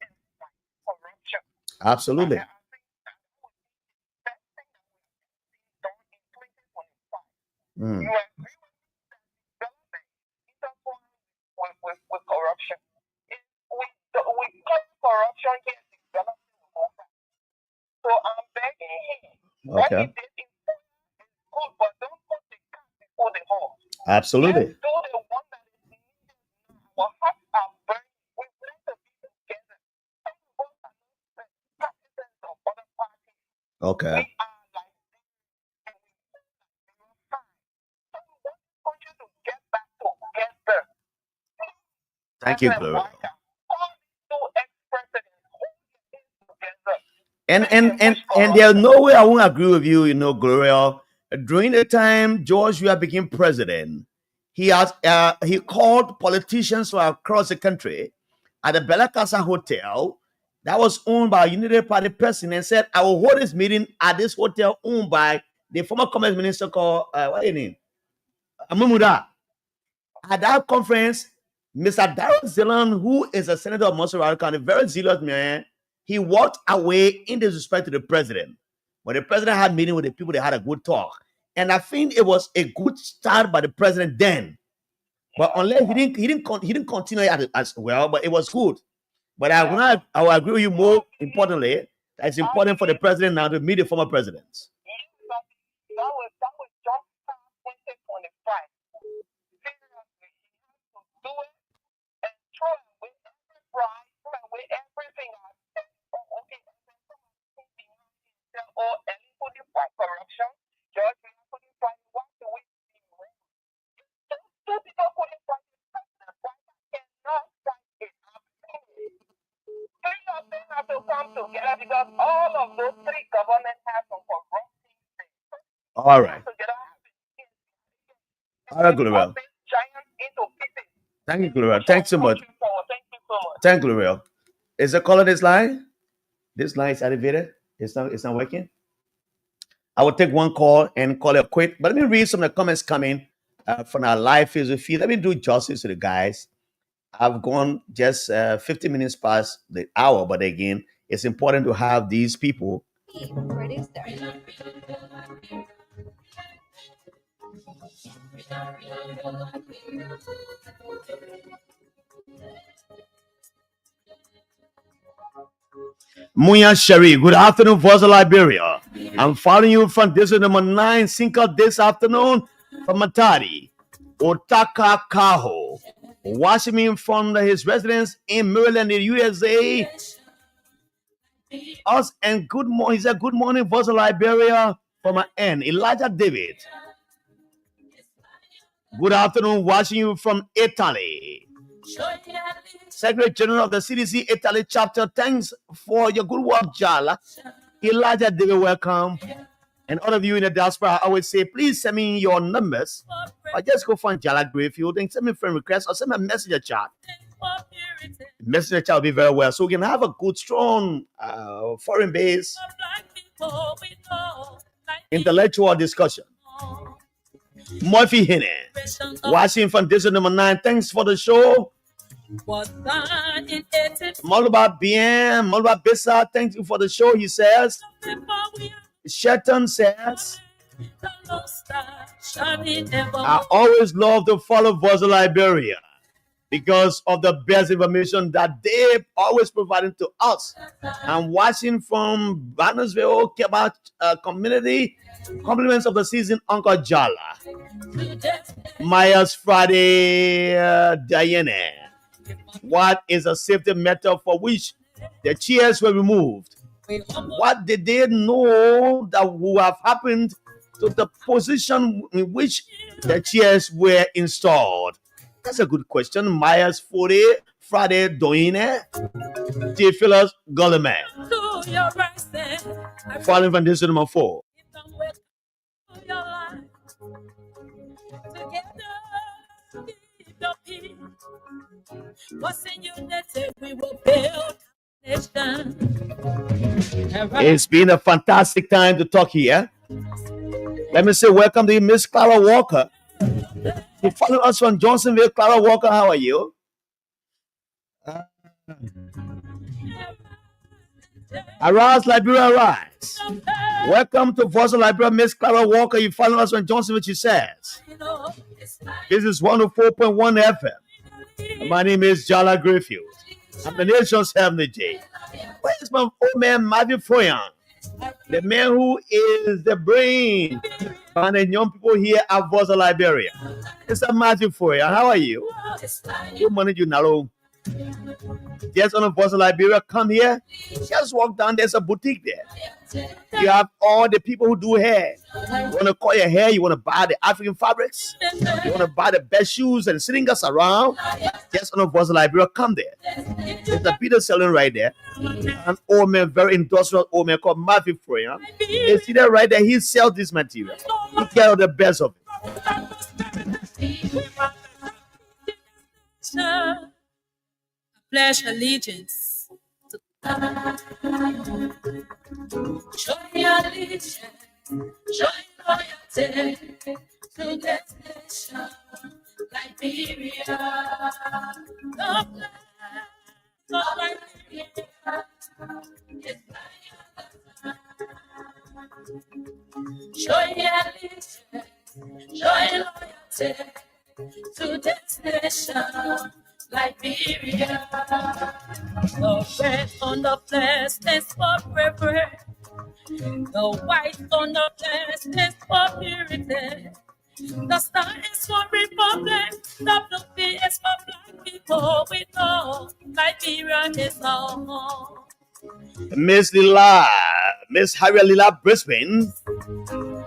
and fight corruption. Absolutely. And I think that would be the best thing that we have done in 2025. You agree with me that development intertwined with corruption. We call corruption here development will go fast. So I'm begging him. What he did in is good, but don't put the cat before the horse. Absolutely. Let's do the one that is needed now. Our hearts are burning. We want to be together. Some of us are not partisans of other parties. Okay. We are like this, and we feel that we are fine. So we want this country to get back together. Thank you, Gloria. All these two ex-presidents hold their hands together. And there's no way I won't agree with you, Gloria. During the time George Weah became president, he called politicians from across the country at the Bella Casa Hotel that was owned by a United Party person and said, I will hold this meeting at this hotel owned by the former Commerce Minister called, what's his name? Amumuda. At that conference, Mr. Darrell Zeland, who is a senator of Montserrat County, very zealous man, he walked away in disrespect to the president. When the president had a meeting with the people, they had a good talk. And I think it was a good start by the president then. But unless he didn't continue as well, but it was good. But I will agree with you more importantly, that it's important for the president now to meet the former presidents. That was just 2025. Seriously, he has to do it and throw away every pride, throw away everything. Okay, Ellie couldn't fight corruption. George couldn't fight. What do we see? Two people couldn't fight the president. Why cannot fight it? Three of them have to come together because all of those three governments have some corrupt things. All right. All right, Gloria. Thank you, Gloria. Thanks so much. Thank you, Gloria. Is the caller this line? This line is activated. It's not working. I will take one call and call it quit. But let me read some of the comments coming from our live Facebook feed. Let me do justice to the guys. I've gone just 50 minutes past the hour, but again, it's important to have these people. Muya Sherry, good afternoon, Voice of Liberia. I'm following you from district number 9, Sinka this afternoon from Matadi, Otaka Kaho, watching me from his residence in Maryland, in USA. Us and good morning. He said, good morning, Voice of Liberia from my end. Elijah David. Good afternoon, watching you from Italy. Secretary General of the CDC Italy chapter, thanks for your good work, Jala. Elijah David, welcome. And all of you in the diaspora, I always say, please send me your numbers. Or just go find Jala Grayfield and send me a friend request or send me a messenger chat. Messenger chat will be very well. So we can have a good, strong, foreign base intellectual discussion. Murphy Hine, watching from district number 9. Thanks for the show. Malba Bien, Malba Bissa, thank you for the show, he says. Shetton says, I always love to follow Voice of Liberia because of the best information that they always providing to us. I'm watching from Bannersville, Kebat community. Compliments of the season, Uncle Jala. Myers Friday, Diane. What is a safety matter for which the chairs were removed? What did they know that would have happened to the position in which the chairs were installed? That's a good question. Myers Friday, Doine. Theophilus Gulliman. Following from this number 4. It's been a fantastic time to talk here. Let me say welcome to you, Miss Clara Walker. You follow us from Johnsonville. Clara Walker, how are you? Arise, Liberia, arise. Welcome to Voice of Liberia, Miss Clara Walker. You follow us from Johnsonville, she says. This is 104.1 FM. My name is Jala Griffith. I'm the nation's Heavenly J. Where's my old man, Matthew Foyan? The man who is the brain behind the young people here at Voice of Liberia. Mr. Matthew Foyan, how are you? Good morning, you know. Just on the Voice of Liberia, come here. Just walk down. There's a boutique there. You have all the people who do hair. You want to call your hair. You want to buy the African fabrics. You want to buy the best shoes and sitting us around. Just on the Voice of Liberia, come there. There's a Peter selling right there. An old man, very industrial old man called Matthew Foyan. You see that right there? He sells this material. He gets the best of it. Pledge allegiance to show your allegiance, show loyalty to this nation, Liberia. Show your allegiance, show loyalty to this nation. Liberia, the red on the flesh is forever. The white on the flesh is for purity. The star is for republic. The blue bee is for black people. We know Liberia is our home. Miss Lila, Miss Harriet Lila Brisbane,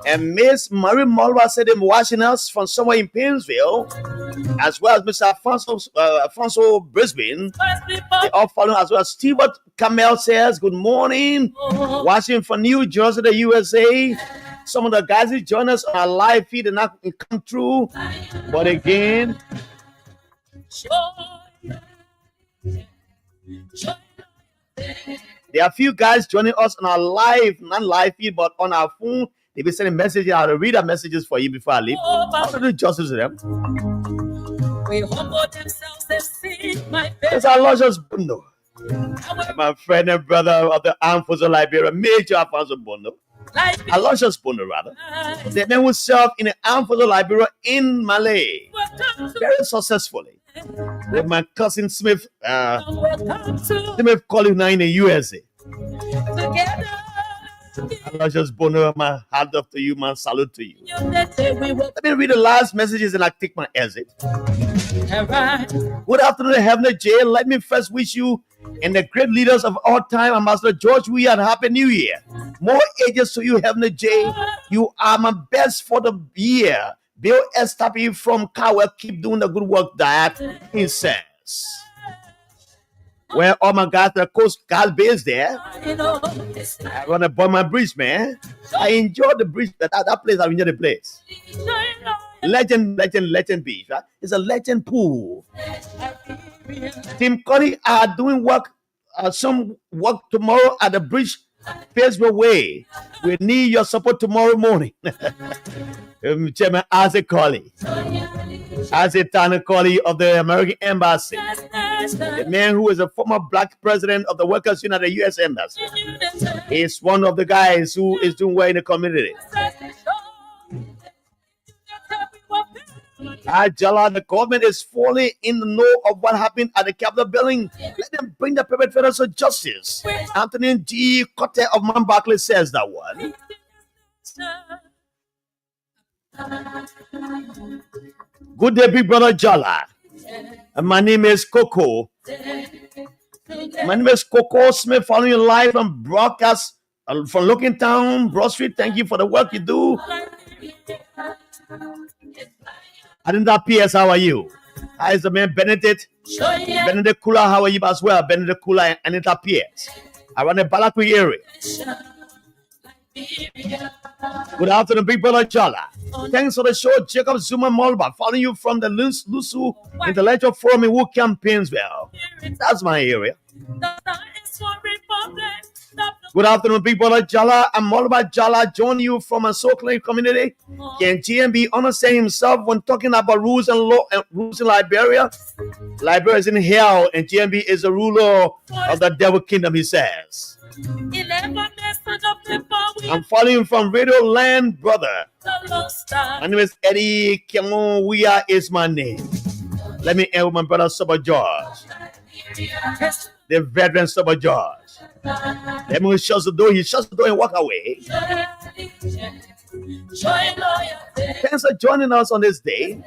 and Miss Marie Mulva said them watching us from somewhere in Painesville, as well as Mr. Alfonso Brisbane. They all follow, as well as Stewart Camel says, good morning. Watching from New Jersey, the USA. Some of the guys who join us on our live feed and not come through. But again, there are a few guys joining us on our live, not live feed, but on our phone. They'll be sending messages. I'll read our messages for you before I leave. I'll do justice to them. We humble themselves and see my It's our Aloysius Bondo, my friend and brother of the Armed Forces of Liberia, Major Alfonso Bondo. Aloysius Bondo, rather. The man who served in the Armed Forces of Liberia in Malay very successfully. With my cousin Smith, Smith calling now in the USA. Aloysius Bono, my hand up to you, man. Salute to you. Let me read the last messages and I take my exit. Good afternoon, Heavenly J. Let me first wish you and the great leaders of all time, Ambassador George Weah, and Happy New Year. More ages to you, Heavenly J. You are my best for the year. Bill Estapi from Cowell, keep doing the good work that he says. Where all my guys, the Coast Guard base there. I want to burn my bridge, man. I enjoy the bridge. That place, I enjoy the place. Legend beach, right? It's a legend pool. Tim Connie are doing work, some work tomorrow at the bridge, Facebook Way. We need your support tomorrow morning. Chairman Isaac Colley, Isaac Tanner Colley of the American Embassy, the man who is a former black president of the Workers' Union at the U.S. Embassy. He's one of the guys who is doing well in the community. Jala, the government is fully in the know of what happened at the Capitol building. Let them bring the perpetrators to justice. Anthony G. Cotte of Mount Barclay says that one. Good day, big brother Jala. My name is Coco. My name is Coco Smith, following you live from broadcast from Looking Town, Broad Street. Thank you for the work you do. Adinda PS, how are you? Hi, is the man Benedict. Benedict Kula, how are you as well? Benedict Kula and Anita PS. I run the Balakwi area. Good afternoon, people of Jala. Thanks for the show, Jacob Zuma Molba, following you from the Lusu Intellectual Forum in Wookam, Painesville. That's my area. Good afternoon, people of Jala. I'm Molba Jala, join you from a so-called community. Can GMB understand himself when talking about rules and law and rules in Liberia? Liberia is in hell, and GMB is the ruler of the devil kingdom, he says. I'm following from Radio Land, brother. My name is Eddie Kiamuya is my name. Let me end with my brother Sober George, the veteran Sober George. Let me shut the door. He shuts the door and walk away. Thanks for joining us on this day.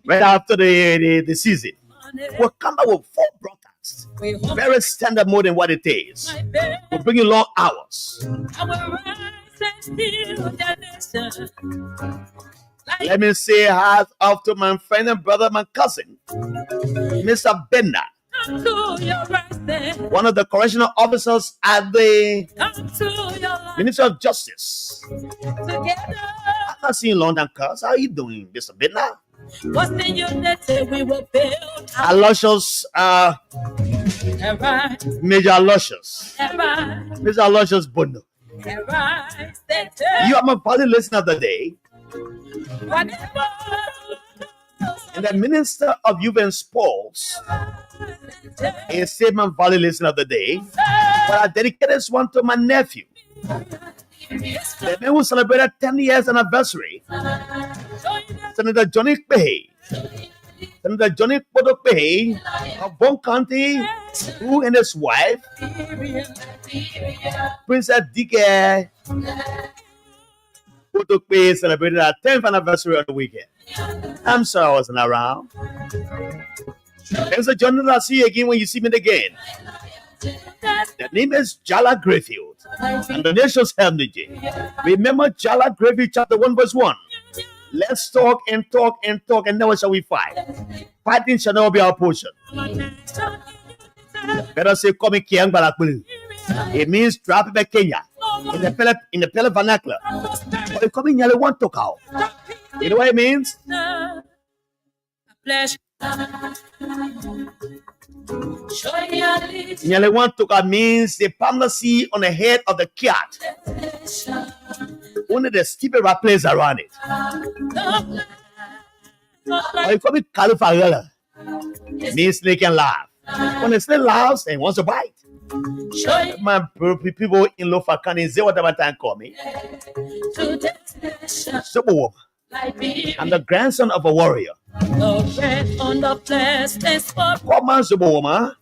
Right after the season, we'll come back with 4 broadcasts. Very standard more than what it is. We'll bring you long hours. Let me say hi off to my friend and brother, my cousin, Mr. Benna, one of the correctional officers at the Ministry of Justice. I'm not seeing London cars. How are you doing, Mr. Benna? Aloysius, Major Aloysius, Mr. Aloysius Bono. You are my party listener of the day. And the Minister of Youth and Sports is Statement Valley listener of the day. But I dedicate this one to my nephew. The man who celebrated 10 years anniversary. Senator Johnny Kpehe. Senator Johnny Kpehe of Bon County, who and his wife, Princess Dike Kpehe, celebrated our 10th anniversary on the weekend. I'm sorry I wasn't around. Thanks for joining us. See you again when you see me again. The name is Jala Greyfield and the nation's energy. Remember Jala Greyfield chapter 1 verse 1. Let's talk and talk and talk, and never shall we fight. Fighting shall never be our portion. Better say come Kiang Balakulu. It means drop back Kenya in the Pele vernacular. But it coming nearly one talk out. You know what it means? Nearly one talk out means the palmacy on the head of the cat. Only the stupid rat plays around it. Or you call it Califagella. It means snake can laugh. When the snake laughs and wants to bite. My people in Lofa County, they what time call me. Superwoman. I'm the grandson of a warrior. Common Superwoman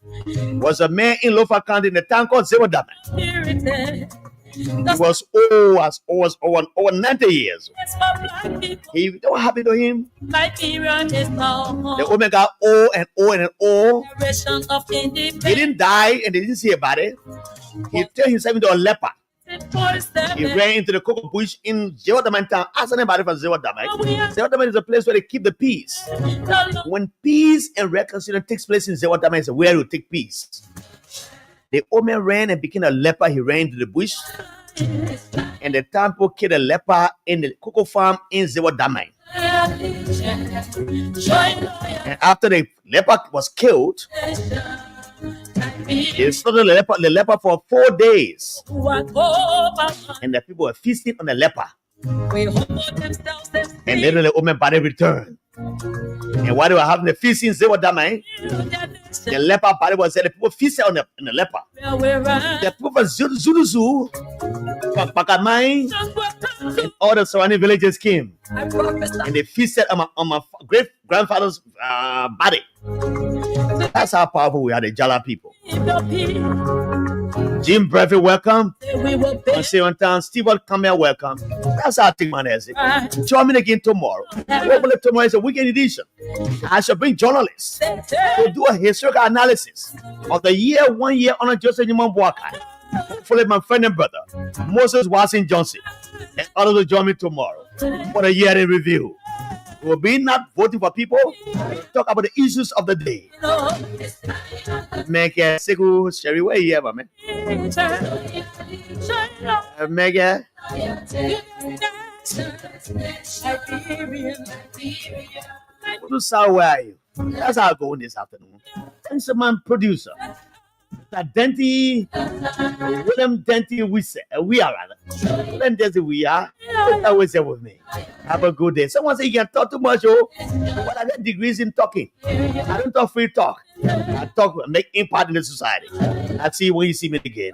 was a man in Lofa County in the town called Zewadama. He was over 90 years old. He don't happy to him. The woman got old and old and old. He didn't die and they didn't see about it. He turned himself into a leper. He ran into the cocoa bush in Zewadama town. Ask anybody from Zewadama. Zewadama is a place where they keep the peace. When peace and reconciliation takes place in Zewadama, it's where you take peace. The old man ran and became a leper. He ran into the bush. And the town people killed a leper in the cocoa farm in Zewadama. And after the leper was killed, they slaughtered the leper for 4 days. And the people were feasting on the leper. And later the old man's body returned. And while they were having the feast in Zewadama, the leper body was there. The people feasted on the leper. The people from Zuluzu, Pakamai, and all the surrounding villages came. And they feasted on my great grandfather's body. That's how powerful we are, the Jala people. Jim Brevi, welcome. On Town, Stephen Kamel, welcome. That's how I think, man. Join me again tomorrow. Hopefully tomorrow is a weekend edition. I shall bring journalists to do a historical analysis of the year, 1 year on Joseph Newman Boakai. Hopefully my friend and brother, Moses Watson Johnson, and others will join me tomorrow for the year in review. We'll be not voting for people. We'll talk about the issues of the day. Mega Segu Sherry, where you ever, man? Mega. Producer, where are you? That's how I go this afternoon. Thanks, man, producer. That Denti, William Denti, we are rather. William Denti, we are. Always there with me. Have a good day. Someone say you can talk too much, oh. What are the degrees in talking? I don't talk free talk. I talk, make impact in the society. I'll see you when you see me again.